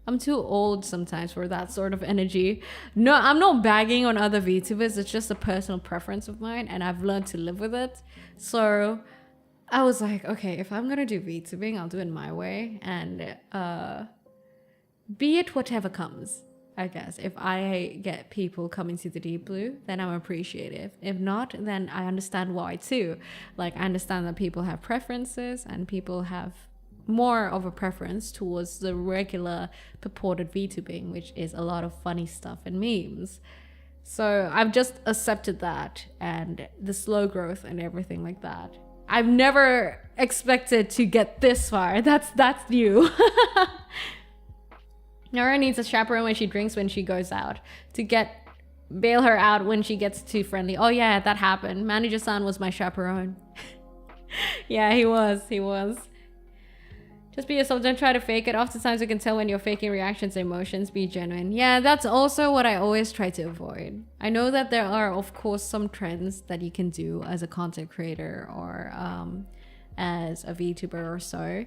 Speaker 1: I'm too old sometimes for that sort of energy. No, I'm not bagging on other VTubers, it's just a personal preference of mine and I've learned to live with it. So I was like, okay, if I'm gonna do VTubing, I'll do it my way and be it whatever comes. I guess if I get people coming to the deep blue, then I'm appreciative. If not, then I understand why too. Like I understand that people have preferences and people have more of a preference towards the regular purported VTubing, which is a lot of funny stuff and memes. So I've just accepted that and the slow growth and everything like that. I've never expected to get this far. That's you. Noira needs a chaperone when she drinks when she goes out to bail her out when she gets too friendly. Oh yeah, that happened. Manager-san was my chaperone. Yeah, he was. Just be yourself, don't try to fake it. Oftentimes you can tell when you're faking reactions and emotions, be genuine. Yeah, that's also what I always try to avoid. I know that there are, of course, some trends that you can do as a content creator or as a VTuber or so.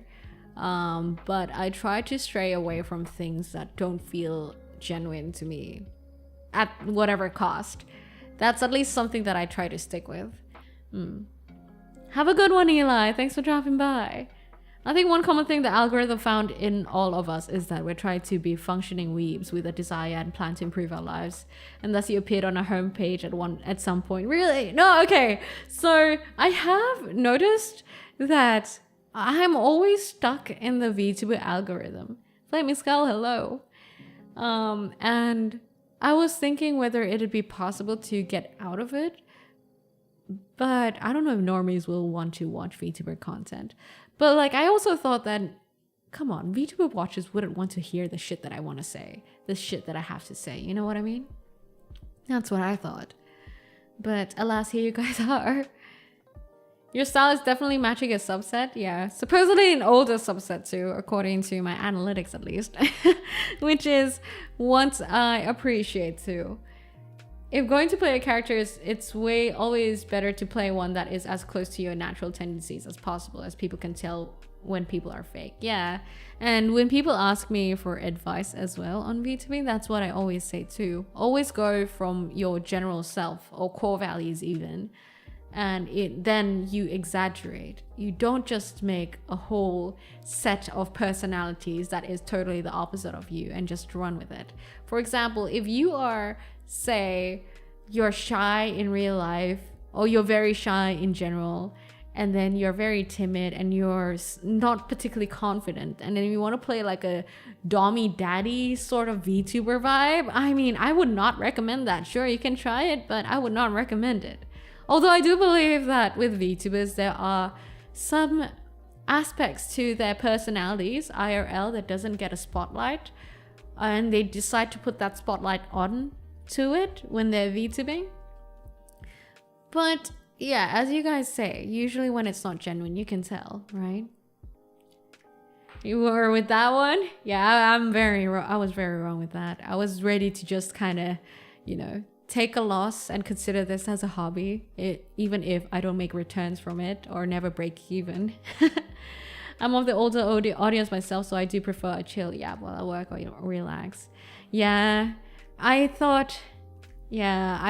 Speaker 1: But I try to stray away from things that don't feel genuine to me at whatever cost. That's at least something that I try to stick with. Have a good one, Eli. Thanks for dropping by. I think one common thing the algorithm found in all of us is that we're trying to be functioning weebs with a desire and plan to improve our lives. And thus you appeared on our homepage at some point. Really? No, okay. So I have noticed that I'm always stuck in the VTuber algorithm. Like Miss Gal, hello. And I was thinking whether it'd be possible to get out of it. But I don't know if normies will want to watch VTuber content. But like, I also thought that, come on, VTuber watchers wouldn't want to hear the shit that I want to say. The shit that I have to say. You know what I mean? That's what I thought. But alas, here you guys are. Your style is definitely matching a subset. Yeah, supposedly an older subset too, according to my analytics at least. Which is what I appreciate too. If going to play a character, it's always better to play one that is as close to your natural tendencies as possible, as people can tell when people are fake. Yeah, and when people ask me for advice as well on VTubing, that's what I always say too. Always go from your general self or core values even, and then you exaggerate. You don't just make a whole set of personalities that is totally the opposite of you and just run with it. For example, if you are, say, you're shy in real life, or you're very shy in general, and then you're very timid and you're not particularly confident, and then you want to play like a dommy daddy sort of VTuber vibe, I mean, I would not recommend that. Sure, you can try it, but I would not recommend it. Although I do believe that with VTubers, there are some aspects to their personalities, IRL, that doesn't get a spotlight, and they decide to put that spotlight on to it when they're VTubing. But yeah, as you guys say, usually when it's not genuine, you can tell, right? You were with that one? Yeah, I was very wrong with that. I was ready to just kind of, you know, take a loss and consider this as a hobby, even if I don't make returns from it or never break even. I'm of the older audience myself, so I do prefer a chill yap while I work or relax. Yeah, I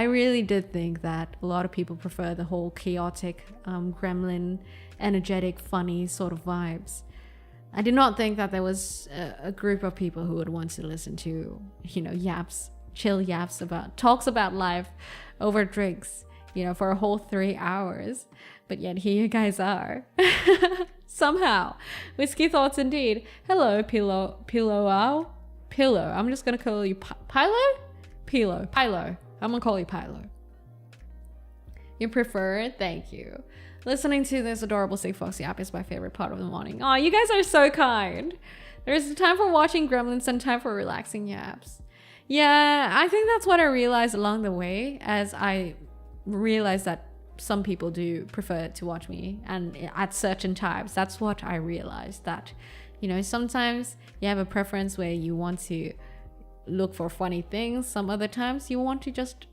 Speaker 1: really did think that a lot of people prefer the whole chaotic, gremlin, energetic, funny sort of vibes. I did not think that there was a group of people who would want to listen to, you know, chill yaps talks about life over drinks, you know, for a whole 3 hours. But yet here you guys are. Somehow. Whiskey thoughts indeed. Hello, Pillow. I'm just gonna call you Pilo? Pilo. I'm gonna call you Pilo. You prefer it? Thank you. Listening to this adorable Sig Foxy app is my favorite part of the morning. Oh, you guys are so kind. There's time for watching gremlins and time for relaxing yaps. Yeah, I think that's what I realized along the way, as I realized that some people do prefer to watch me, and at certain times, that's what I realized, that, you know, sometimes you have a preference where you want to look for funny things. Some other times you want to just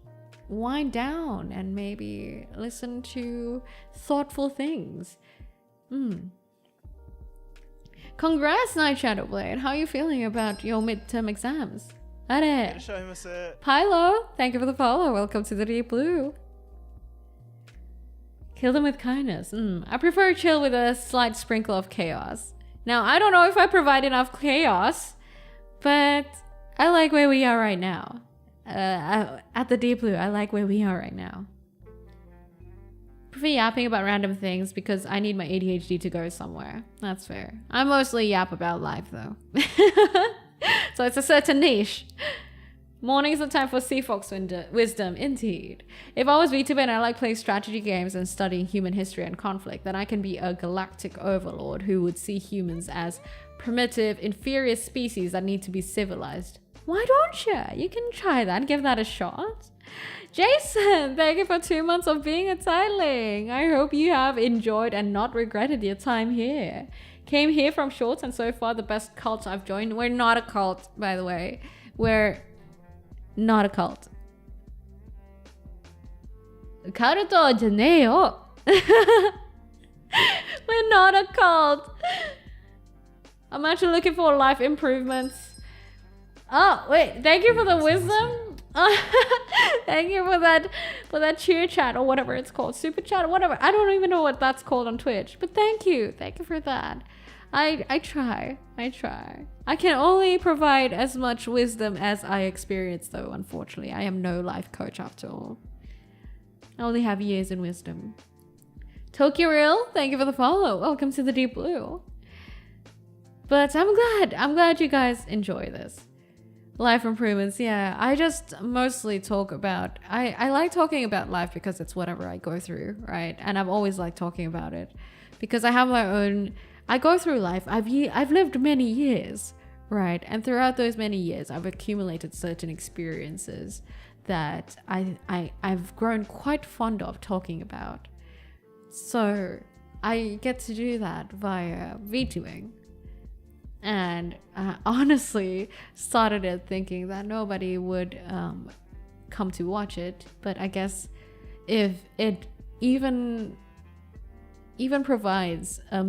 Speaker 1: wind down and maybe listen to thoughtful things. Congrats, Night Shadowblade. How are you feeling about your midterm exams? Pilo, thank you for the follow. Welcome to the Deep Blue. Kill them with kindness. I prefer chill with a slight sprinkle of chaos. Now, I don't know if I provide enough chaos, but I like where we are right now. At the Deep Blue, I like where we are right now. Prefer yapping about random things because I need my ADHD to go somewhere. That's fair. I mostly yap about life though. So it's a certain niche. Mornings are time for Sea Fox wisdom, indeed. If I was VTuber and I like playing strategy games and studying human history and conflict, then I can be a galactic overlord who would see humans as primitive, inferior species that need to be civilized. Why don't you? You can try that, give that a shot. Jason, thank you for 2 months of being a tiling. I hope you have enjoyed and not regretted your time here. Came here from shorts and so far the best cult I've joined. We're not a cult, by the way. We're not a cult. 카르토 아니에요. We're not a cult. I'm actually looking for life improvements. Oh, wait. Thank you for the wisdom. Thank you for that cheer chat or whatever it's called. Super chat or whatever. I don't even know what that's called on Twitch. But thank you. Thank you for that. I try. I can only provide as much wisdom as I experience, though, unfortunately. I am no life coach after all. I only have years in wisdom. Tokyo Real, thank you for the follow. Welcome to the Deep Blue. But I'm glad you guys enjoy this. Life improvements, yeah. I just mostly talk about, I like talking about life because it's whatever I go through, right? And I've always liked talking about it because I have my own, I go through life. I've lived many years, right? And throughout those many years, I've accumulated certain experiences that I've grown quite fond of talking about. So I get to do that via Vtubing. And I honestly started it thinking that nobody would come to watch it. But I guess if it even provides a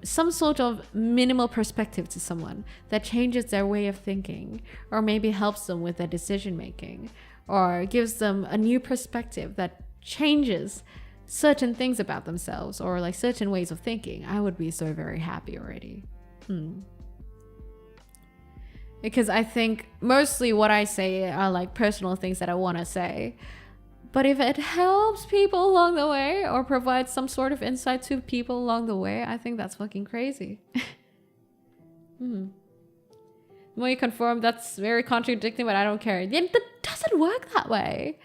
Speaker 1: some sort of minimal perspective to someone that changes their way of thinking, or maybe helps them with their decision making, or gives them a new perspective that changes certain things about themselves or like certain ways of thinking, I would be so very happy already. Because I think mostly what I say are like personal things that I want to say, but if it helps people along the way or provides some sort of insight to people along the way, I think that's fucking crazy. The more you confirm, that's very contradicting, but I don't care. It doesn't work that way.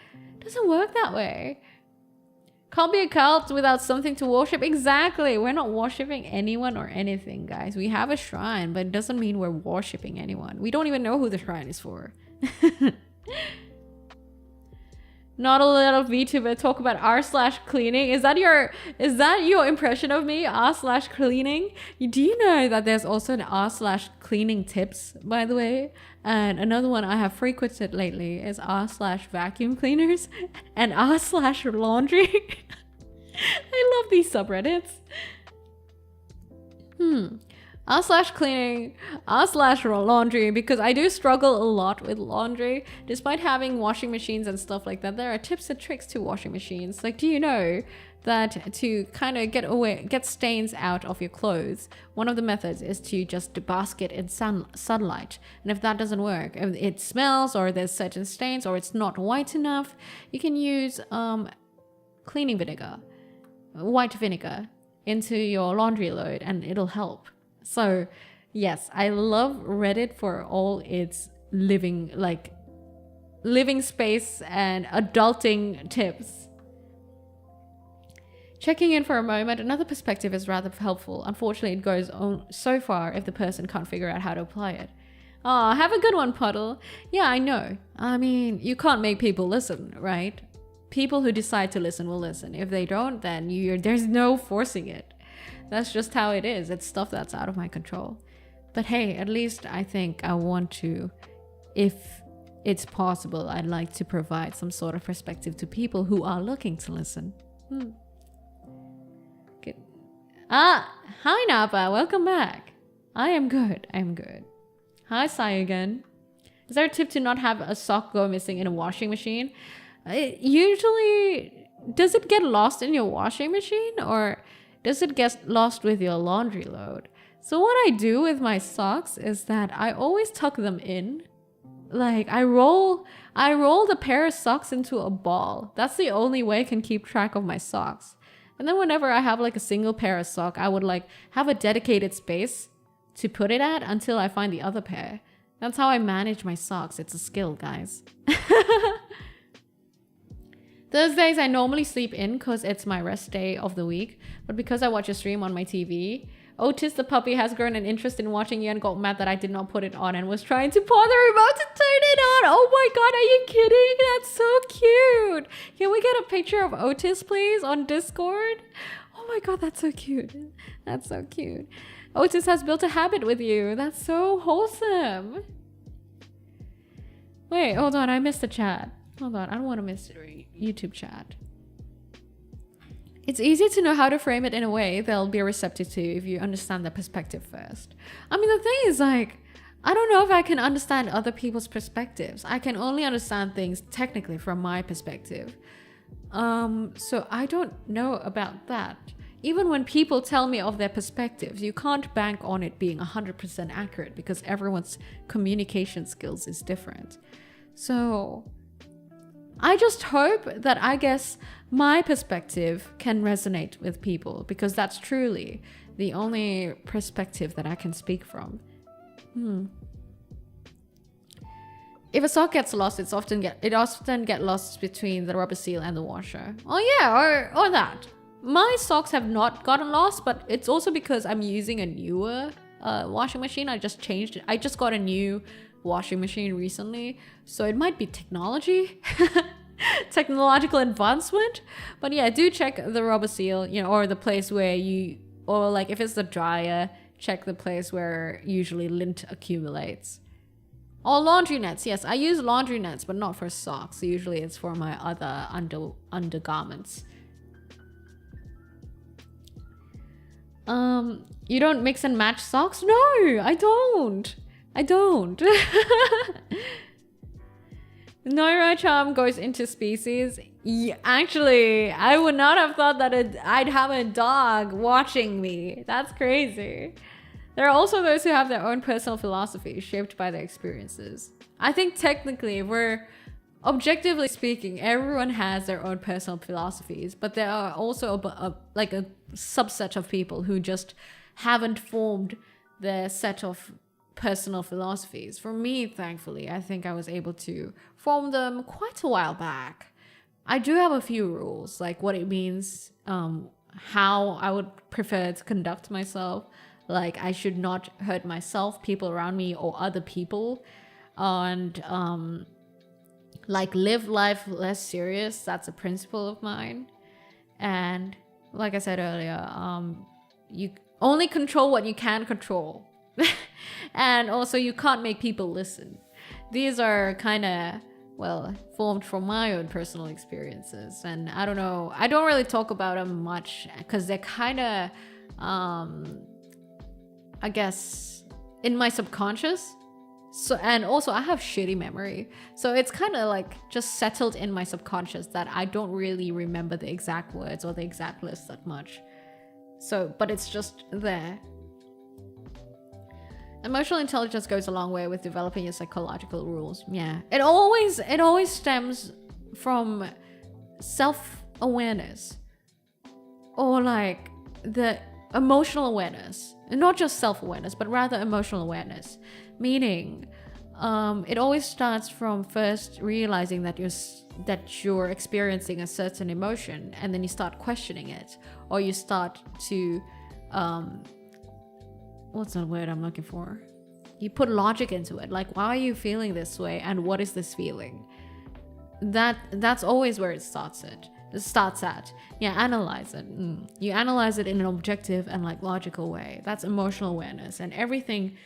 Speaker 1: Can't be a cult without something to worship. Exactly. We're not worshipping anyone or anything, guys. We have a shrine, but it doesn't mean we're worshipping anyone. We don't even know who the shrine is for. Not a little VTuber talk about r/cleaning. Is that your impression of me? r/cleaning? Do you know that there's also an r/cleaning tips, by the way? And another one I have frequented lately is r/vacuum cleaners and r/laundry. I love these subreddits. r/cleaning, r/laundry, because I do struggle a lot with laundry. Despite having washing machines and stuff like that, there are tips and tricks to washing machines. Like, do you know that to kind of get stains out of your clothes, one of the methods is to just bask it in sunlight. And if that doesn't work, if it smells or there's certain stains or it's not white enough, you can use cleaning vinegar, white vinegar, into your laundry load and it'll help. So yes, I love Reddit for all its living space and adulting tips. Checking in for a moment, another perspective is rather helpful. Unfortunately, it goes on so far if the person can't figure out how to apply it. Oh, have a good one, Puddle. Yeah, I know. I mean, you can't make people listen, right? People who decide to listen will listen. If they don't, then there's no forcing it. That's just how it is. It's stuff that's out of my control. But hey, at least I think I want to, if it's possible, I'd like to provide some sort of perspective to people who are looking to listen. Good. Hi Napa, welcome back. I am good. Hi Sai again. Is there a tip to not have a sock go missing in a washing machine? Usually, does it get lost in your washing machine or does it get lost with your laundry load? So what I do with my socks is that I always tuck them in. Like I roll the pair of socks into a ball. That's the only way I can keep track of my socks. And then whenever I have like a single pair of sock, I would like have a dedicated space to put it at until I find the other pair. That's how I manage my socks. It's a skill, guys. Thursdays I normally sleep in because it's my rest day of the week. But because I watch a stream on my TV, Otis the puppy has grown an interest in watching you and got mad that I did not put it on and was trying to paw the remote to turn it on. Oh my god, are you kidding? That's so cute. Can we get a picture of Otis, please, on Discord? Oh my god, that's so cute. That's so cute. Otis has built a habit with you. That's so wholesome. Wait, hold on. I missed the chat. Hold on. I don't want to miss YouTube chat. It's easy to know how to frame it in a way they'll be receptive to if you understand their perspective first. I mean, the thing is, like, I don't know if I can understand other people's perspectives. I can only understand things technically from my perspective. So I don't know about that. even when people tell me of their perspectives, you can't bank on it being 100% accurate because everyone's communication skills is different. So I just hope that, I guess, my perspective can resonate with people, because that's truly the only perspective that I can speak from. If a sock gets lost, it often get lost between the rubber seal and the washer. Oh yeah, or that. My socks have not gotten lost, but it's also because I'm using a newer washing machine. I just changed it. I just got a new washing machine recently, so it might be technology. Technological advancement. But yeah, do check the rubber seal, or the place where or like if it's the dryer, check the place where usually lint accumulates. Or laundry nets. Yes, I use laundry nets, but not for socks. Usually it's for my other undergarments. You don't mix and match socks? No, I don't. Noira charm goes into species. Yeah, actually, I would not have thought that I'd have a dog watching me. That's crazy. There are also those who have their own personal philosophy shaped by their experiences. I think technically, if we're objectively speaking, everyone has their own personal philosophies, but there are also a subset of people who just haven't formed their set of personal philosophies. For me, thankfully, I think I was able to form them quite a while back. I do have a few rules, like what it means, how I would prefer to conduct myself. Like, I should not hurt myself, people around me, or other people. And live life less serious. That's a principle of mine. And like I said earlier, you only control what you can control. And also, you can't make people listen. These are kind of, formed from my own personal experiences. And I don't know, I don't really talk about them much because they're kind of, I guess, in my subconscious. So, and also I have shitty memory. So it's kind of like just settled in my subconscious that I don't really remember the exact words or the exact list that much. So, but it's just there. Emotional intelligence goes a long way with developing your psychological rules. Yeah. It always stems from self-awareness. Or like the emotional awareness. And not just self-awareness, but rather emotional awareness. Meaning, it always starts from first realizing that you're experiencing a certain emotion, and then you start questioning it, or you start to what's the word I'm looking for? You put logic into it, like, why are you feeling this way, and what is this feeling? That's always where it starts at. Yeah, analyze it. You analyze it in an objective and logical way. That's emotional awareness, and everything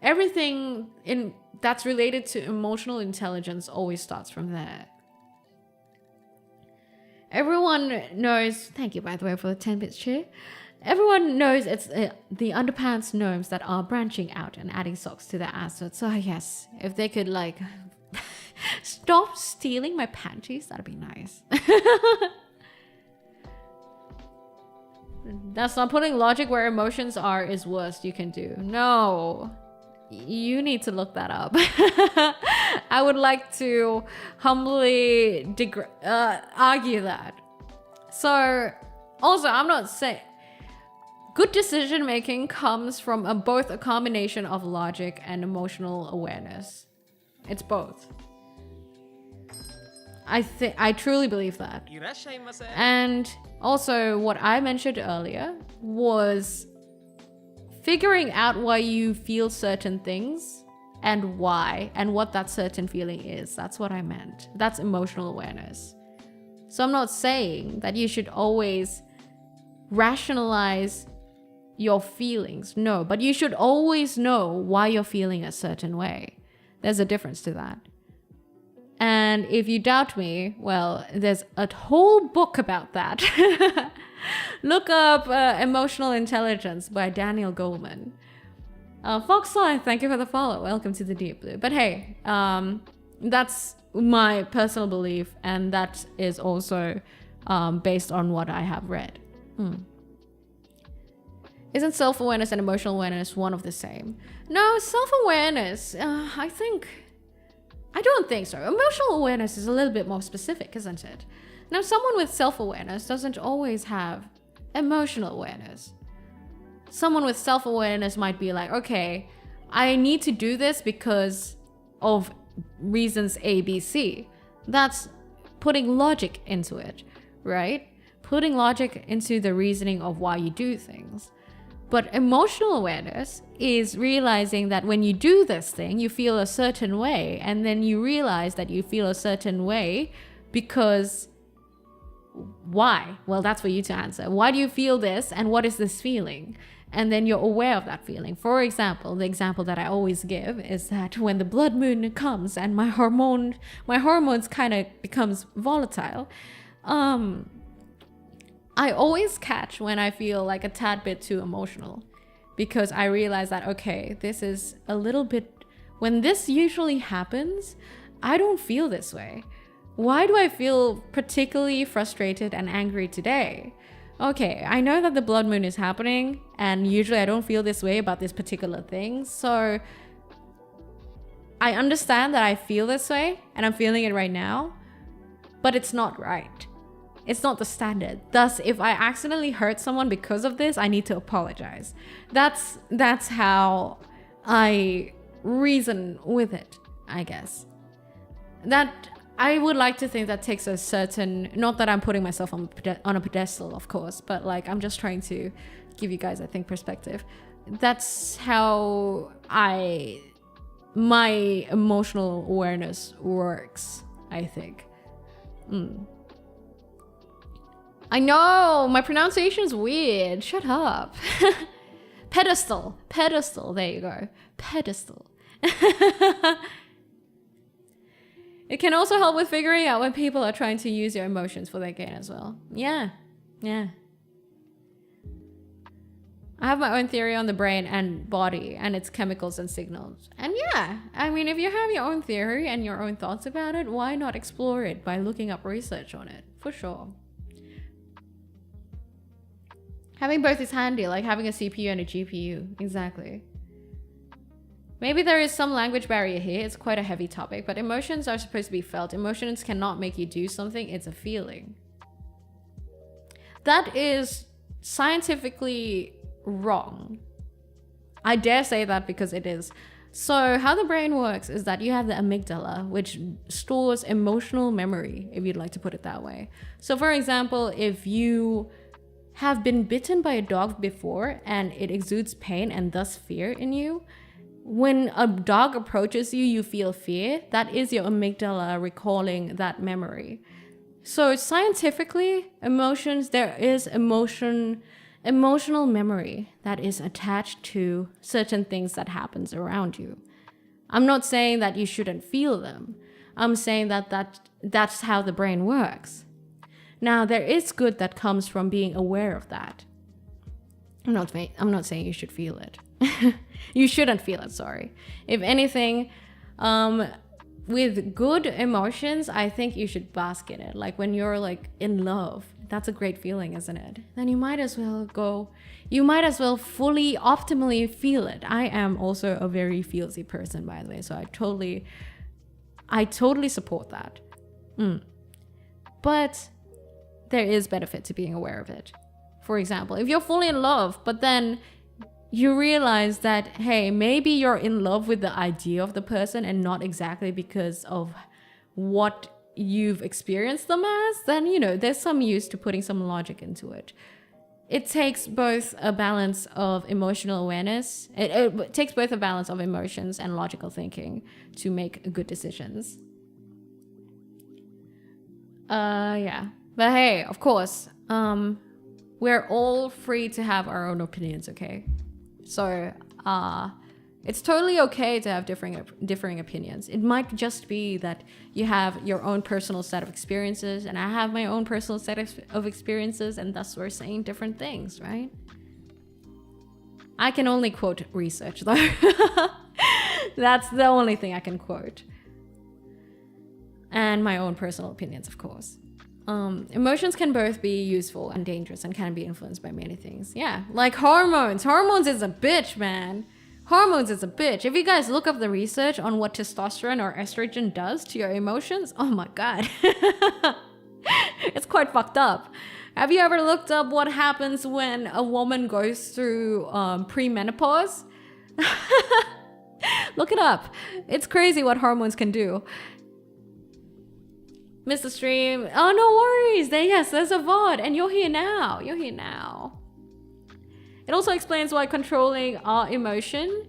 Speaker 1: in that's related to emotional intelligence always starts from there. Everyone knows, thank you by the way for the 10 bits share. Everyone knows it's the underpants gnomes that are branching out and adding socks to their assets. So yes, if they could stop stealing my panties, that'd be nice. That's not putting logic where emotions are is worst you can do. No. You need to look that up. I would like to humbly argue that. So, also, I'm not saying... Good decision making comes from both a combination of logic and emotional awareness. It's both. I truly believe that. And also, what I mentioned earlier was figuring out why you feel certain things and why, and what that certain feeling is. That's what I meant. That's emotional awareness. So I'm not saying that you should always rationalize your feelings. No, but you should always know why you're feeling a certain way. There's a difference to that. And if you doubt me, well, there's a whole book about that. Look up Emotional Intelligence by Daniel Goleman. Foxfly, thank you for the follow. Welcome to the Deep Blue. But hey, that's my personal belief, and that is also based on what I have read. Isn't self-awareness and emotional awareness one of the same? No, self-awareness, I don't think so. Emotional awareness is a little bit more specific, isn't it? Now, someone with self-awareness doesn't always have emotional awareness. Someone with self-awareness might be like, okay, I need to do this because of reasons A, B, C. That's putting logic into it, right? Putting logic into the reasoning of why you do things. But emotional awareness is realizing that when you do this thing, you feel a certain way. And then you realize that you feel a certain way because why? Well, that's for you to answer. Why do you feel this? And what is this feeling? And then you're aware of that feeling. For example, the example that I always give is that when the blood moon comes and my hormones kind of becomes volatile, I always catch when I feel like a tad bit too emotional, because I realize that, okay, this is a little bit, when this usually happens, I don't feel this way. Why do I feel particularly frustrated and angry today? Okay, I know that the blood moon is happening and usually I don't feel this way about this particular thing. So I understand that I feel this way and I'm feeling it right now, but it's not right. It's not the standard. Thus, if I accidentally hurt someone because of this, I need to apologize. That's how I reason with it, I guess. That I would like to think that takes a certain, not that I'm putting myself on a pedestal, of course, but like I'm just trying to give you guys, I think, perspective. That's how my emotional awareness works, I think. I know, my pronunciation's weird. Shut up. Pedestal. There you go. Pedestal. It can also help with figuring out when people are trying to use your emotions for their gain as well. Yeah. I have my own theory on the brain and body and its chemicals and signals. And yeah, I mean, if you have your own theory and your own thoughts about it, why not explore it by looking up research on it? For sure. Having both is handy, like having a CPU and a GPU. Exactly. Maybe there is some language barrier here. It's quite a heavy topic, but emotions are supposed to be felt. Emotions cannot make you do something. It's a feeling. That is scientifically wrong. I dare say that because it is. So how the brain works is that you have the amygdala, which stores emotional memory, if you'd like to put it that way. So for example, if you have been bitten by a dog before and it exudes pain and thus fear in you, when a dog approaches you, you feel fear. That is your amygdala recalling that memory. So scientifically, emotions, there is emotional memory that is attached to certain things that happens around you. I'm not saying that you shouldn't feel them. I'm saying that's how the brain works. Now, there is good that comes from being aware of that. I'm not saying you should feel it. You shouldn't feel it, sorry. If anything, with good emotions, I think you should bask in it. Like when you're like in love, that's a great feeling, isn't it? Then you might as well fully, optimally feel it. I am also a very feelsy person, by the way, so I totally support that. But there is benefit to being aware of it. For example, if you're fully in love, but then you realize that, hey, maybe you're in love with the idea of the person and not exactly because of what you've experienced them as, then, you know, there's some use to putting some logic into it. It takes both a balance of emotional awareness. It takes both a balance of emotions and logical thinking to make good decisions. Yeah. But hey, of course, we're all free to have our own opinions, okay? So, it's totally okay to have differing opinions. It might just be that you have your own personal set of experiences and I have my own personal set of experiences, and thus we're saying different things, right? I can only quote research though. That's the only thing I can quote. And my own personal opinions, of course. Emotions can both be useful and dangerous and can be influenced by many things. Yeah, like hormones. Hormones is a bitch, man. Hormones is a bitch. If you guys look up the research on what testosterone or estrogen does to your emotions, oh my god. It's quite fucked up. Have you ever looked up what happens when a woman goes through premenopause? Look it up. It's crazy what hormones can do. Mr. Stream, oh no worries. Yes, there's a VOD and you're here now. You're here now. It also explains why controlling our emotion,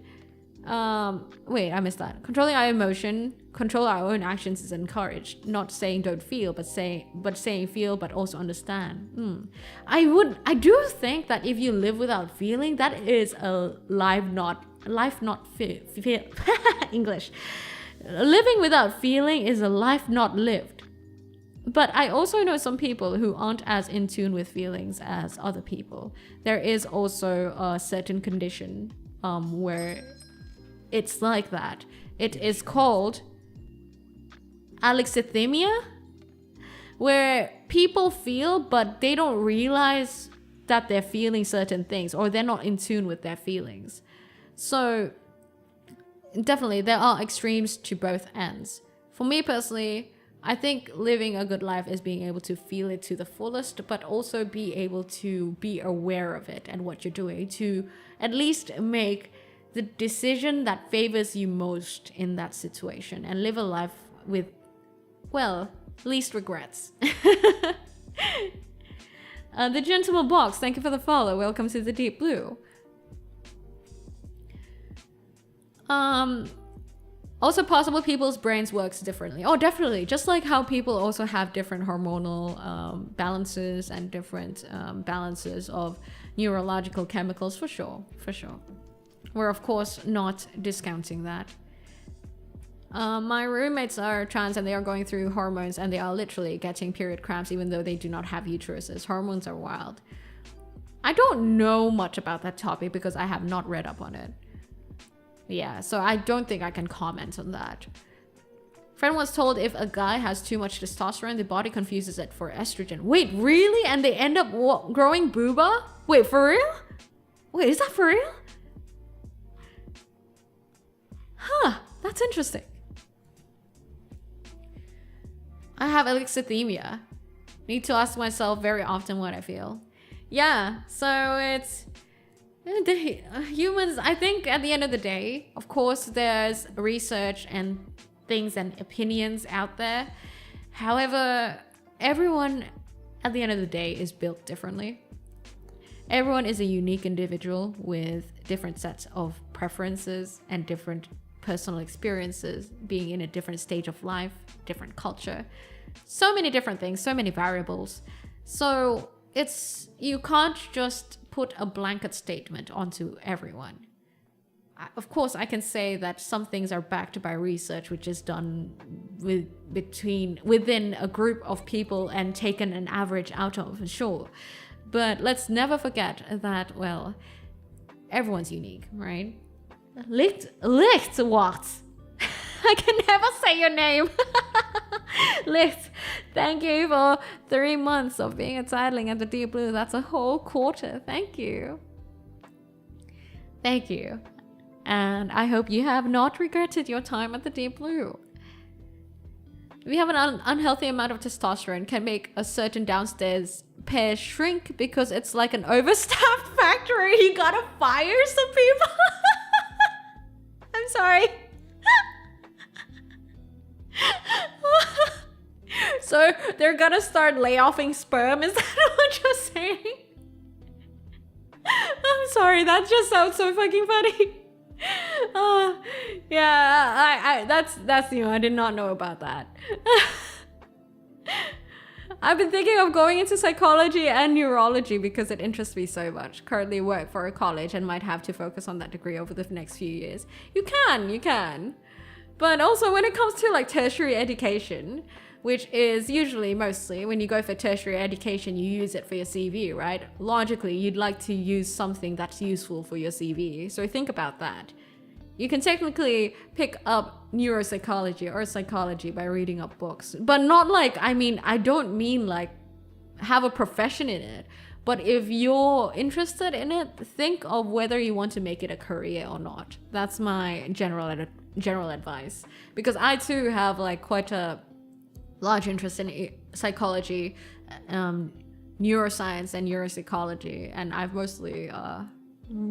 Speaker 1: wait, I missed that. Controlling our emotion, control our own actions is encouraged. Not saying don't feel, but saying feel, but also understand. I do think that if you live without feeling, that is a life not feel English. Living without feeling is a life not lived. But I also know some people who aren't as in tune with feelings as other people. There is also a certain condition where it's like that. It is called alexithymia, where people feel but they don't realize that they're feeling certain things, or they're not in tune with their feelings. So definitely there are extremes to both ends. For me personally, I think living a good life is being able to feel it to the fullest, but also be able to be aware of it and what you're doing, to at least make the decision that favors you most in that situation and live a life with, well, least regrets. The Gentleman Box, thank you for the follow. Welcome to the Deep Blue. Also, possible people's brains works differently. Oh, definitely. Just like how people also have different hormonal balances and different balances of neurological chemicals, for sure. We're of course not discounting that. My roommates are trans and they are going through hormones and they are literally getting period cramps even though they do not have uteruses. Hormones are wild. I don't know much about that topic because I have not read up on it. Yeah, so I don't think I can comment on that. Friend was told if a guy has too much testosterone, the body confuses it for estrogen. Wait, really? And they end up growing booba? Wait, for real? Wait, is that for real? Huh, that's interesting. I have alexithymia. Need to ask myself very often what I feel. Yeah, so it's... The humans, I think at the end of the day, of course, there's research and things and opinions out there. However, everyone at the end of the day is built differently. Everyone is a unique individual with different sets of preferences and different personal experiences, being in a different stage of life, different culture. So many different things, so many variables. So you can't just put a blanket statement onto everyone. Of course, I can say that some things are backed by research, which is done within a group of people and taken an average out of, sure. But let's never forget that, well, everyone's unique, right? Licht what? I can never say your name. Licht, thank you for 3 months of being a tidling at the Deep Blue. That's a whole quarter. Thank you. Thank you. And I hope you have not regretted your time at the Deep Blue. If you have an unhealthy amount of testosterone, can make a certain downstairs pair shrink because it's like an overstaffed factory. You gotta fire some people. I'm sorry. So they're gonna start layoffing sperm, is that what you're saying? I'm sorry, that just sounds so fucking funny. Yeah, that's new. I did not know about that. I've been thinking of going into psychology and neurology because it interests me so much. Currently work for a college and might have to focus on that degree over the next few years. You can. But also when it comes to like tertiary education, which is usually mostly when you go for tertiary education, you use it for your CV, right? Logically, you'd like to use something that's useful for your CV. So think about that. You can technically pick up neuropsychology or psychology by reading up books, but not like, I don't mean like have a profession in it. But if you're interested in it, think of whether you want to make it a career or not. That's my general advice. Because I too have like quite a large interest in psychology, neuroscience and neuropsychology. And I've mostly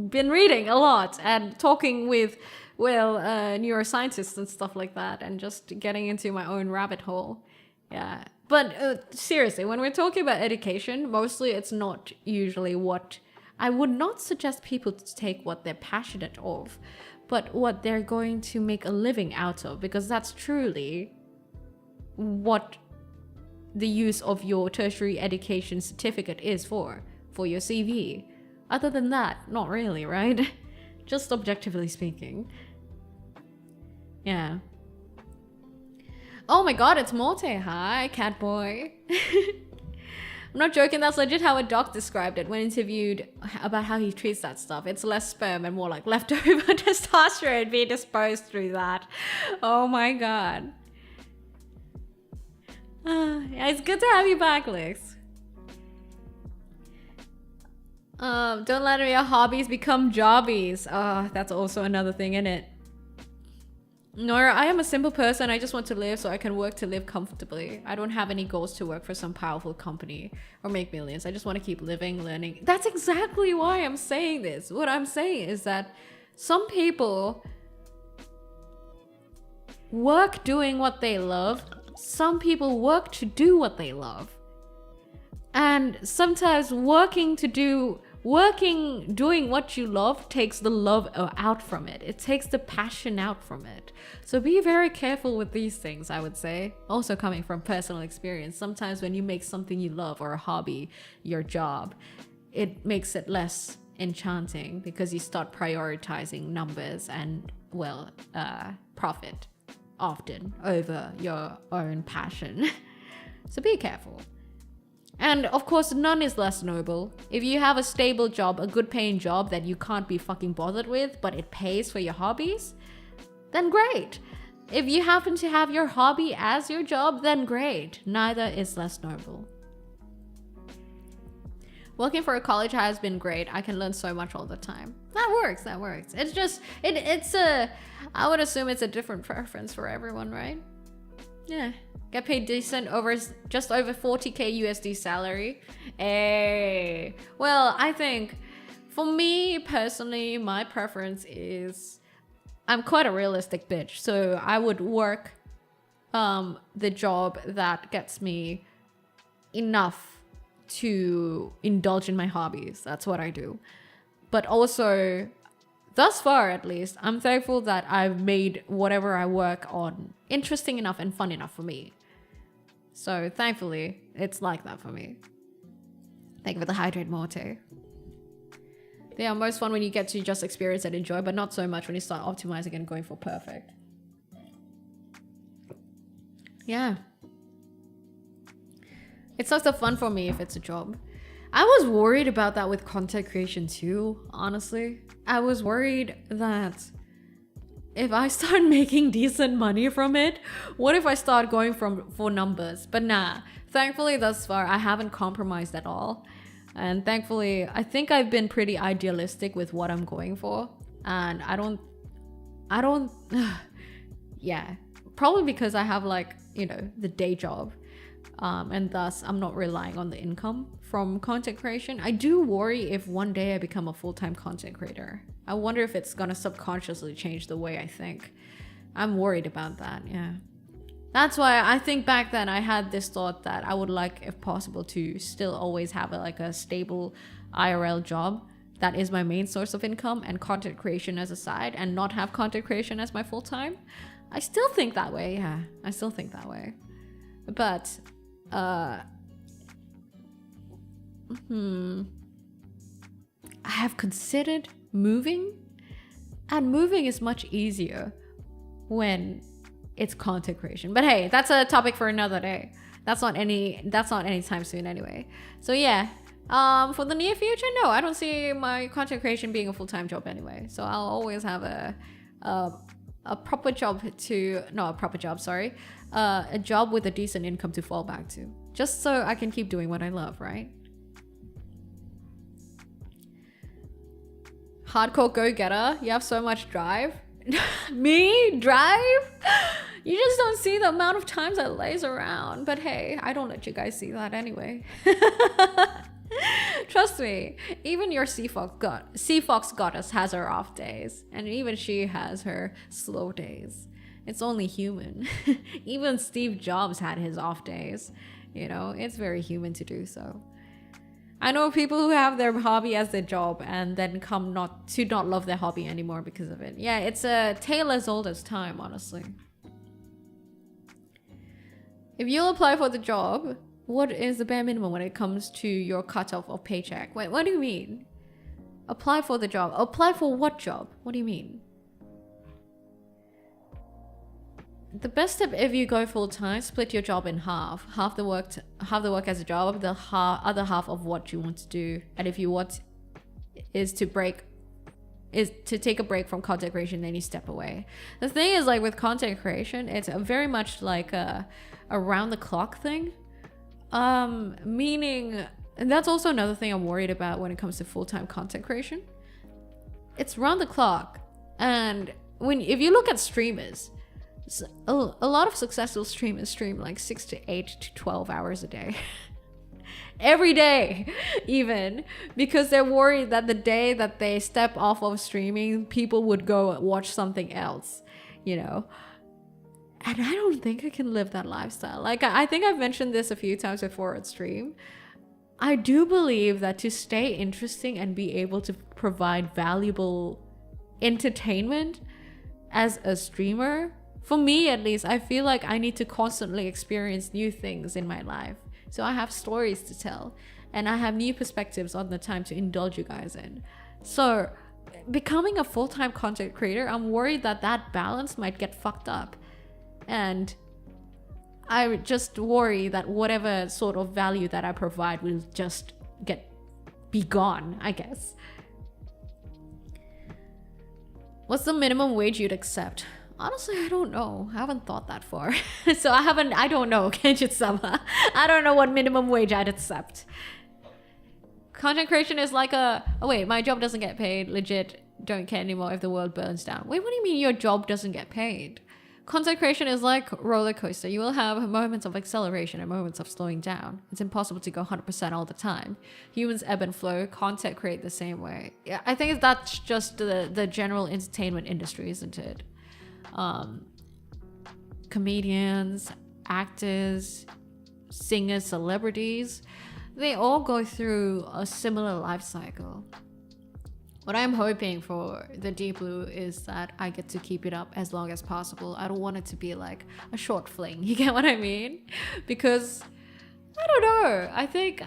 Speaker 1: been reading a lot and talking with, neuroscientists and stuff like that, and just getting into my own rabbit hole. Yeah. But seriously, when we're talking about education, mostly it's not usually what... I would not suggest people to take what they're passionate of, but what they're going to make a living out of, because that's truly what the use of your tertiary education certificate is for your CV. Other than that, not really, right? Just objectively speaking. Yeah. Oh my god, it's Morte. Hi, cat boy. I'm not joking, that's legit how a doc described it when interviewed about how he treats that stuff. It's less sperm and more like leftover testosterone being disposed through that. Oh my god. Yeah, it's good to have you back, Lex. Don't let your hobbies become jobbies. That's also another thing, innit? Noira, I am a simple person. I just want to live so I can work to live comfortably. I don't have any goals to work for some powerful company or make millions. I just want to keep living, learning. That's exactly why I'm saying this. What I'm saying is that some people work doing what they love. Some people work to do what they love. And sometimes doing what you love takes the love out from it. It takes the passion out from it. So be very careful with these things, I would say. Also coming from personal experience, sometimes when you make something you love or a hobby your job, it makes it less enchanting because you start prioritizing numbers and, profit often over your own passion. So be careful. And of course, none is less noble. If you have a stable job, a good paying job that you can't be fucking bothered with, but it pays for your hobbies, then great. If you happen to have your hobby as your job, then great. Neither is less noble. Working for a college has been great. I can learn so much all the time. That works. It's just, I would assume it's a different preference for everyone, right? Yeah. Get paid decent just over 40k USD salary. Hey. Well, I think for me personally, my preference is I'm quite a realistic bitch. So I would work the job that gets me enough to indulge in my hobbies. That's what I do. But also, thus far at least, I'm thankful that I've made whatever I work on interesting enough and fun enough for me. So thankfully, it's like that for me. Thank you for the hydrate, Morte. They are most fun when you get to just experience and enjoy, but not so much when you start optimizing and going for perfect. Yeah. It's also fun for me if it's a job. I was worried about that with content creation too, honestly. I was worried that if I start making decent money from it, what if I start going for numbers? But nah, thankfully thus far I haven't compromised at all. And thankfully, I think I've been pretty idealistic with what I'm going for. And I don't, yeah, probably because I have the day job. And thus I'm not relying on the income from content creation. I do worry if one day I become a full-time content creator. I wonder if it's gonna subconsciously change the way I think. I'm worried about that, yeah. That's why I think back then I had this thought that I would like, if possible, to still always have a stable IRL job that is my main source of income and content creation as a side, and not have content creation as my full-time. I still think that way, yeah. I still think that way. But, I have considered moving, and moving is much easier when it's content creation. But hey, that's a topic for another day. That's not anytime soon anyway. So yeah, for the near future, no, I don't see my content creation being a full-time job anyway. So I'll always have a a proper job to, not a proper job, sorry, a job with a decent income to fall back to, just so I can keep doing what I love, right? Hardcore go-getter, you have so much drive. Me? Drive? You just don't see the amount of times I laze around. But hey, I don't let you guys see that anyway. Trust me, even your sea fox goddess has her off days, and even she has her slow days. It's only human. Even Steve Jobs had his off days. You know, it's very human to do so. I know people who have their hobby as their job and then come not love their hobby anymore because of it. Yeah, it's a tale as old as time, honestly. If you'll apply for the job, what is the bare minimum when it comes to your cutoff of paycheck? Wait, what do you mean? Apply for the job. Apply for what job? What do you mean? The best step, if you go full-time, split your job in half. Half the work as a job, the other half of what you want to do. And if you want is to take a break from content creation, then you step away. The thing is, like with content creation, it's very much like a around the clock thing. Meaning, and that's also another thing I'm worried about when it comes to full-time content creation. It's round the clock. And if you look at streamers, a lot of successful streamers stream like 6 to 8 to 12 hours a day. Every day, even, because they're worried that the day that they step off of streaming, people would go watch something else, you know. And I don't think I can live that lifestyle. Like, I think I've mentioned this a few times before on stream. I do believe that to stay interesting and be able to provide valuable entertainment as a streamer, for me at least, I feel like I need to constantly experience new things in my life. So I have stories to tell and I have new perspectives on the time to indulge you guys in. So becoming a full-time content creator, I'm worried that that balance might get fucked up. And I just worry that whatever sort of value that I provide will just be gone, I guess. What's the minimum wage you'd accept? Honestly, I don't know. I haven't thought that far. So I don't know, Kenjit-sama. I don't know what minimum wage I'd accept. Content creation is like oh wait, my job doesn't get paid. Legit, don't care anymore if the world burns down. Wait, what do you mean your job doesn't get paid? Content creation is like a roller coaster. You will have moments of acceleration and moments of slowing down. It's impossible to go 100% all the time. Humans ebb and flow. Content create the same way. Yeah, I think that's just the general entertainment industry, isn't it? Comedians, actors, singers, celebrities, they all go through a similar life cycle. What I'm hoping for the Deep Blue is that I get to keep it up as long as possible. I don't want it to be like a short fling, you get what I mean? Because, I don't know, I think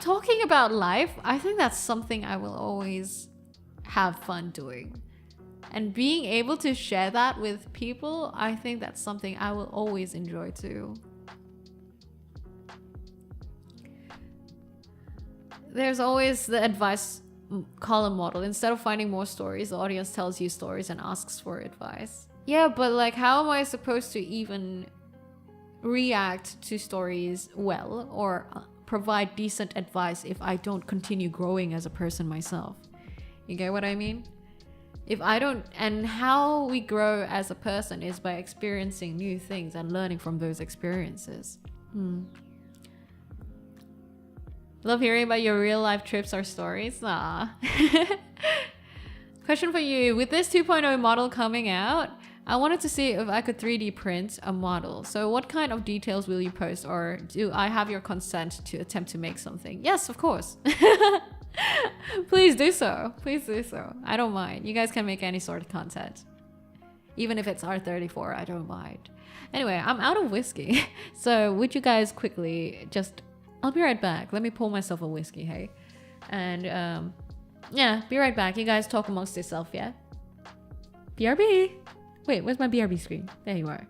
Speaker 1: talking about life, I think that's something I will always have fun doing. And being able to share that with people, I think that's something I will always enjoy too. There's always the advice column model. Instead of finding more stories, the audience tells you stories and asks for advice. Yeah, but like, how am I supposed to even react to stories well or provide decent advice if I don't continue growing as a person myself? You get what I mean? If I don't, and how we grow as a person is by experiencing new things and learning from those experiences. Love hearing about your real life trips or stories. Question for you. With this 2.0 model coming out, I wanted to see if I could 3D print a model. So what kind of details will you post, or do I have your consent to attempt to make something? Yes, of course. Please do so. Please do so. I don't mind. You guys can make any sort of content. Even if it's R34, I don't mind. Anyway, I'm out of whiskey. So would you guys quickly just... I'll be right back. Let me pour myself a whiskey, hey? And yeah, be right back. You guys talk amongst yourself, yeah? BRB! Wait, where's my BRB screen? There you are.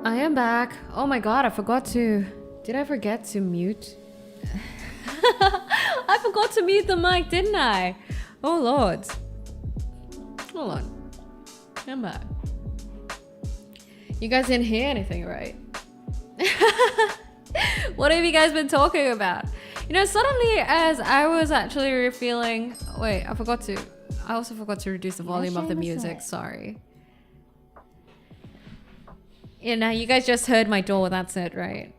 Speaker 1: I am back. Oh my god, I forgot to... Did I forget to mute? I forgot to mute the mic, didn't I? Oh lord. Hold on. I'm back. You guys didn't hear anything, right? What have you guys been talking about? You know, suddenly as I was actually feeling... Wait, I also forgot to reduce the volume of the music, sorry. You know, you guys just heard my door, that's it, right?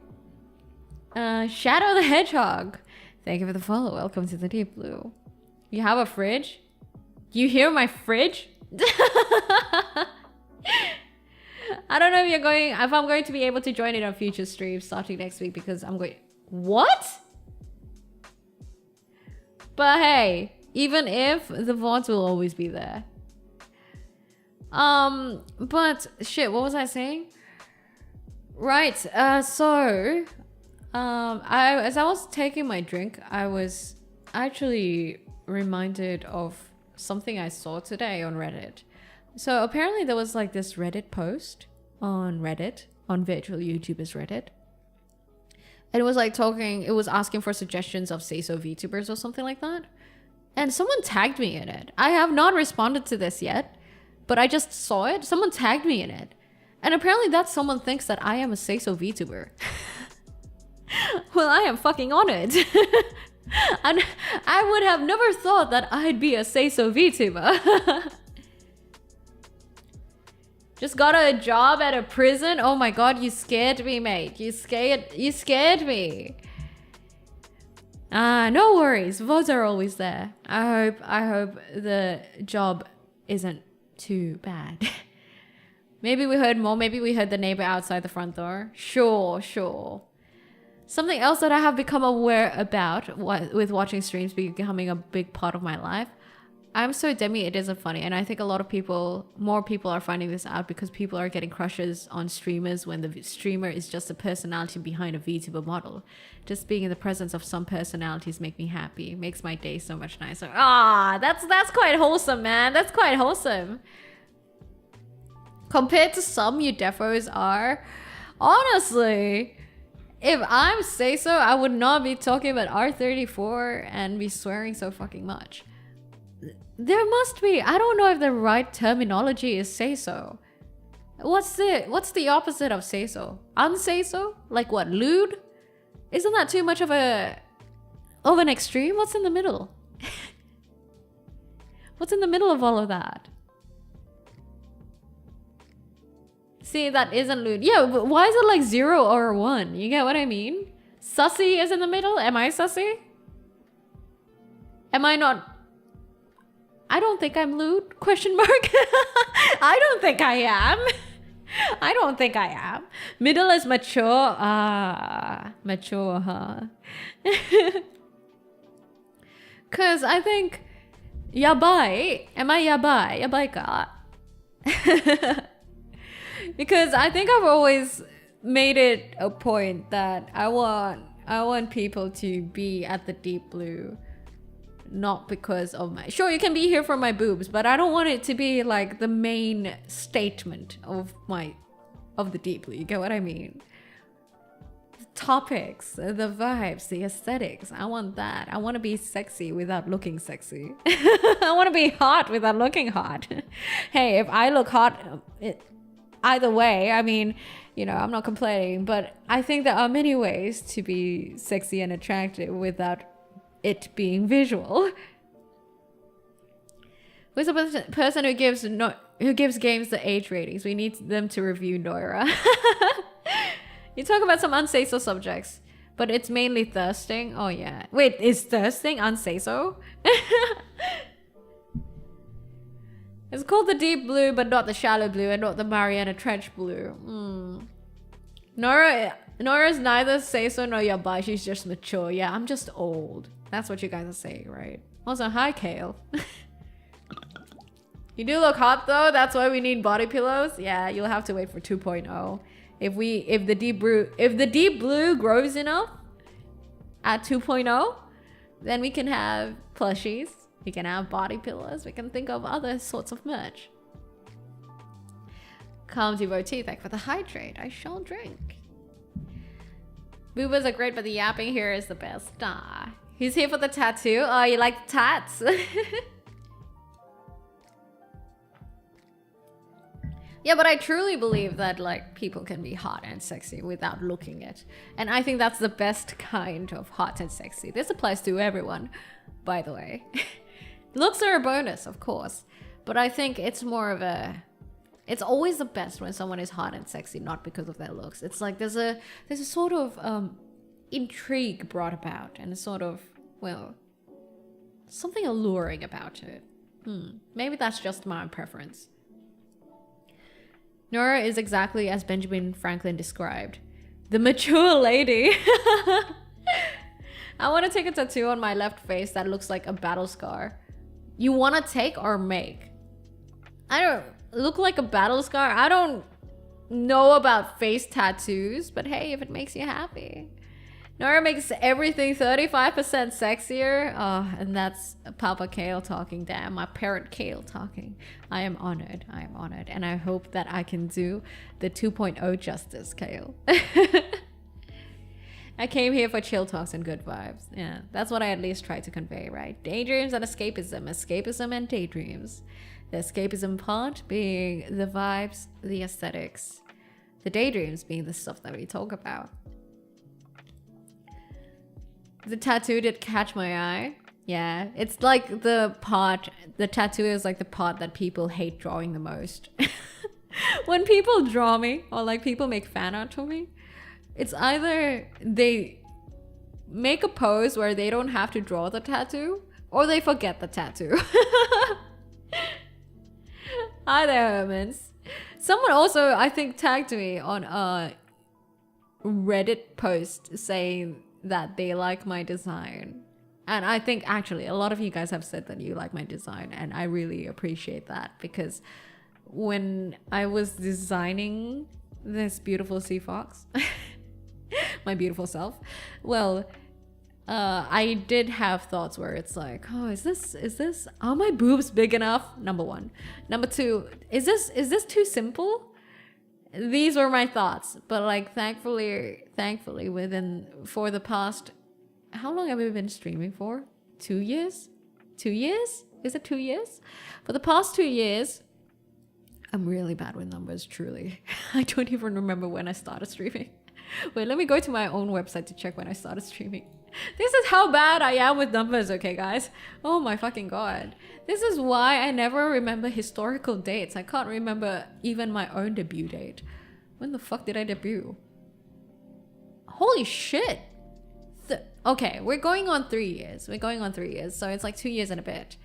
Speaker 1: Shadow the Hedgehog. Thank you for the follow. Welcome to the Deep Blue. You have a fridge? You hear my fridge? I don't know if I'm going to be able to join it on future streams starting next week because I'm going... What? But hey, even if, the VODs will always be there. But shit, what was I saying? Right, as I was taking my drink, I was actually reminded of something I saw today on Reddit. So apparently there was like this Reddit post on Reddit, on virtual YouTubers Reddit. And it was like it was asking for suggestions of say so VTubers or something like that. And someone tagged me in it. I have not responded to this yet, but I just saw it. Someone tagged me in it. And apparently that someone thinks that I am a say so VTuber. Well, I am fucking honored. And I would have never thought that I'd be a say so VTuber. Just got a job at a prison. Oh my god, you scared me, mate. You scared me. No worries. Votes are always there. I hope the job isn't too bad. Maybe we heard more. Maybe we heard the neighbor outside the front door. Sure. Something else that I have become aware about with watching streams becoming a big part of my life. I'm so demi it isn't funny, and I think a lot of more people are finding this out because people are getting crushes on streamers when the streamer is just a personality behind a VTuber model. Just being in the presence of some personalities make me happy. Makes my day so much nicer. That's quite wholesome, man. That's quite wholesome. Compared to some you defos are, honestly, if I'm say so, I would not be talking about R34 and be swearing so fucking much. There must be. I don't know if the right terminology is say so. What's the opposite of say so? Unsay so? Like what? Lewd? Isn't that too much of an extreme? What's in the middle? What's in the middle of all of that? See, that isn't lewd. Yeah, but why is it like 0 or 1? You get what I mean? Sussy is in the middle? Am I sussy? Am I not? I don't think I'm lewd? Question mark. I don't think I am. I don't think I am. Middle is mature. Mature, huh? Cause I think yabai. Am I yabai? Yabai ka? Because I think I've always made it a point that I want people to be at the Deep Blue, not because of my... Sure, you can be here for my boobs, but I don't want it to be like the main statement of the Deep Blue. You get what I mean? The topics, the vibes, the aesthetics. I want that. I want to be sexy without looking sexy. I want to be hot without looking hot. Hey, if I look hot... Either way, I mean, you know, I'm not complaining, but I think there are many ways to be sexy and attractive without it being visual. Who's the person who gives games the age ratings? We need them to review Noira. You talk about some unsay-so subjects, but it's mainly thirsting. Oh yeah. Wait, is thirsting unsay-so? It's called the Deep Blue, but not the Shallow Blue, and not the Mariana Trench Blue. Nora's neither say-so nor yabai. She's just mature. Yeah, I'm just old. That's what you guys are saying, right? Also, hi, Kale. You do look hot, though. That's why we need body pillows. Yeah, you'll have to wait for 2.0. If the Deep Blue grows enough at 2.0, then we can have plushies. We can have body pillows. We can think of other sorts of merch. Calm devotee, thank for the hydrate. I shall drink. Boobas are great, but the yapping here is the best. Ah, he's here for the tattoo. Oh, you like the tats? Yeah, but I truly believe that like people can be hot and sexy without looking it. And I think that's the best kind of hot and sexy. This applies to everyone, by the way. Looks are a bonus, of course. But I think it's more of a... It's always the best when someone is hot and sexy, not because of their looks. It's like there's a sort of intrigue brought about and a sort of, well, something alluring about it. Maybe that's just my preference. Noira is exactly as Benjamin Franklin described. The mature lady. I want to take a tattoo on my left face that looks like a battle scar. You want to take or make? I don't look like a battle scar. I don't know about face tattoos, but hey, if it makes you happy. Noira makes everything 35% sexier. Oh, and that's Papa Kale talking. Damn, my parent Kale talking. I am honored. I am honored. And I hope that I can do the 2.0 justice, Kale. I came here for chill talks and good vibes. Yeah, that's what I at least try to convey, right? Daydreams and escapism. Escapism and daydreams. The escapism part being the vibes, the aesthetics. The daydreams being the stuff that we talk about. The tattoo did catch my eye. Yeah, it's like the tattoo is like the part that people hate drawing the most. When people draw me or like people make fan art for me, it's either they make a pose where they don't have to draw the tattoo or they forget the tattoo. Hi there, Hermans. Someone also, I think, tagged me on a Reddit post saying that they like my design. And I think actually a lot of you guys have said that you like my design, and I really appreciate that, because when I was designing this beautiful sea fox, my beautiful self, well, I did have thoughts where it's like, oh, is this are my boobs big enough? Number one. Number two, is this too simple? These were my thoughts, but like thankfully for the past, how long have we been streaming for? 2 years? 2 years? Is it 2 years? For the past 2 years, I'm really bad with numbers, truly. I don't even remember when I started streaming. Wait, let me go to my own website to check when I started streaming. This is how bad I am with numbers, okay, guys? Oh my fucking god. This is why I never remember historical dates. I can't remember even my own debut date. When the fuck did I debut? Holy shit. Okay, we're going on 3 years. We're going on 3 years, so it's like 2 years and a bit.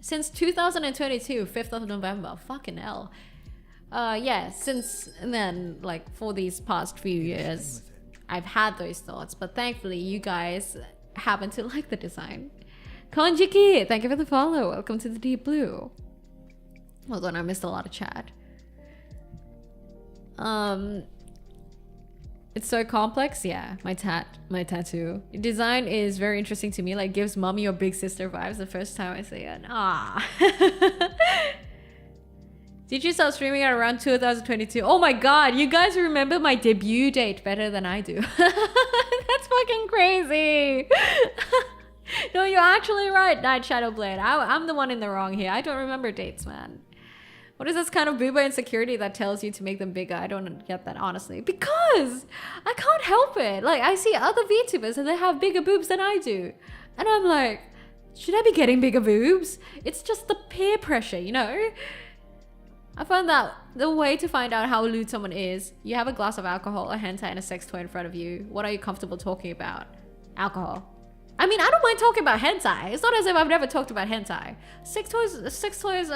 Speaker 1: Since 2022, 5th of November. Fucking hell. Yeah, since then, like, for these past few years, I've had those thoughts, but thankfully you guys happen to like the design. Konjiki, thank you for the follow. Welcome to the Deep Blue. Hold on, I missed a lot of chat. It's so complex. Yeah, my tattoo design is very interesting to me. Like, gives mommy or big sister vibes the first time I see it. Ah. Did you start streaming at around 2022? Oh my god, you guys remember my debut date better than I do. That's fucking crazy. No, you're actually right, Night Shadowblade. I'm the one in the wrong here. I don't remember dates, man. What is this kind of booba insecurity that tells you to make them bigger? I don't get that, honestly. Because I can't help it. Like, I see other VTubers and they have bigger boobs than I do. And I'm like, should I be getting bigger boobs? It's just the peer pressure, you know? I found that the way to find out how lewd someone is, you have a glass of alcohol, a hentai, and a sex toy in front of you. What are you comfortable talking about? Alcohol. I mean, I don't mind talking about hentai. It's not as if I've never talked about hentai. Sex toys,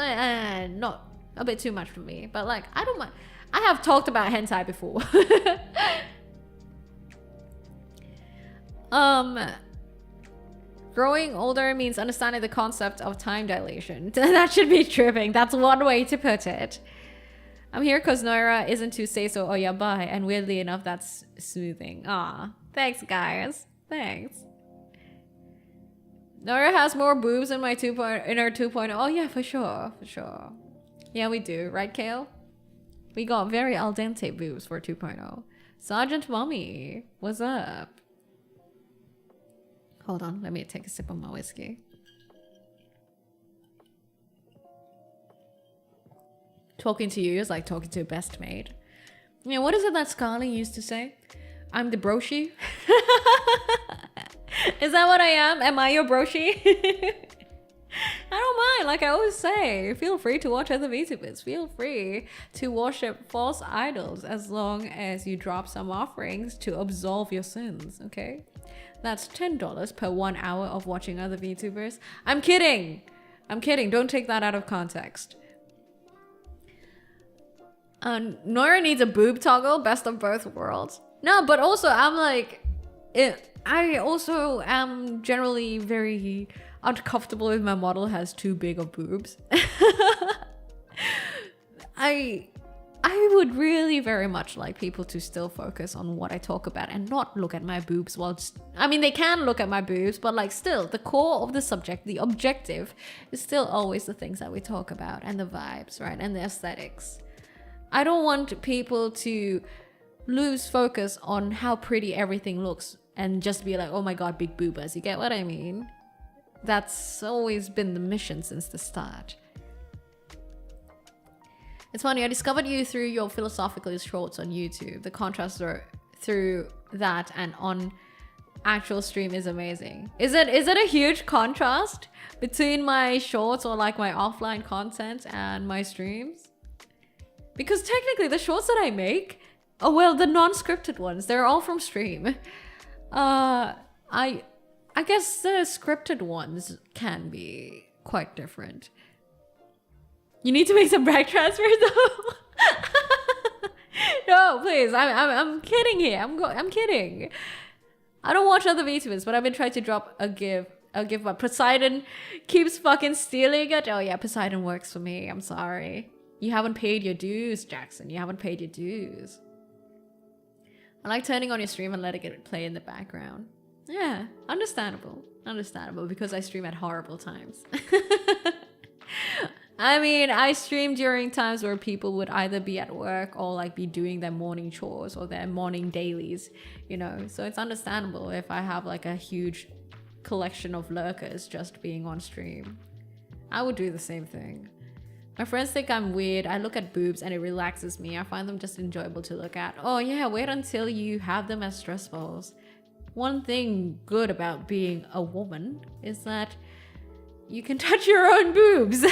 Speaker 1: not a bit too much for me. But like, I don't mind. I have talked about hentai before. Growing older means understanding the concept of time dilation. That should be tripping. That's one way to put it. I'm here because Noira isn't too say-so or yabai, and weirdly enough, that's soothing. Ah, thanks, guys. Thanks. Noira has more boobs in my in her 2.0. Oh yeah, for sure, for sure. Yeah, we do, right, Kale? We got very al dente boobs for 2.0. Sergeant Mommy, what's up? Hold on, let me take a sip of my whiskey. Talking to you is like talking to a best mate. Yeah, what is it that Scarly used to say? I'm the broshi. Is that what I am? Am I your broshi? I don't mind, like I always say, feel free to watch other VTubers. Feel free to worship false idols as long as you drop some offerings to absolve your sins, okay? That's $10 per 1 hour of watching other VTubers. I'm kidding! I'm kidding, don't take that out of context. Noira needs a boob toggle, best of both worlds. No, but also I'm like, I also am generally very uncomfortable if my model has too big of boobs. I would really very much like people to still focus on what I talk about and not look at my boobs while I mean, they can look at my boobs, but like still the core of the subject, the objective is still always the things that we talk about and the vibes, right? And the aesthetics. I don't want people to lose focus on how pretty everything looks and just be like, oh my god, big boobas. You get what I mean? That's always been the mission since the start. It's funny, I discovered you through your philosophical shorts on YouTube. The contrast through that and on actual stream is amazing. Is it a huge contrast between my shorts or like my offline content and my streams? Because technically the shorts that I make, oh well, the non-scripted ones, they're all from stream. I guess the scripted ones can be quite different. You need to make some back transfers though. No, please. I'm kidding here. I'm kidding. I don't watch other VTubers, but I've been trying to drop a give, but Poseidon keeps fucking stealing it. Oh yeah, Poseidon works for me. I'm sorry. You haven't paid your dues, Jackson. You haven't paid your dues. I like turning on your stream and letting it play in the background. Yeah, understandable. Understandable, because I stream at horrible times. I mean, I stream during times where people would either be at work or like be doing their morning chores or their morning dailies, you know? So it's understandable if I have like a huge collection of lurkers just being on stream. I would do the same thing. My friends think I'm weird. I look at boobs and it relaxes me. I find them just enjoyable to look at. Oh yeah, wait until you have them as stress balls. One thing good about being a woman is that you can touch your own boobs.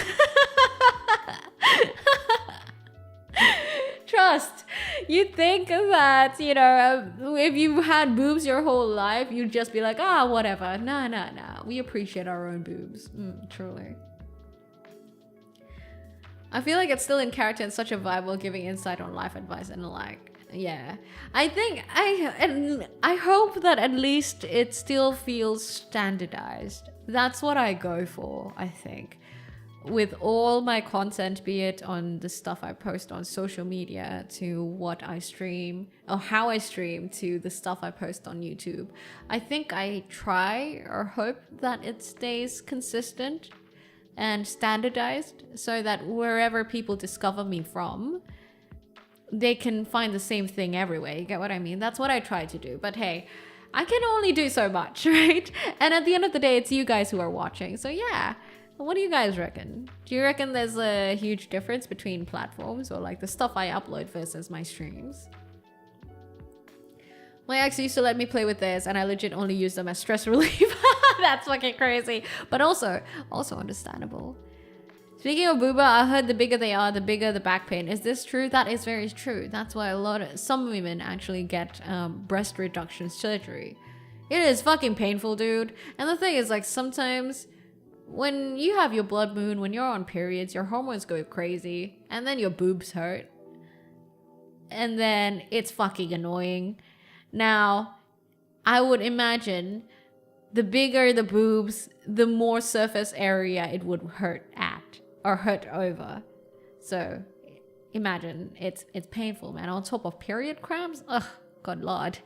Speaker 1: Trust. You'd think that, you know, if you had boobs your whole life, you'd just be like, ah, whatever. Nah. We appreciate our own boobs. Truly. I feel like it's still in character and such a vibe while giving insight on life advice and the like. Yeah. I think I hope that at least it still feels standardized. That's what I go for, I think. With all my content, be it on the stuff I post on social media to what I stream or how I stream to the stuff I post on YouTube. I think I try or hope that it stays consistent and standardized so that wherever people discover me from, they can find the same thing everywhere. You get what I mean? That's what I try to do. But hey, I can only do so much, right? And at the end of the day, it's you guys who are watching. So yeah, what do you guys reckon? Do you reckon there's a huge difference between platforms or like the stuff I upload versus my streams? My ex used to let me play with this and I legit only use them as stress relief. That's fucking crazy. But also understandable. Speaking of booba, I heard the bigger they are, the bigger the back pain. Is this true? That is very true. That's why some women actually get breast reduction surgery. It is fucking painful, dude. And the thing is, like, sometimes when you have your blood moon, when you're on periods, your hormones go crazy and then your boobs hurt. And then it's fucking annoying. Now, I would imagine the bigger the boobs, the more surface area it would hurt at or hurt over. So imagine it's painful, man. On top of period cramps, ugh, God Lord.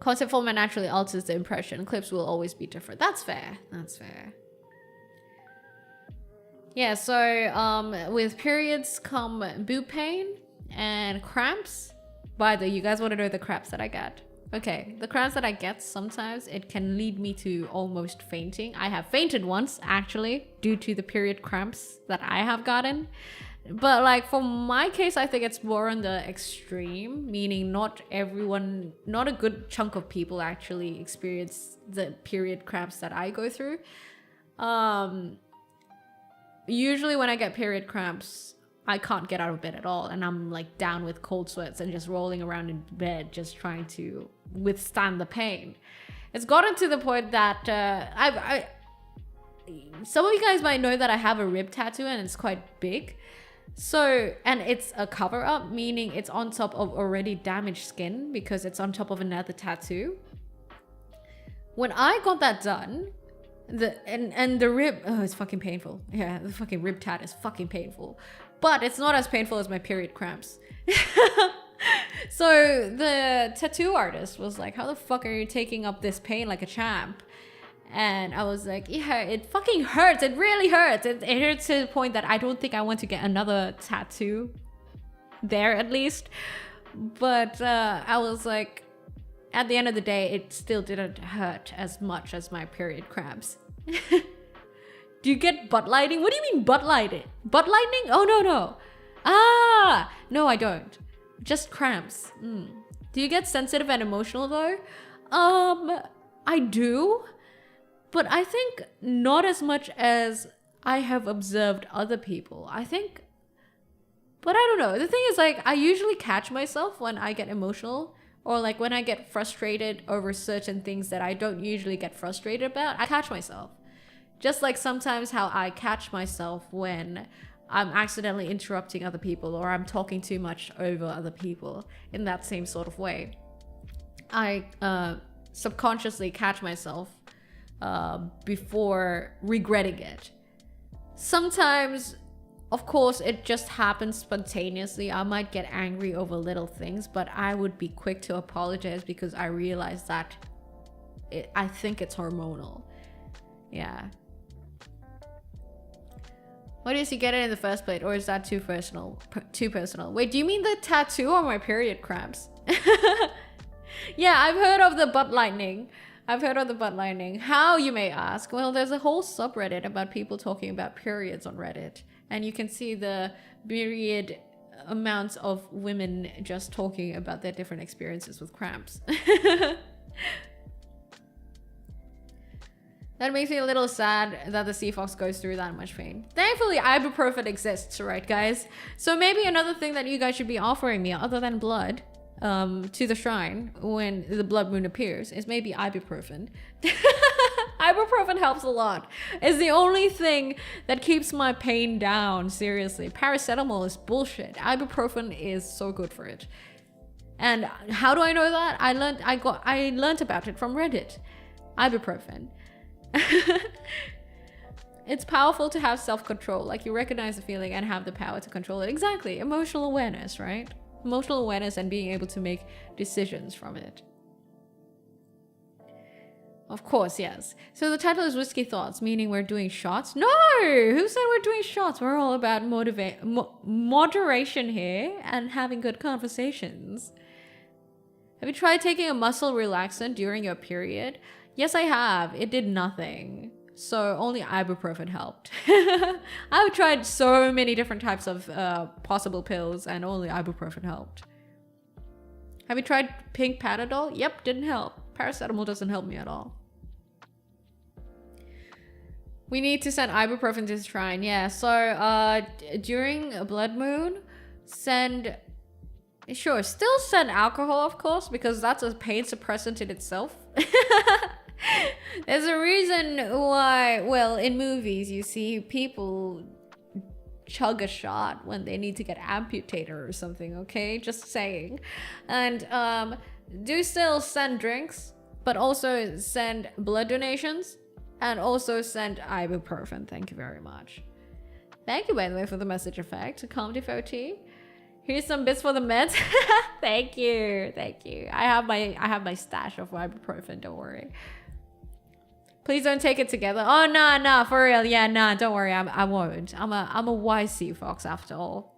Speaker 1: Concept format naturally alters the impression. Clips will always be different. That's fair. That's fair. Yeah, so with periods come boob pain and cramps. By the way, you guys want to know the cramps that I get? Okay, the cramps that I get, sometimes it can lead me to almost fainting. I have fainted once, actually, due to the period cramps that I have gotten. But like for my case, I think it's more on the extreme, meaning not everyone, not a good chunk of people actually experience the period cramps that I go through. Usually when I get period cramps, I can't get out of bed at all, and I'm like down with cold sweats and just rolling around in bed just trying to withstand the pain. It's gotten to the point that some of you guys might know that I have a rib tattoo and it's quite big. So, and it's a cover up, meaning it's on top of already damaged skin because it's on top of another tattoo. When I got that done, the rib, oh, it's fucking painful. Yeah, the fucking rib tat is fucking painful, but it's not as painful as my period cramps. So the tattoo artist was like, how the fuck are you taking up this pain like a champ? And I was like, yeah, it fucking hurts. It really hurts. It hurts to the point that I don't think I want to get another tattoo there, at least. But I was like, at the end of the day, it still didn't hurt as much as my period cramps. Do you get butt lighting? What do you mean butt lighting? Butt lightning? Oh, no. Ah, no, I don't. Just cramps. Do you get sensitive and emotional though? I do. But I think not as much as I have observed other people. I think, but I don't know. The thing is, like, I usually catch myself when I get emotional, or like when I get frustrated over certain things that I don't usually get frustrated about. I catch myself. Just like sometimes how I catch myself when I'm accidentally interrupting other people or I'm talking too much over other people. In that same sort of way, I subconsciously catch myself before regretting it. Sometimes, of course, it just happens spontaneously. I might get angry over little things, but I would be quick to apologize because I realize that I think it's hormonal. Yeah. Why did you get it in the first place? Or is that too personal? Wait, do you mean the tattoo or my period cramps? Yeah, I've heard of the butt lightning. How, you may ask? Well, there's a whole subreddit about people talking about periods on Reddit. And you can see the myriad amounts of women just talking about their different experiences with cramps. That makes me a little sad that the sea fox goes through that much pain. Thankfully, ibuprofen exists, right, guys? So maybe another thing that you guys should be offering me, other than blood, to the shrine when the blood moon appears, is maybe ibuprofen. Ibuprofen helps a lot. It's the only thing that keeps my pain down, seriously. Paracetamol is bullshit. Ibuprofen is so good for it. And how do I know that? I learned about it from Reddit. Ibuprofen. It's powerful to have self-control. Like, you recognize the feeling and have the power to control it. Exactly. Emotional awareness, right? Emotional awareness and being able to make decisions from it. Of course, yes. So the title is Whiskey Thoughts, meaning we're doing shots? No! Who said we're doing shots? We're all about moderation here and having good conversations. Have you tried taking a muscle relaxant during your period? Yes, I have. It did nothing. So only ibuprofen helped. I've tried so many different types of possible pills and only ibuprofen helped. Have you tried pink Panadol? Yep, didn't help. Paracetamol doesn't help me at all. We need to send ibuprofen to the shrine. Yeah, so during a blood moon, still send alcohol, of course, because that's a pain suppressant in itself. There's a reason why, well, in movies you see people chug a shot when they need to get amputated or something, okay? Just saying. And do still send drinks, but also send blood donations and also send ibuprofen. Thank you very much. Thank you, by the way, for the message effect. Calm devotee. Here's some bits for the meds. Thank you. I have my stash of ibuprofen, don't worry. Please don't take it together. Oh, nah, for real. Yeah, nah, don't worry. I won't. I'm a wise sea fox after all.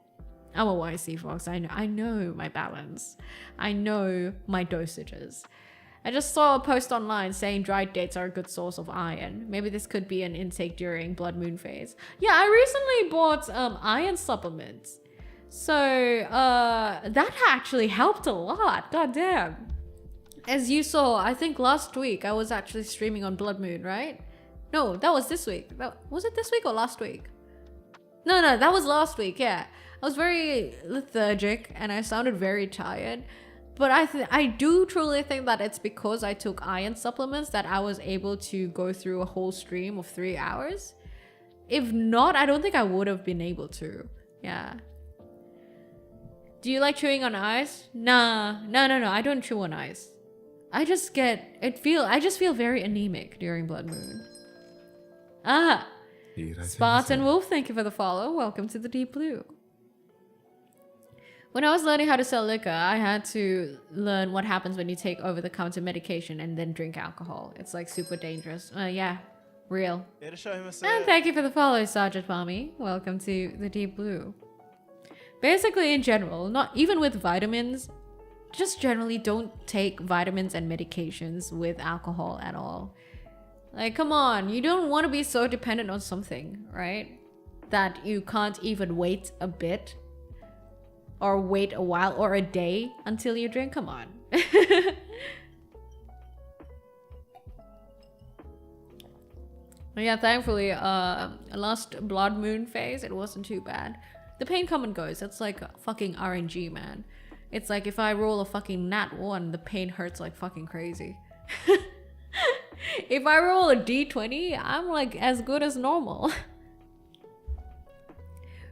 Speaker 1: I'm a wise sea fox. I know my balance. I know my dosages. I just saw a post online saying dried dates are a good source of iron. Maybe this could be an intake during blood moon phase. Yeah, I recently bought iron supplements. So that actually helped a lot. God damn. As you saw, I think last week I was actually streaming on blood moon, right? No, that was this week. Was it this week or last week? No, that was last week, yeah. I was very lethargic and I sounded very tired. But I do truly think that it's because I took iron supplements that I was able to go through a whole stream of 3 hours. If not, I don't think I would have been able to. Yeah. Do you like chewing on ice? Nah. No. I don't chew on ice. I just feel very anemic during blood moon. Ah. Spartan Wolf, thank you for the follow. Welcome to the Deep Blue. When I was learning how to sell liquor, I had to learn what happens when you take over-the-counter medication and then drink alcohol. It's like super dangerous. Yeah, real. And thank you for the follow, Sergeant Palmy. Welcome to the Deep Blue. Basically, in general, not even with vitamins, just generally don't take vitamins and medications with alcohol at all. Like, come on, you don't want to be so dependent on something, right? That you can't even wait a bit. Or wait a while or a day until you drink. Come on. Yeah, thankfully, last blood moon phase, it wasn't too bad. The pain come and goes. It's like fucking RNG, man. It's like if I roll a fucking nat 1, the pain hurts like fucking crazy. If I roll a d20, I'm like as good as normal.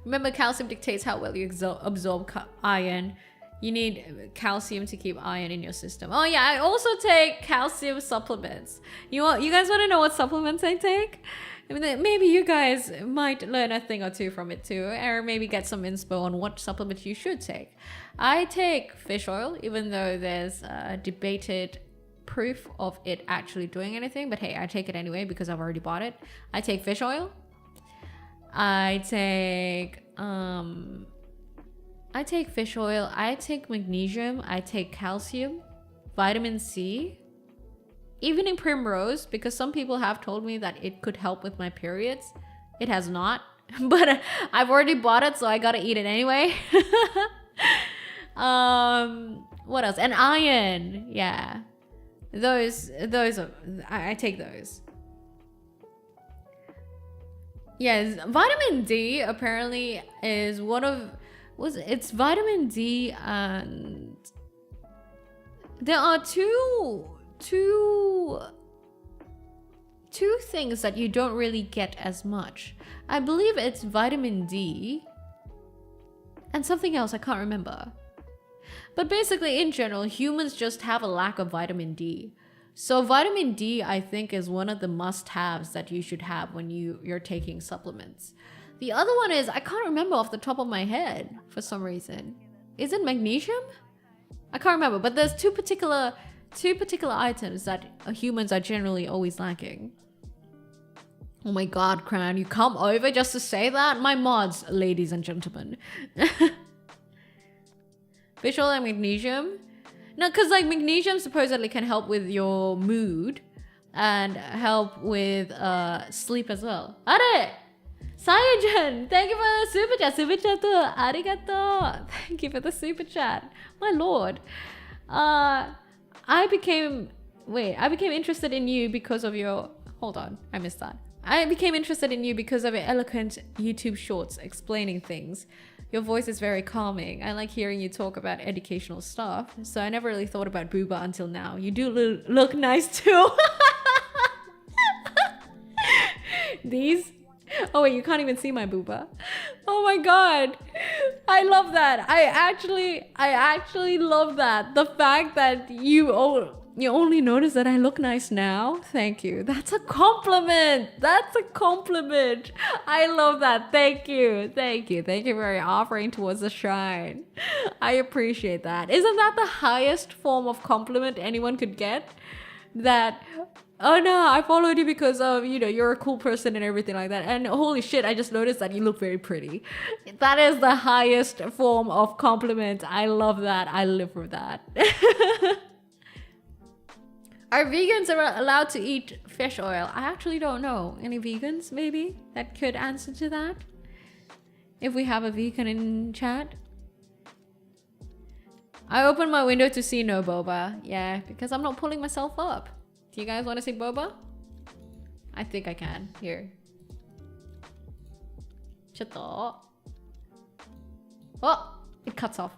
Speaker 1: Remember, calcium dictates how well you absorb iron. You need calcium to keep iron in your system. Oh yeah, I also take calcium supplements. You guys want to know what supplements I take? I mean, maybe you guys might learn a thing or two from it too, or maybe get some inspo on what supplements you should take. I take fish oil, even though there's debated proof of it actually doing anything. But hey, I take it anyway because I've already bought it. I take fish oil. I take fish oil, I take magnesium, I take calcium, vitamin C, evening primrose, because some people have told me that it could help with my periods. It has not, but I've already bought it, so I gotta eat it anyway. What else? And iron, yeah. Those are, I take those. Yes, vitamin D apparently is one of... It's vitamin D and... There are two things that you don't really get as much. I believe it's vitamin D and something else, I can't remember. But basically, in general, humans just have a lack of vitamin D. So vitamin D, I think, is one of the must-haves that you should have when you're taking supplements. The other one is, I can't remember off the top of my head for some reason. Is it magnesium? I can't remember, but there's two particular items that humans are generally always lacking. Oh my god, Cran, you come over just to say that? My mods, ladies and gentlemen. Fish oil and magnesium? No, because like magnesium supposedly can help with your mood and help with sleep as well. Are! Sayajan, thank you for the super chat. Super chat to arigato. Thank you for the super chat. My lord. I became interested in you because of your... Hold on, I missed that. I became interested in you because of your eloquent YouTube shorts explaining things. Your voice is very calming. I like hearing you talk about educational stuff. So I never really thought about booba until now. You do look nice too. These... Oh wait, you can't even see my booba. Oh my god. I love that. I actually love that. The fact that you only notice that I look nice now. Thank you. That's a compliment. That's a compliment. I love that. Thank you. Thank you. Thank you for offering towards the shrine. I appreciate that. Isn't that the highest form of compliment anyone could get? That Oh no, I followed you because of, you know, you're a cool person and everything like that. And holy shit, I just noticed that you look very pretty. That is the highest form of compliment. I love that. I live for that. Are vegans allowed to eat fish oil? I actually don't know. Any vegans maybe that could answer to that? If we have a vegan in chat. I opened my window to see no boba. Yeah, because I'm not pulling myself up. Do you guys want to see boba? I think I can. Here. Oh, it cuts off.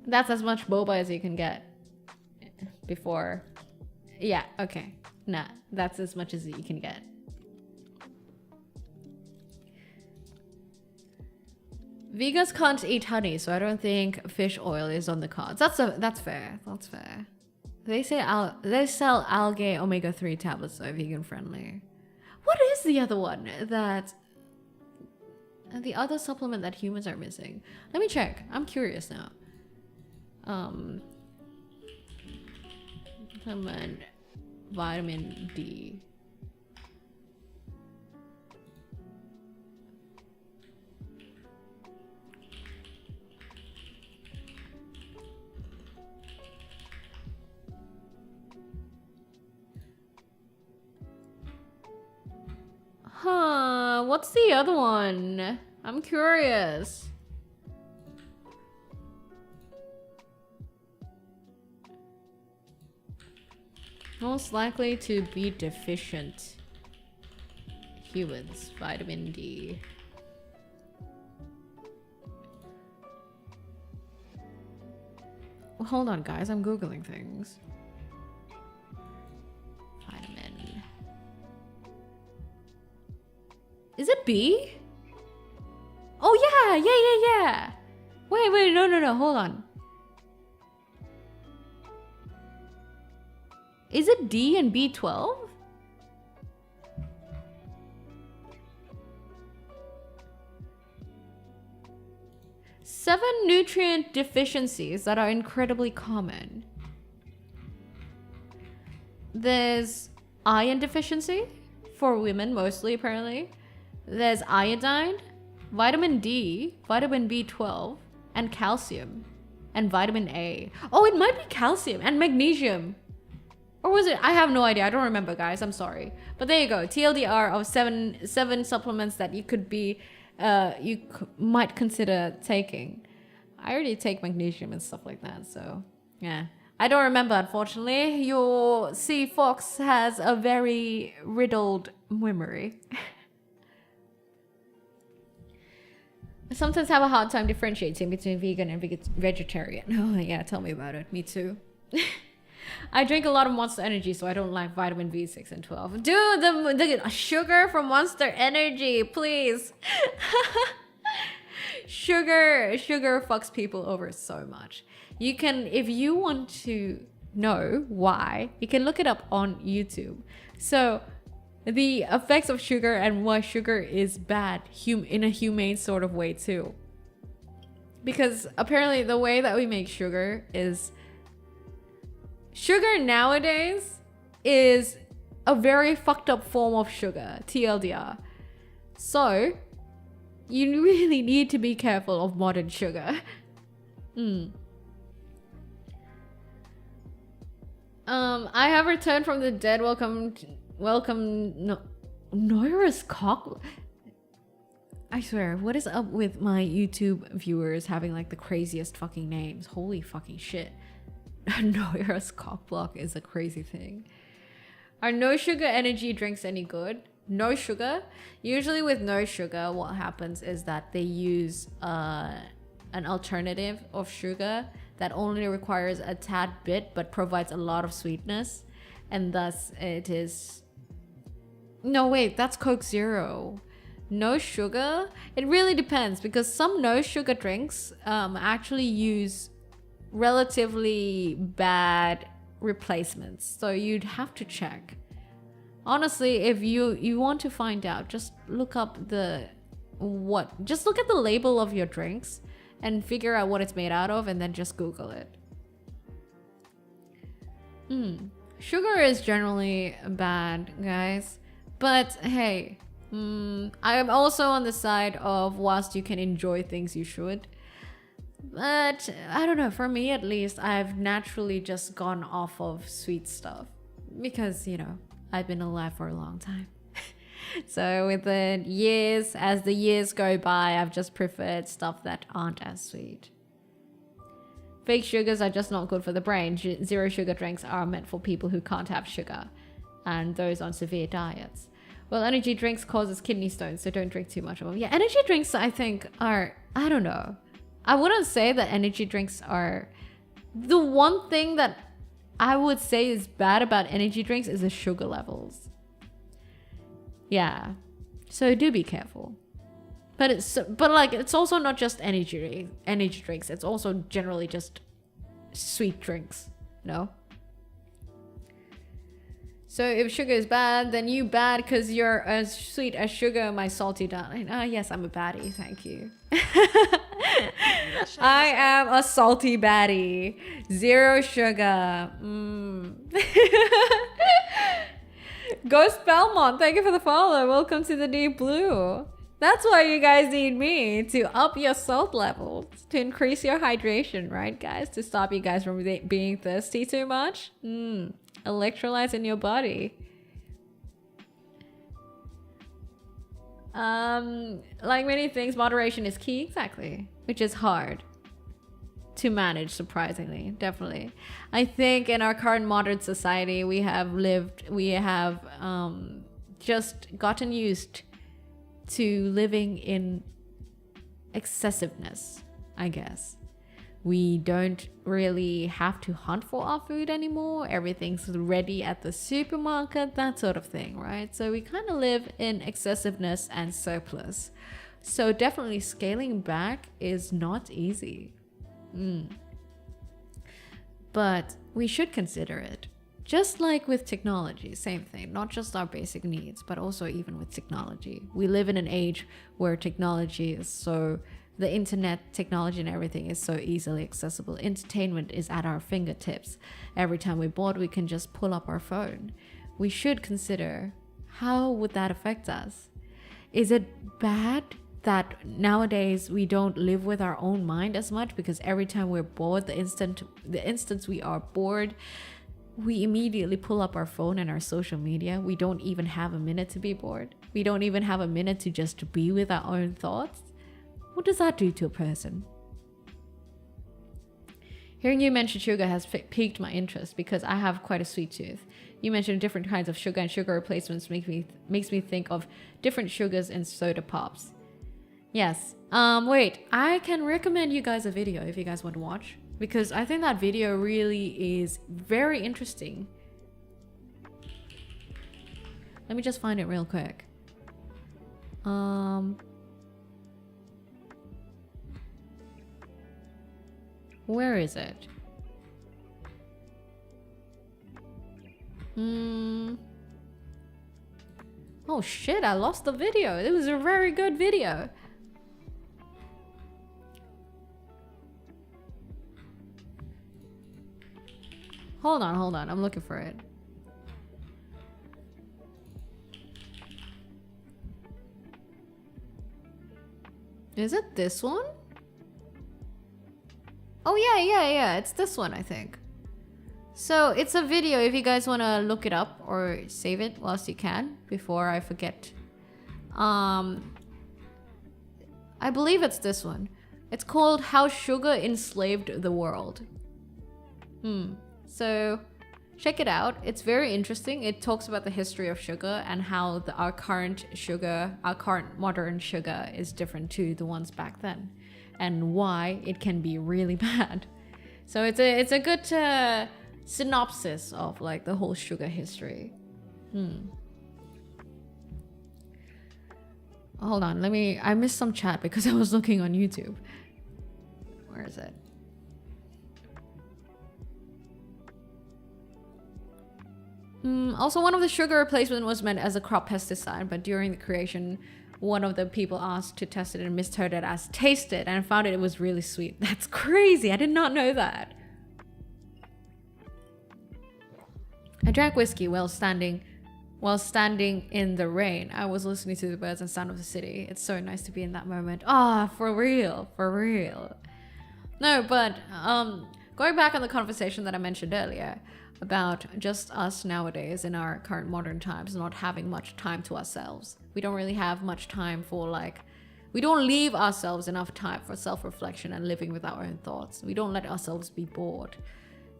Speaker 1: That's as much boba as you can get before. Yeah, okay. Nah, that's as much as you can get. Vegans can't eat honey, so I don't think fish oil is on the cards. That's fair. That's fair. They say they sell algae omega-3 tablets, so vegan friendly. What is the other one that the other supplement that humans are missing? Let me check. I'm curious now. Vitamin D. Huh, what's the other one? I'm curious. Most likely to be deficient. Humans, vitamin D. Well, hold on, guys, I'm Googling things. Vitamin. Is it B? Oh yeah. Wait, no, hold on. Is it D and B12? Seven nutrient deficiencies that are incredibly common. There's iron deficiency for women mostly, apparently. There's iodine, vitamin D, vitamin B12, and calcium, and vitamin A. Oh, it might be calcium and magnesium. Or was it? I have no idea. I don't remember, guys. I'm sorry. But there you go. TLDR of seven supplements that you could be, might consider taking. I already take magnesium and stuff like that. So yeah, I don't remember, unfortunately. Your sea fox has a very riddled memory. I sometimes have a hard time differentiating between vegan and vegetarian. Oh yeah, tell me about it. Me too. I drink a lot of Monster Energy, so I don't like vitamin B6 and 12. Dude, the sugar from Monster Energy, please. Sugar fucks people over so much. You can, if you want to know why, you can look it up on YouTube. So the effects of sugar and why sugar is bad in a humane sort of way too. Because apparently the way that we make sugar is... Sugar nowadays is a very fucked up form of sugar, TLDR. So, you really need to be careful of modern sugar. I have returned from the dead. Welcome, Noira's cock. I swear, what is up with my YouTube viewers having like the craziest fucking names? Holy fucking shit. Noira's cock block is a crazy thing. Are no sugar energy drinks any good? No sugar? Usually with no sugar, what happens is that they use an alternative of sugar that only requires a tad bit but provides a lot of sweetness, and thus it is... No, wait, that's Coke Zero. No sugar? It really depends, because some no sugar drinks actually use relatively bad replacements, so you'd have to check. Honestly, if you want to find out, just look up just look at the label of your drinks and figure out what it's made out of, and then just Google it. Sugar is generally bad, guys. But hey, I'm also on the side of whilst you can enjoy things, you should. But I don't know, for me at least, I've naturally just gone off of sweet stuff. Because, you know, I've been alive for a long time. So with the years, as the years go by, I've just preferred stuff that aren't as sweet. Fake sugars are just not good for the brain. Zero sugar drinks are meant for people who can't have sugar and those on severe diets. Well, energy drinks causes kidney stones, so don't drink too much of them. Yeah, energy drinks I think are, I don't know. I wouldn't say that energy drinks are... The one thing that I would say is bad about energy drinks is the sugar levels. Yeah, so do be careful. But it's also not just energy drinks. It's also generally just sweet drinks, no? So if sugar is bad, then you bad because you're as sweet as sugar, my salty darling. Ah, yes, I'm a baddie. Thank you. I am a salty baddie. Zero sugar. Ghost Belmont, thank you for the follow. Welcome to the Deep Blue. That's why you guys need me, to up your salt levels, to increase your hydration, right, guys? To stop you guys from being thirsty too much. Electrolytes in your body. Like many things, moderation is key. Exactly. Which is hard to manage, surprisingly. Definitely. I think in our current modern society, we have just gotten used to living in excessiveness, I guess. We don't really have to hunt for our food anymore. Everything's ready at the supermarket, that sort of thing, right? So we kind of live in excessiveness and surplus. So definitely scaling back is not easy. But we should consider it. Just like with technology, same thing, not just our basic needs, but also even with technology. We live in an age where technology is the internet, technology and everything is so easily accessible. Entertainment is at our fingertips. Every time we're bored, we can just pull up our phone. We should consider, how would that affect us? Is it bad that nowadays we don't live with our own mind as much because every time we're bored, the instant we are bored, we immediately pull up our phone and our social media. We don't even have a minute to be bored. We don't even have a minute to just be with our own thoughts. What does that do to a person? Hearing you mention sugar has piqued my interest because I have quite a sweet tooth. You mentioned different kinds of sugar and sugar replacements makes me think of different sugars in soda pops. Yes. Wait, I can recommend you guys a video if you guys want to watch, because I think that video really is very interesting. Let me just find it real quick. Where is it? Oh shit, I lost the video. It was a very good video. Hold on, I'm looking for it. Is it this one? Oh yeah, it's this one, I think. So it's a video if you guys want to look it up or save it whilst you can before I forget. I believe it's this one. It's called How Sugar Enslaved the World. So check it out. It's very interesting. It talks about the history of sugar and how our current modern sugar is different to the ones back then, and why it can be really bad. So it's a good synopsis of like the whole sugar history. Hold on, I missed some chat because I was looking on YouTube. Where is it? Also, one of the sugar replacement was meant as a crop pesticide, but during the creation, one of the people asked to test it and misheard it as taste it and found it was really sweet. That's crazy. I did not know that. I drank whiskey while standing in the rain. I was listening to the birds and sound of the city. It's so nice to be in that moment. Ah, for real, for real. No, but going back on the conversation that I mentioned earlier about just us nowadays in our current modern times not having much time to ourselves. We don't really have much time for we don't leave ourselves enough time for self-reflection and living with our own thoughts. We don't let ourselves be bored.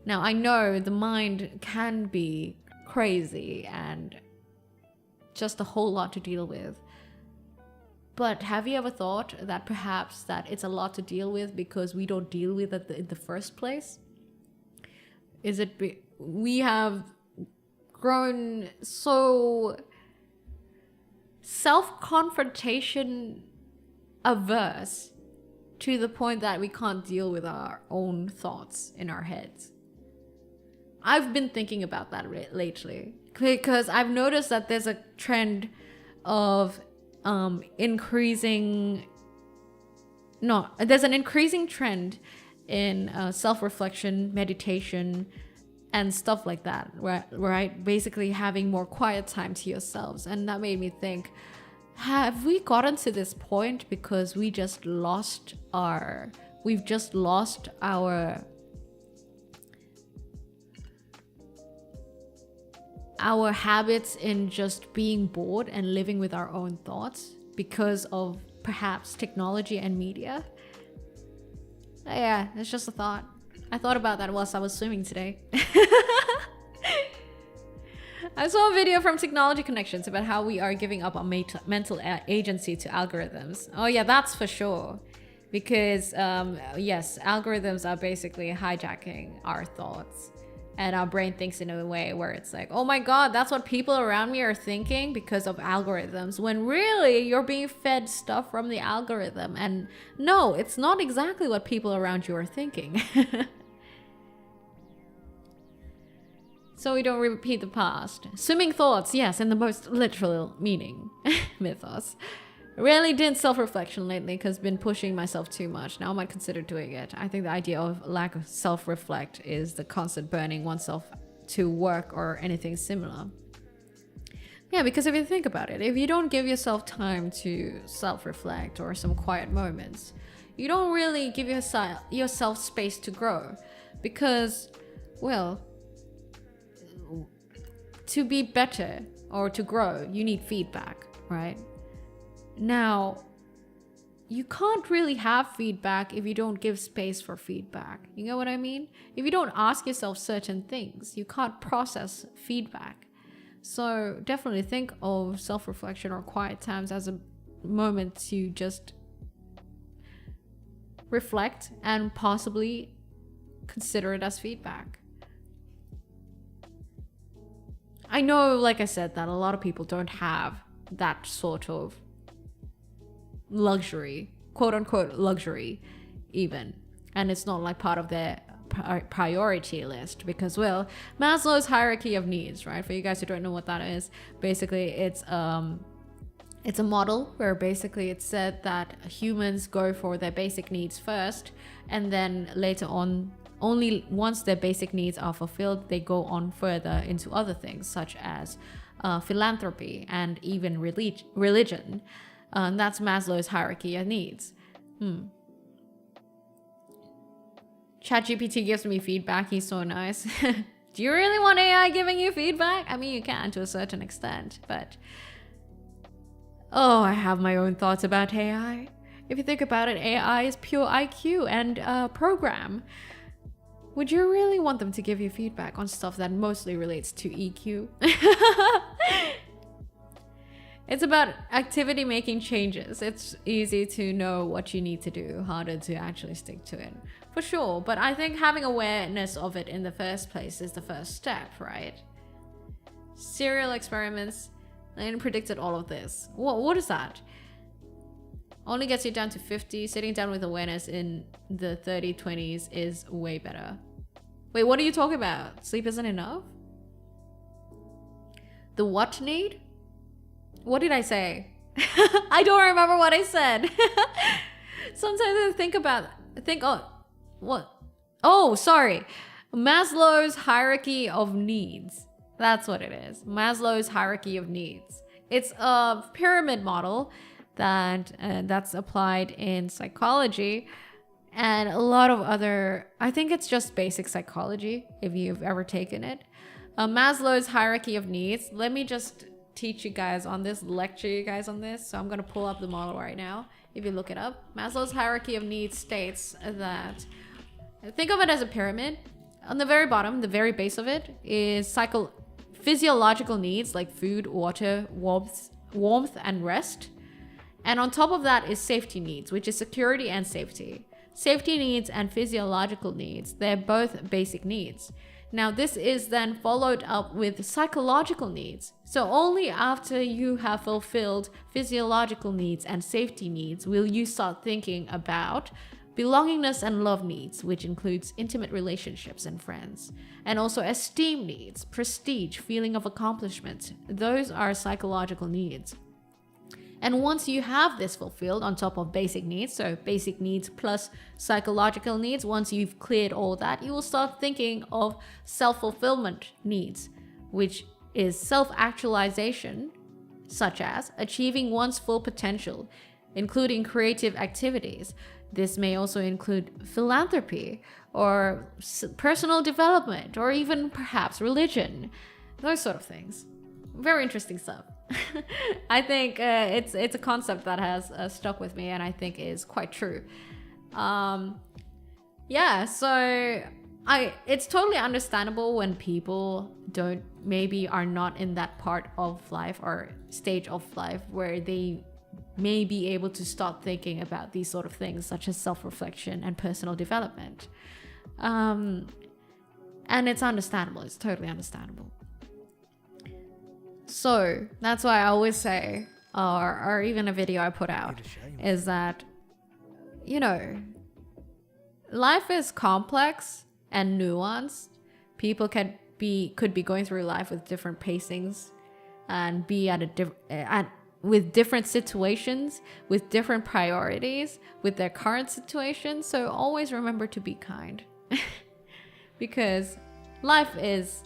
Speaker 1: Now, I know the mind can be crazy and just a whole lot to deal with. But have you ever thought that perhaps that it's a lot to deal with because we don't deal with it in the first place? We have grown so self-confrontation averse to the point that we can't deal with our own thoughts in our heads. I've been thinking about that lately because I've noticed that there's a trend of there's an increasing trend in self-reflection, meditation, and stuff like that, right? Basically having more quiet time to yourselves. And that made me think, have we gotten to this point because we've just lost our habits in just being bored and living with our own thoughts because of perhaps technology and media? Yeah, it's just a thought. I thought about that whilst I was swimming today. I saw a video from Technology Connections about how we are giving up our mental agency to algorithms. Oh yeah, that's for sure. Because yes, algorithms are basically hijacking our thoughts. And our brain thinks in a way where it's like, oh my God, that's what people around me are thinking because of algorithms. When really you're being fed stuff from the algorithm. And no, it's not exactly what people around you are thinking. So we don't repeat the past. Swimming thoughts, yes, in the most literal meaning. Mythos. Rarely did self-reflection lately because been pushing myself too much. Now I might consider doing it. I think the idea of lack of self-reflect is the constant burning oneself to work or anything similar. Yeah, because if you think about it, if you don't give yourself time to self-reflect or some quiet moments, you don't really give yourself space to grow. Because, well, to be better or to grow, you need feedback, right? Now, you can't really have feedback if you don't give space for feedback. You know what I mean? If you don't ask yourself certain things, you can't process feedback. So definitely think of self-reflection or quiet times as a moment to just reflect and possibly consider it as feedback. I know, like I said, that a lot of people don't have that sort of luxury, quote unquote luxury even, and it's not like part of their priority list because, well, Maslow's hierarchy of needs, right? For you guys who don't know what that is, basically it's a model where basically it's said that humans go for their basic needs first, and then later on, only once their basic needs are fulfilled, they go on further into other things such as philanthropy and even religion. That's Maslow's hierarchy of needs. ChatGPT gives me feedback. He's so nice. Do you really want AI giving you feedback? I mean, you can to a certain extent, but I have my own thoughts about AI. If you think about it, AI is pure IQ and program. Would you really want them to give you feedback on stuff that mostly relates to EQ? It's about activity making changes. It's easy to know what you need to do, harder to actually stick to it. For sure, but I think having awareness of it in the first place is the first step, right? Serial experiments and predicted all of this. What is that? Only gets you down to 50. Sitting down with awareness in the 30-20s is way better. Wait, what are you talking about? Sleep isn't enough? The what need? What did I say? I don't remember what I said. Sometimes I sorry. Maslow's hierarchy of needs. That's what it is. Maslow's hierarchy of needs. It's a pyramid model that's applied in psychology and a lot of other, I think it's just basic psychology if you've ever taken it. Maslow's hierarchy of needs. Let me just teach you guys on this, lecture you guys on this. So I'm going to pull up the model right now. If you look it up, Maslow's hierarchy of needs states that, think of it as a pyramid. On the very bottom, the very base of it is physiological needs like food, water, warmth, and rest. And on top of that is safety needs, which is security and safety. Safety needs and physiological needs, they're both basic needs. Now, this is then followed up with psychological needs. So only after you have fulfilled physiological needs and safety needs will you start thinking about belongingness and love needs, which includes intimate relationships and friends. And also esteem needs, prestige, feeling of accomplishment. Those are psychological needs. And once you have this fulfilled on top of basic needs, so basic needs plus psychological needs, once you've cleared all that, you will start thinking of self-fulfillment needs, which is self-actualization, such as achieving one's full potential, including creative activities. This may also include philanthropy or personal development or even perhaps religion, those sort of things. Very interesting stuff. I think it's a concept that has stuck with me and I think is quite true. Yeah, so it's totally understandable when people are not in that part of life or stage of life where they may be able to start thinking about these sort of things such as self-reflection and personal development. And it's understandable. It's totally understandable. So that's why I always say, or even a video I put out, is that, life is complex and nuanced. People could be going through life with different pacings and be with different situations, with different priorities, with their current situation. So always remember to be kind because life is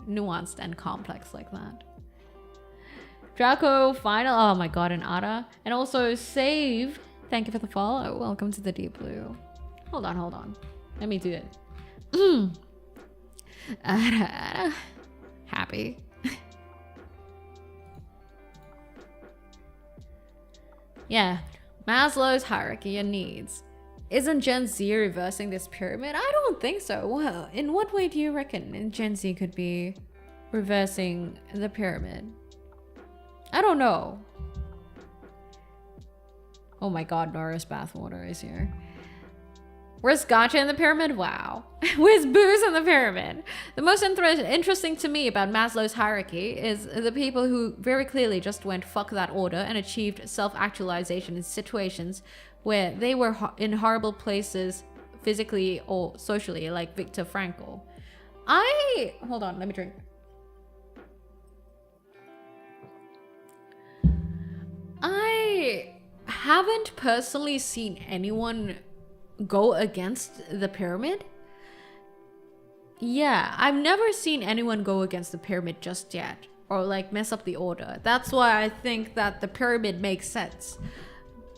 Speaker 1: nuanced and complex like that. Draco, final, oh my god, and Ada. And also Save, thank you for the follow. Welcome to the Deep Blue. Hold on. Let me do it. Ada. Happy. Yeah, Maslow's hierarchy of needs. Isn't Gen Z reversing this pyramid? I don't think so. Well, in what way do you reckon Gen Z could be reversing the pyramid? I don't know. Oh my god, Noira's bathwater is here. Where's Gotcha in the pyramid? Wow. Where's Booze in the pyramid? The most interesting to me about Maslow's hierarchy is the people who very clearly just went fuck that order and achieved self-actualization in situations where they were in horrible places physically or socially, like Viktor Frankl. Hold on, let me drink. I haven't personally seen anyone go against the pyramid. Yeah, I've never seen anyone go against the pyramid just yet or like mess up the order. That's why I think that the pyramid makes sense.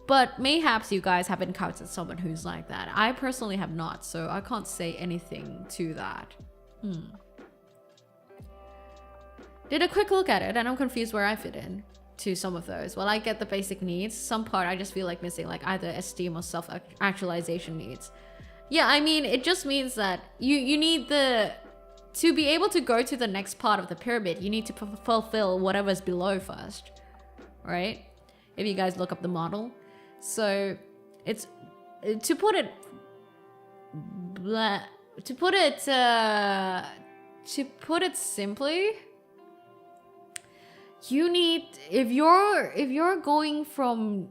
Speaker 1: But mayhaps you guys have encountered someone who's like that. I personally have not, so I can't say anything to that. Did a quick look at it and I'm confused where I fit in to some of those. Well, I get the basic needs. Some part I just feel like missing, like either esteem or self-actualization needs. Yeah, I mean, it just means that you need to be able to go to the next part of the pyramid, you need to fulfill whatever's below first, right? If you guys look up the model. So it's, to put it simply, you need, if you're going from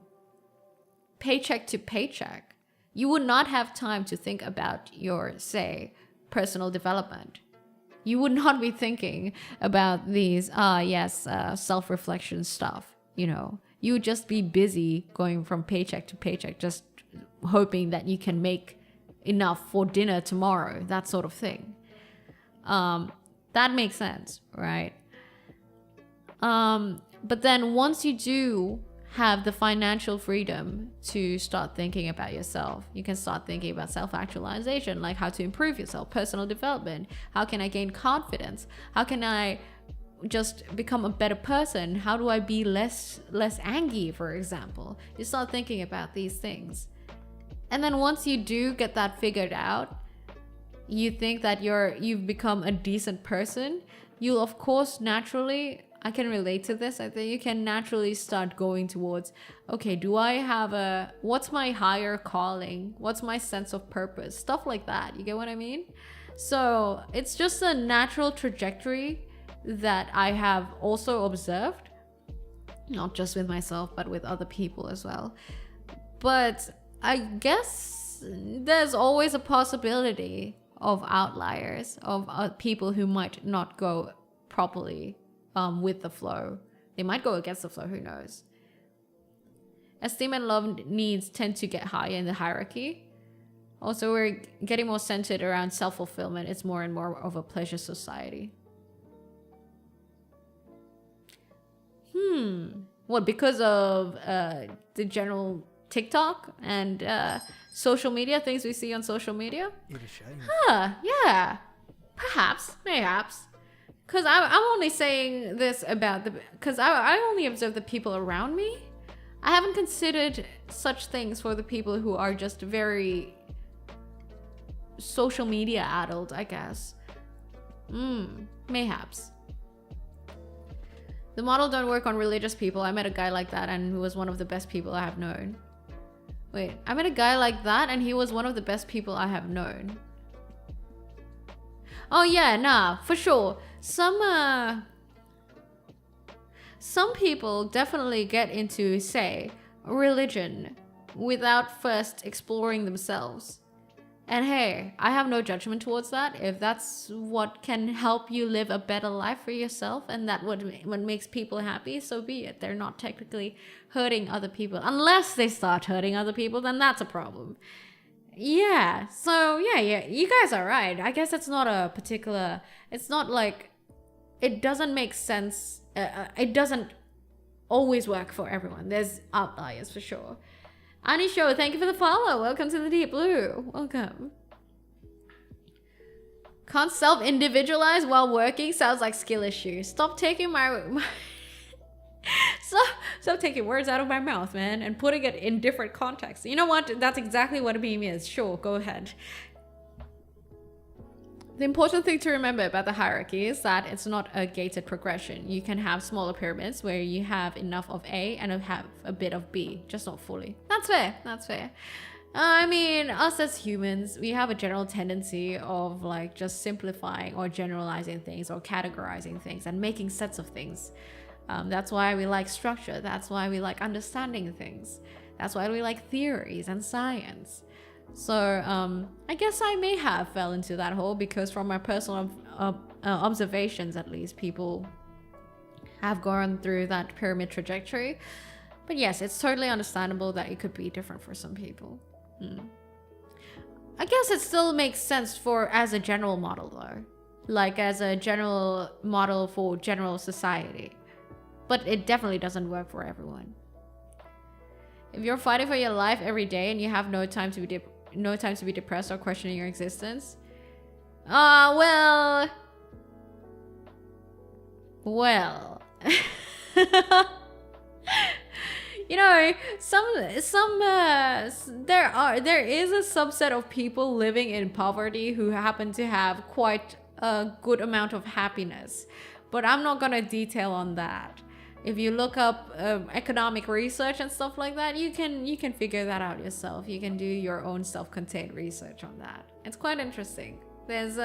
Speaker 1: paycheck to paycheck, you would not have time to think about your, say, personal development. You would not be thinking about these, self-reflection stuff, You would just be busy going from paycheck to paycheck, just hoping that you can make enough for dinner tomorrow, that sort of thing. That makes sense, right? But then once you do have the financial freedom to start thinking about yourself, you can start thinking about self-actualization, like how to improve yourself, personal development. How can I gain confidence? How can I just become a better person? How do I be less angry, for example? You start thinking about these things. And then once you do get that figured out, you think that you've become a decent person, you'll of course naturally, I can relate to this, I think you can naturally start going towards, okay, do I have what's my higher calling? What's my sense of purpose? Stuff like that, you get what I mean? So it's just a natural trajectory that I have also observed, not just with myself, but with other people as well. But I guess there's always a possibility of outliers, of people who might not go properly with the flow. They might go against the flow, who knows? Esteem and love needs tend to get higher in the hierarchy. Also, we're getting more centered around self-fulfillment. It's more and more of a pleasure society. What, because of the general TikTok and social media, things we see on social media?
Speaker 2: It is shame.
Speaker 1: Yeah. Perhaps, mayhaps. Because I'm only saying this about because I only observe the people around me. I haven't considered such things for the people who are just very social media addled, I guess. Mayhaps. The model don't work on religious people. I met a guy like that and he was one of the best people I have known. Wait, I met a guy like that and he was one of the best people I have known. Oh yeah, nah, for sure. Some people definitely get into, say, religion without first exploring themselves. And hey, I have no judgment towards that. If that's what can help you live a better life for yourself and that what makes people happy, so be it. They're not technically hurting other people. Unless they start hurting other people, then that's a problem. Yeah, so yeah, you guys are right. I guess it's not a particular, it's not like, it doesn't make sense. It doesn't always work for everyone. There's outliers for sure. Ani Show, thank you for the follow. Welcome to the Deep Blue. Welcome. Can't self-individualize while working. Sounds like skill issue. Stop taking Stop taking words out of my mouth, man, and putting it in different contexts. You know what? That's exactly what a meme is. Sure, go ahead. The important thing to remember about the hierarchy is that it's not a gated progression. You can have smaller pyramids where you have enough of A and have a bit of B, just not fully. That's fair. That's fair. I mean, us as humans, we have a general tendency of like just simplifying or generalizing things or categorizing things and making sets of things. That's why we like structure. That's why we like understanding things. That's why we like theories and science. So I guess I may have fell into that hole because from my personal observations, at least, people have gone through that pyramid trajectory. But yes, it's totally understandable that it could be different for some people. I guess it still makes sense as a general model though. Like as a general model for general society. But it definitely doesn't work for everyone. If you're fighting for your life every day and you have no time to be depressed or questioning your existence, well, you know, there is a subset of people living in poverty who happen to have quite a good amount of happiness, but I'm not gonna detail on that. If you look up economic research and stuff like that, you can figure that out yourself. You can do your own self-contained research on that. It's quite interesting. There's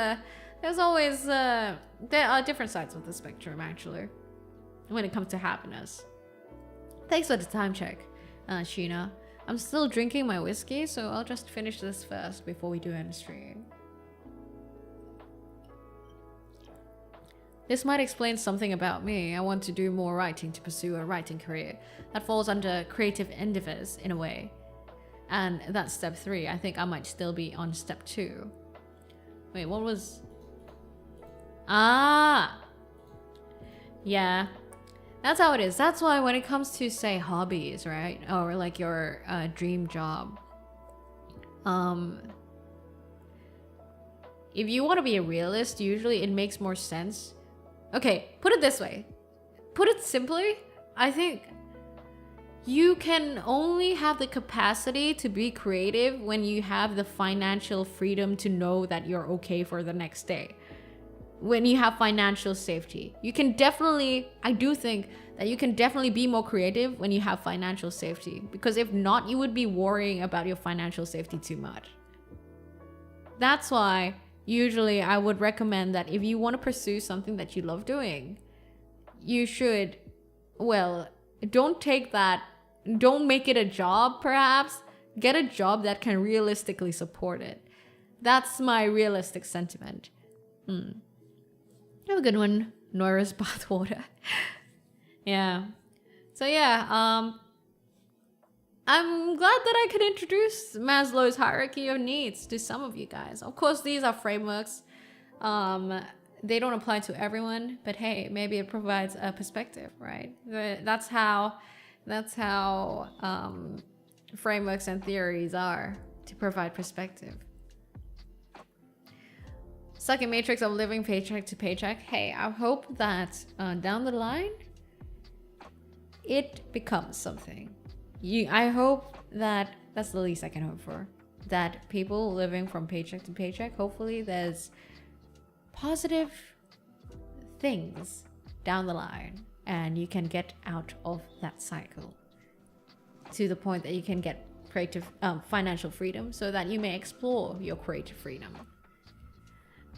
Speaker 1: always there are different sides of the spectrum actually when it comes to happiness. Thanks for the time check, Sheena. I'm still drinking my whiskey, so I'll just finish this first before we do end stream. This might explain something about me. I want to do more writing to pursue a writing career. That falls under creative endeavors in a way. And that's step 3. I think I might still be on step 2. Wait, what was... Ah, yeah. That's how it is. That's why when it comes to, say, hobbies, right? Or like your dream job. If you want to be a realist, usually it makes more sense. Okay, put it this way. Put it simply, I think you can only have the capacity to be creative when you have the financial freedom to know that you're okay for the next day. When you have financial safety, you can definitely, I do think that you can definitely be more creative when you have financial safety, because if not, you would be worrying about your financial safety too much. That's why usually I would recommend that if you want to pursue something that you love doing, you should, well, don't make it a job. Perhaps get a job that can realistically support it. That's my realistic sentiment. Have a good one. Noira's bathwater. Yeah. So yeah, I'm glad that I could introduce Maslow's hierarchy of needs to some of you guys. Of course, these are frameworks. They don't apply to everyone, but hey, maybe it provides a perspective, right? That's how frameworks and theories are, to provide perspective. Second matrix of living paycheck to paycheck. Hey, I hope that down the line it becomes something. I hope that that's the least I can hope for. That people living from paycheck to paycheck, hopefully there's positive things down the line and you can get out of that cycle to the point that you can get creative financial freedom so that you may explore your creative freedom.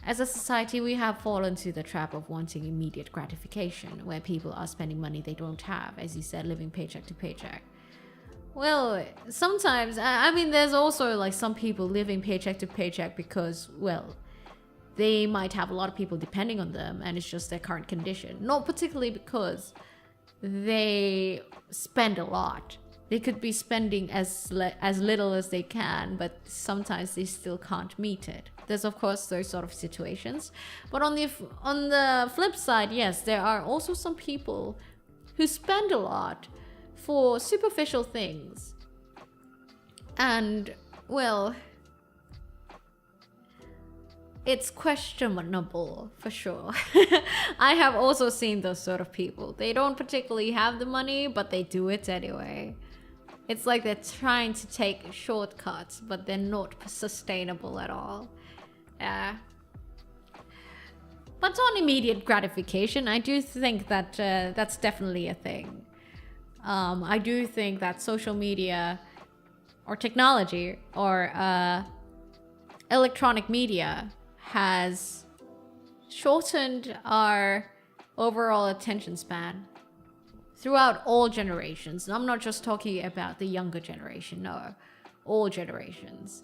Speaker 1: As a society, we have fallen to the trap of wanting immediate gratification, where people are spending money they don't have, as you said, living paycheck to paycheck. Well, sometimes, I mean, there's also like some people living paycheck to paycheck because, well, they might have a lot of people depending on them and it's just their current condition. Not particularly because they spend a lot. They could be spending as little as they can, but sometimes they still can't meet it. There's of course those sort of situations. But on the flip side, yes, there are also some people who spend a lot for superficial things. And, well, it's questionable for sure. I have also seen those sort of people. They don't particularly have the money, but they do it anyway. It's like they're trying to take shortcuts, but they're not sustainable at all. But on immediate gratification, I do think that that's definitely a thing. I do think that social media or technology or electronic media has shortened our overall attention span throughout all generations. I'm not just talking about the younger generation, no, all generations.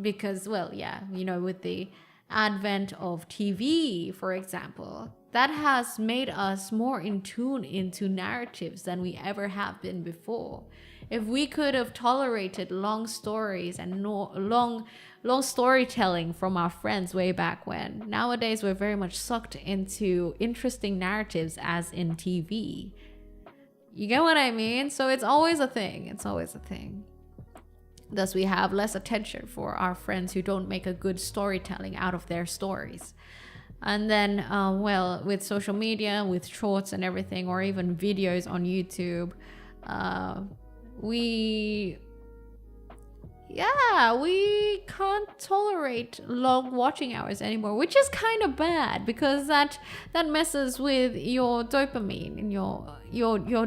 Speaker 1: Because, well, yeah, you know, with the advent of TV, for example, that has made us more in tune into narratives than we ever have been before. If we could have tolerated long stories and long storytelling from our friends way back when, nowadays we're very much sucked into interesting narratives as in TV. You get what I mean? So it's always a thing. It's always a thing. Thus, we have less attention for our friends who don't make a good storytelling out of their stories. And then, well, with social media, with shorts and everything, or even videos on YouTube, we can't tolerate long watching hours anymore, which is kind of bad because that messes with your dopamine and your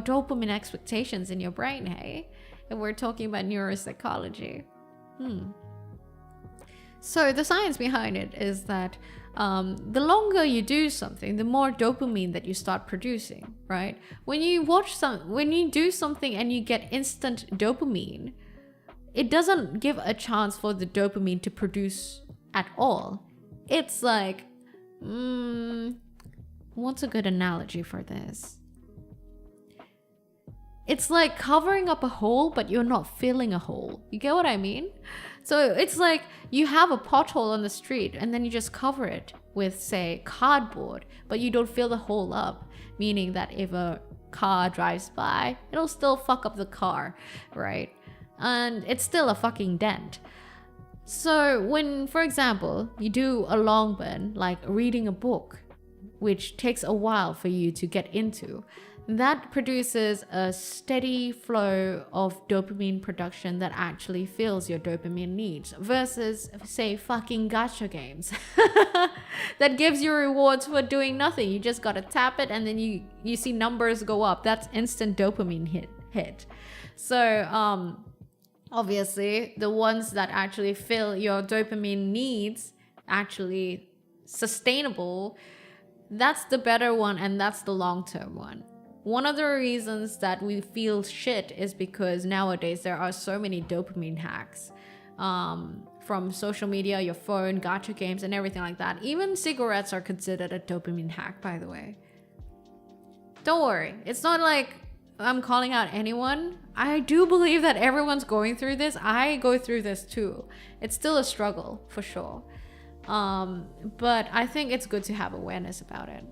Speaker 1: dopamine expectations in your brain, hey? And we're talking about neuropsychology. So the science behind it is that the longer you do something, the more dopamine that you start producing, right? When you do something and you get instant dopamine, it doesn't give a chance for the dopamine to produce at all. It's like, what's a good analogy for this? It's like covering up a hole, but you're not filling a hole. You get what I mean? So it's like you have a pothole on the street and then you just cover it. with, say, cardboard, but you don't fill the hole up, meaning that if a car drives by, it'll still fuck up the car, right? And it's still a fucking dent. So when, for example, you do a long burn, like reading a book, which takes a while for you to get into, that produces a steady flow of dopamine production that actually fills your dopamine needs, versus, say, fucking gacha games that gives you rewards for doing nothing. You just gotta tap it and then you see numbers go up. That's instant dopamine hit. So obviously the ones that actually fill your dopamine needs, actually sustainable, that's the better one, and that's the long-term one. One of the reasons that we feel shit is because nowadays there are so many dopamine hacks, from social media, your phone, gacha games, and everything like that. Even cigarettes are considered a dopamine hack, by the way. Don't worry, it's not like I'm calling out anyone. I do believe that everyone's going through this. I go through this too. It's still a struggle, for sure. But I think it's good to have awareness about it.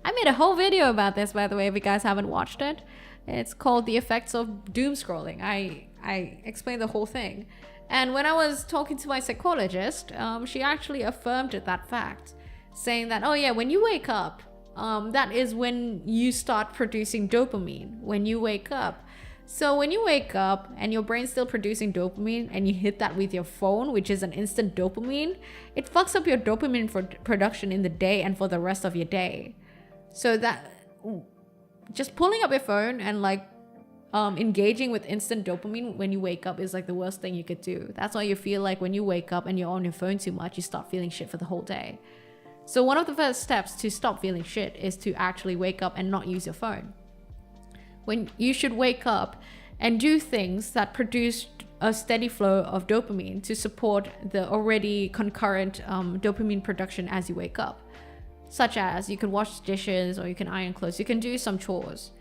Speaker 1: I made a whole video about this, by the way, if you guys haven't watched it. It's called The Effects of Doom Scrolling. I explained the whole thing. And when I was talking to my psychologist, she actually affirmed that fact, saying that, oh yeah, when you wake up, that is when you start producing dopamine, when you wake up. So when you wake up and your brain's still producing dopamine and you hit that with your phone, which is an instant dopamine, it fucks up your dopamine production in the day and for the rest of your day. So that just pulling up your phone and like engaging with instant dopamine when you wake up is like the worst thing you could do. That's why you feel like when you wake up and you're on your phone too much, you start feeling shit for the whole day. So one of the first steps to stop feeling shit is to actually wake up and not use your phone. When you should wake up and do things that produce a steady flow of dopamine to support the already concurrent dopamine production as you wake up. Such as you can wash dishes, or you can iron clothes, you can do some chores,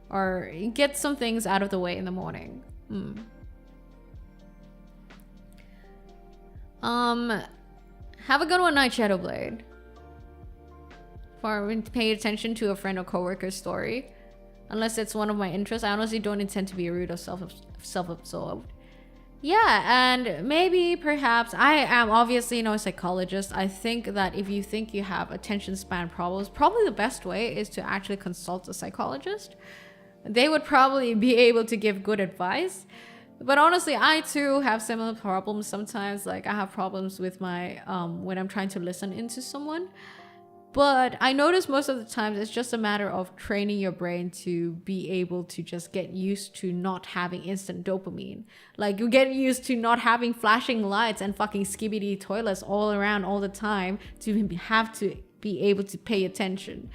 Speaker 1: or get some things out of the way in the morning. Have a good one night, Shadowblade. For pay attention to a friend or coworker's story. Unless it's one of my interests, I honestly don't intend to be rude or self-absorbed. Yeah, and maybe, perhaps, I am obviously no psychologist. I think that if you think you have attention span problems, probably the best way is to actually consult a psychologist. They would probably be able to give good advice. But honestly, I too have similar problems sometimes. Like, I have problems with my, when I'm trying to listen into someone. But I notice most of the times it's just a matter of training your brain to be able to just get used to not having instant dopamine. Like, you get used to not having flashing lights and fucking skibidi toilets all around all the time to have to be able to pay attention.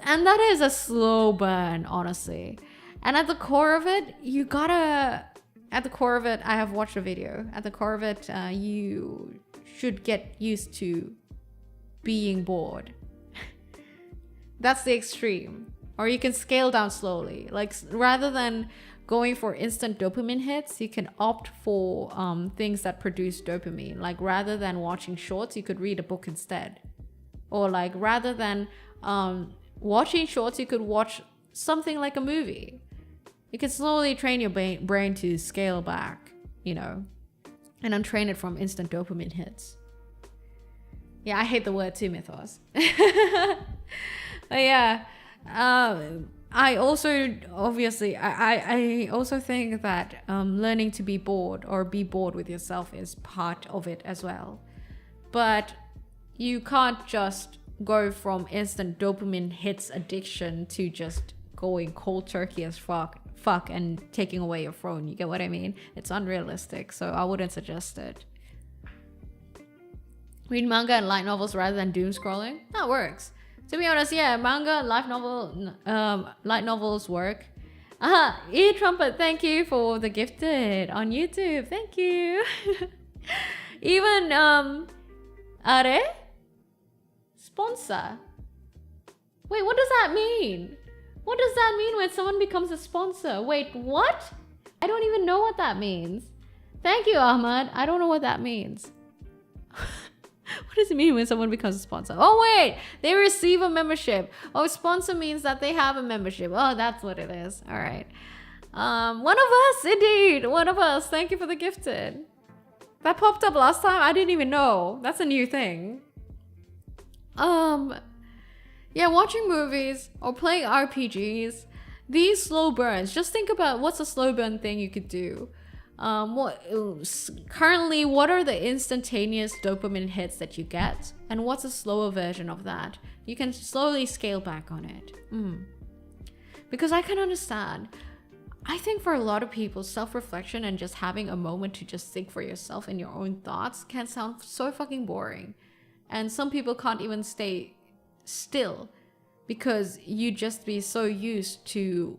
Speaker 1: And that is a slow burn, honestly. And at the core of it, I have watched a video. At the core of it, you should get used to being bored. That's the extreme. Or you can scale down slowly. Like, rather than going for instant dopamine hits, you can opt for things that produce dopamine. Like, rather than watching shorts, you could read a book instead. Or like, rather than watching shorts, you could watch something like a movie. You can slowly train your brain to scale back, you know, and untrain it from instant dopamine hits. Yeah, I hate the word too, Mythos. But yeah, I also, obviously, I also think that learning to be bored or be bored with yourself is part of it as well. But you can't just go from instant dopamine hits addiction to just going cold turkey as fuck and taking away your phone. You get what I mean? It's unrealistic, so I wouldn't suggest it. Read manga and light novels rather than doom scrolling. That works. To be honest, yeah, manga, light novels work. E Trumpet, thank you for the gifted on YouTube. Thank you. Even are sponsor. Wait, what does that mean? What does that mean when someone becomes a sponsor? Wait, what? I don't even know what that means. Thank you, Ahmad. I don't know what that means. What does it mean when someone becomes a sponsor? Oh wait, they receive a membership. Oh, sponsor means that they have a membership. Oh, that's what it is. All right. One of us, indeed. One of us. Thank you for the gifted. That popped up last time. I didn't even know. That's a new thing. Yeah, watching movies or playing RPGs. These slow burns. Just think about what's a slow burn thing you could do. Currently, what are the instantaneous dopamine hits that you get, and what's a slower version of that? You can slowly scale back on it. Because I can understand. I think for a lot of people, self-reflection and just having a moment to just think for yourself and your own thoughts can sound so fucking boring. And some people can't even stay still because you just be so used to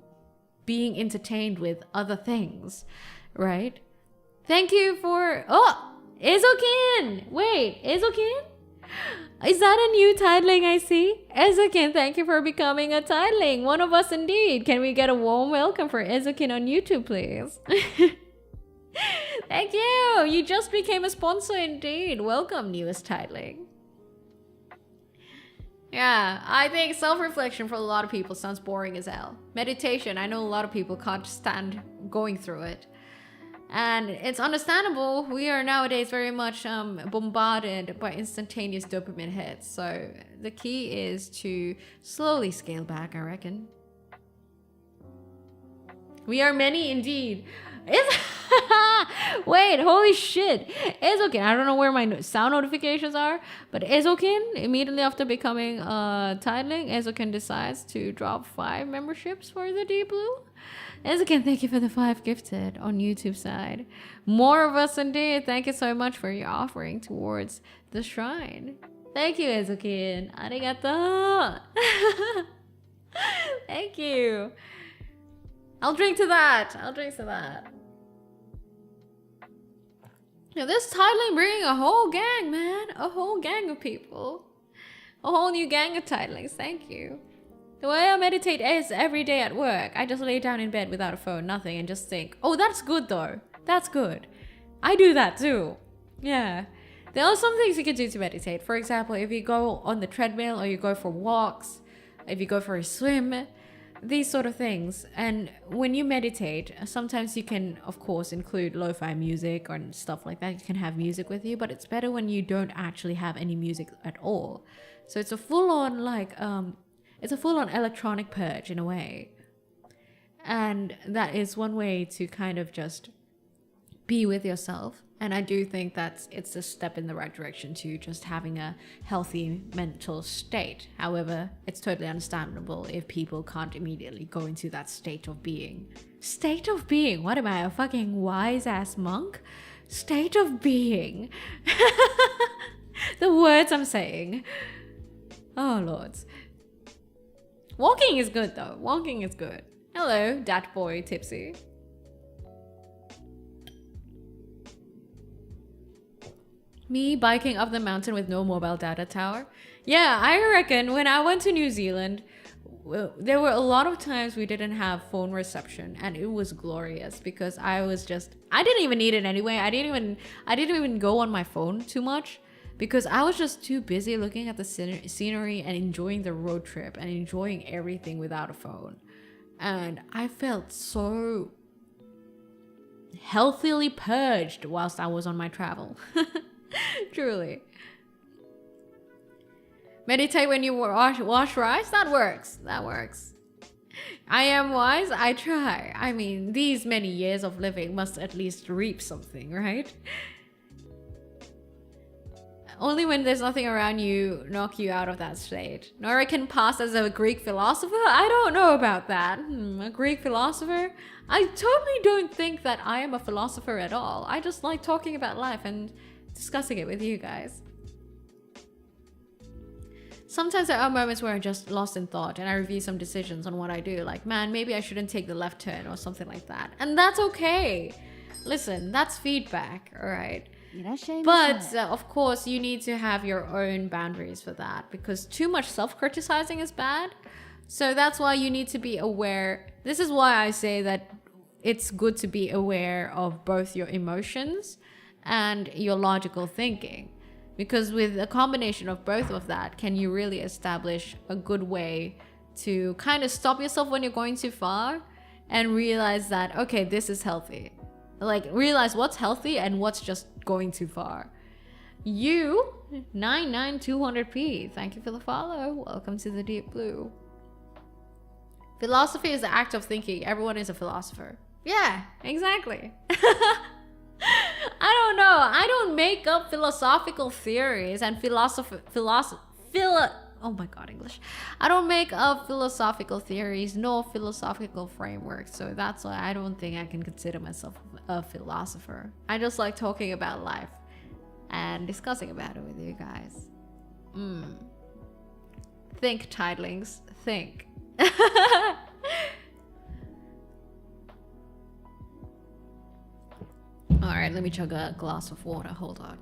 Speaker 1: being entertained with other things. Right? Thank you for... Oh! Ezokin! Wait, Ezokin? Is that a new tideling I see? Ezokin, thank you for becoming a tideling. One of us indeed. Can we get a warm welcome for Ezokin on YouTube, please? Thank you! You just became a sponsor indeed. Welcome, newest tideling. Yeah, I think self-reflection for a lot of people sounds boring as hell. Meditation, I know a lot of people can't stand going through it. And it's understandable. We are nowadays very much bombarded by instantaneous dopamine hits. So the key is to slowly scale back, I reckon. We are many indeed. Wait, holy shit. Ezokin, I don't know where my sound notifications are, but Ezokin, immediately after becoming a tideling, Ezokin decides to drop 5 memberships for the Deep Blue. Ezokin, thank you for the 5 gifted on YouTube side. More of us indeed. Thank you so much for your offering towards the shrine. Thank you, Ezokin. Arigato. Thank you. I'll drink to that. I'll drink to that. Yeah, this tideling bringing a whole gang, man. A whole gang of people. A whole new gang of tidelings. Thank you. The way I meditate is every day at work. I just lay down in bed without a phone, nothing, and just think. Oh, that's good though. That's good. I do that too. Yeah. There are some things you can do to meditate. For example, if you go on the treadmill or you go for walks, if you go for a swim, these sort of things. And when you meditate, sometimes you can, of course, include lo-fi music or stuff like that. You can have music with you, but it's better when you don't actually have any music at all. So it's a full-on it's a full-on electronic purge in a way. And that is one way to kind of just be with yourself. And I do think that it's a step in the right direction to just having a healthy mental state. However, it's totally understandable if people can't immediately go into that state of being. State of being? What am I, a fucking wise-ass monk? State of being. The words I'm saying. Oh, lords. Walking is good though. Walking is good. Hello, dat boy tipsy. Me biking up the mountain with no mobile data tower. Yeah, I reckon when I went to New Zealand, there were a lot of times we didn't have phone reception, and it was glorious because I didn't even need it anyway. I didn't even go on my phone too much. Because I was just too busy looking at the scenery and enjoying the road trip and enjoying everything without a phone. And I felt so healthily purged whilst I was on my travel. Truly. Meditate when you wash rice? That works. That works. I am wise? I try. I mean, these many years of living must at least reap something, right? Only when there's nothing around you knock you out of that state. Noira can pass as a Greek philosopher? I don't know about that. A Greek philosopher? I totally don't think that I am a philosopher at all. I just like talking about life and discussing it with you guys. Sometimes there are moments where I'm just lost in thought and I review some decisions on what I do. Like, man, maybe I shouldn't take the left turn or something like that. And that's okay. Listen, that's feedback, all right? But of course you need to have your own boundaries for that, because too much self-criticizing is bad. So that's why you need to be aware. This is why I say that it's good to be aware of both your emotions and your logical thinking, Because with a combination of both of that, can you really establish a good way to kind of stop yourself when you're going too far and realize that, okay, this is healthy. Like, realize what's healthy and what's just going too far. You, 99200p, thank you for the follow. Welcome to the Deep Blue. Philosophy is the act of thinking. Everyone is a philosopher. Yeah, exactly. I don't know. I don't make up philosophical theories and oh my god, English. I don't make up philosophical theories nor philosophical frameworks. So that's why I don't think I can consider myself a philosopher. I just like talking about life and discussing about it with you guys. Think, titlings. Think. Alright, let me chug a glass of water. Hold on.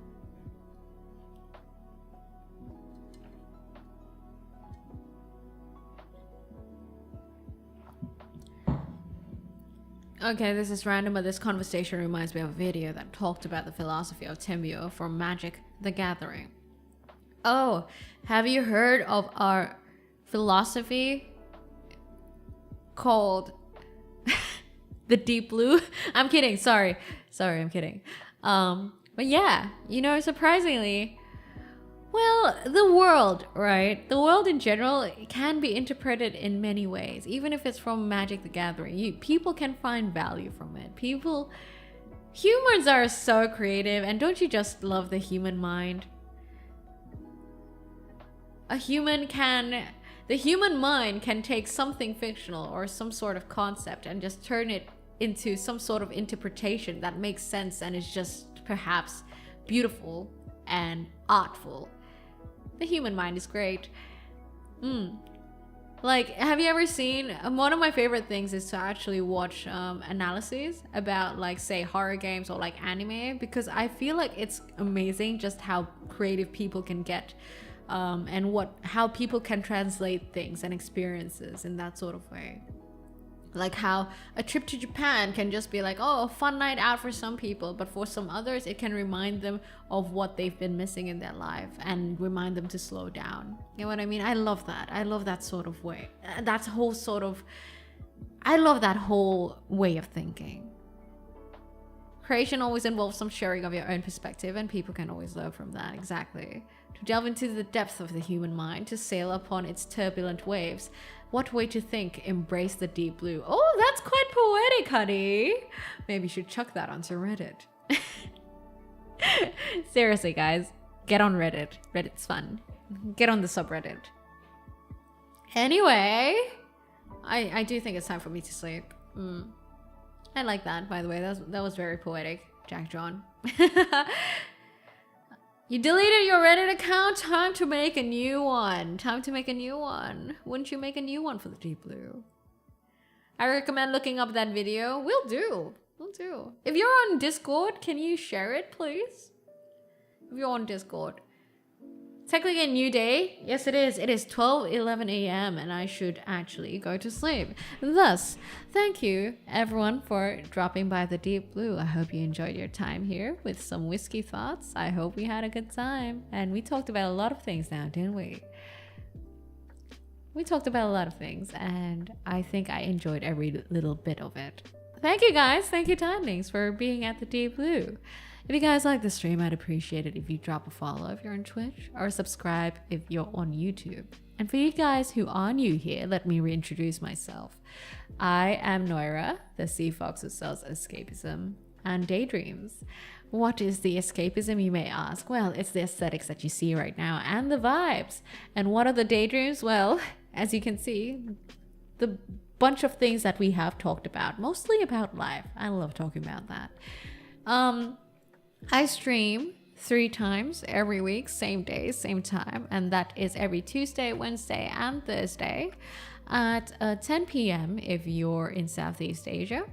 Speaker 1: Okay, this is random, but this conversation reminds me of a video that talked about the philosophy of Timio from Magic the Gathering. Oh, have you heard of our philosophy called the Deep Blue? I'm kidding, sorry, I'm kidding. But yeah, you know, surprisingly, well, the world, right? The world in general can be interpreted in many ways. Even if it's from Magic the Gathering, people can find value from it. Humans are so creative, and don't you just love the human mind? The human mind can take something fictional or some sort of concept and just turn it into some sort of interpretation that makes sense and is just perhaps beautiful and artful. The human mind is great. Like, have you ever seen, one of my favorite things is to actually watch analyses about, like, say horror games or like anime, because I feel like it's amazing just how creative people can get, and how people can translate things and experiences in that sort of way. Like how a trip to Japan can just be like, oh, a fun night out for some people, but for some others it can remind them of what they've been missing in their life and remind them to slow down. You know what I mean? I love that. I love that sort of way. I love that whole way of thinking. Creation always involves some sharing of your own perspective, and people can always learn from that. Exactly. To delve into the depth of the human mind, to sail upon its turbulent waves. What way to think, embrace the deep blue. Oh, that's quite poetic, honey. Maybe you should chuck that onto Reddit. Seriously, guys, get on Reddit. Reddit's fun. Get on the subreddit. Anyway, I do think it's time for me to sleep. I like that, by the way. That was very poetic, Jack John. You deleted your Reddit account? Time to make a new one. Wouldn't you make a new one for the Deep Blue? I recommend looking up that video. Will do. If you're on Discord, can you share it, please? If you're on Discord. Technically a new day. Yes, it is. It is 12:11 a.m. and I should actually go to sleep. Thus, thank you everyone for dropping by the Deep Blue. I hope you enjoyed your time here with some whiskey thoughts. I hope we had a good time. And we talked about a lot of things now, didn't we? We talked about a lot of things, and I think I enjoyed every little bit of it. Thank you guys. Thank you, Tidlings, for being at the Deep Blue. If you guys like the stream, I'd appreciate it if you drop a follow if you're on Twitch, or subscribe if you're on YouTube. And for you guys who are new here, let me reintroduce myself. I am Noira, the sea fox who sells escapism and daydreams. What is the escapism, you may ask? Well, it's the aesthetics that you see right now and the vibes. And what are the daydreams? Well, as you can see, the bunch of things that we have talked about, mostly about life. I love talking about that. I stream 3 times every week, same day, same time, and that is every Tuesday, Wednesday, and Thursday at 10 p.m. if you're in Southeast Asia,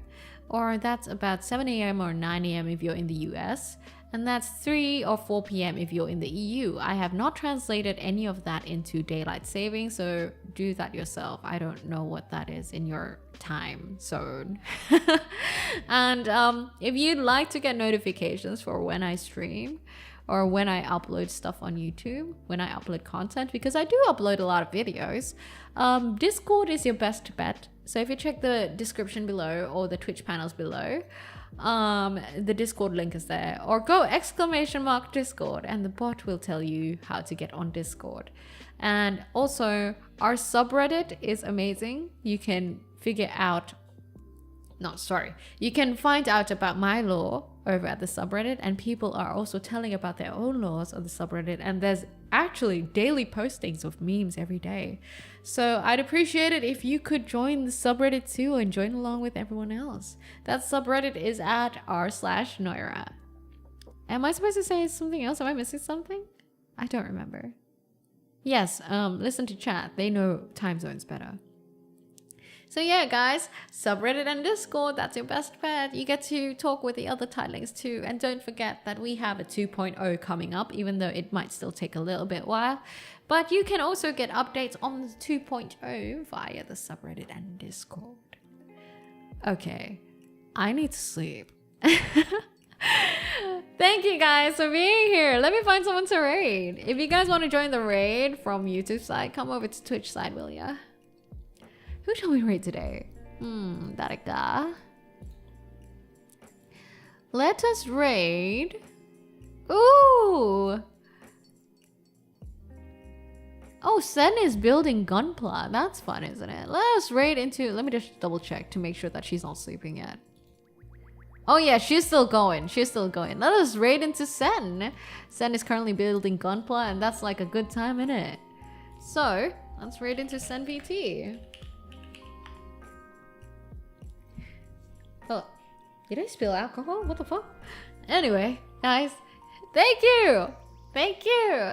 Speaker 1: or that's about 7 a.m. or 9 a.m. if you're in the US, and that's 3 or 4 p.m. if you're in the EU. I have not translated any of that into daylight saving, so do that yourself. I don't know what that is in your time zone. And if you'd like to get notifications for when I stream, or when I upload stuff on YouTube, when I upload content, because I do upload a lot of videos. Discord is your best bet. So if you check the description below or the Twitch panels below, the Discord link is there, or go !Discord and the bot will tell you how to get on Discord. And also our subreddit is amazing. You can figure out, you can find out about my lore over at the subreddit, and people are also telling about their own laws on the subreddit, and there's actually daily postings of memes every day. So I'd appreciate it if you could join the subreddit too and join along with everyone else. That subreddit is at r/Noira. Am I supposed to say something else? Am I missing something? I don't remember. Yes, listen to chat. They know time zones better. So yeah, guys, subreddit and Discord, that's your best bet. You get to talk with the other titlings too. And don't forget that we have a 2.0 coming up, even though it might still take a little bit while. But you can also get updates on the 2.0 via the subreddit and Discord. Okay, I need to sleep. Thank you guys for being here. Let me find someone to raid. If you guys want to join the raid from YouTube side, come over to Twitch side, will ya? Who shall we raid today? Darika. Let us raid. Ooh. Oh, Sen is building Gunpla. That's fun, isn't it? Let us raid into... Let me just double check to make sure that she's not sleeping yet. Oh yeah, she's still going. She's still going. Let us raid into Sen. Sen is currently building Gunpla, and that's like a good time, innit? So, let's raid into Sen VT. Oh, did I spill alcohol? What the fuck? Anyway, guys, thank you! Thank you!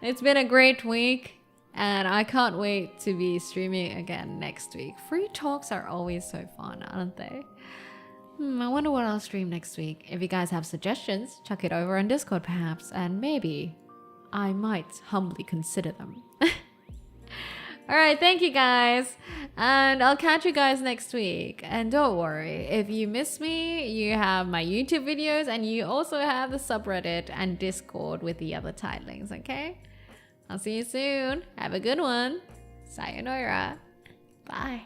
Speaker 1: It's been a great week, and I can't wait to be streaming again next week. Free talks are always so fun, aren't they? I wonder what I'll stream next week. If you guys have suggestions, chuck it over on Discord perhaps, and maybe I might humbly consider them. Alright, thank you guys, and I'll catch you guys next week. And don't worry, if you miss me, you have my YouTube videos, and you also have the subreddit and Discord with the other titlings, okay? I'll see you soon. Have a good one. Sayonara. Bye.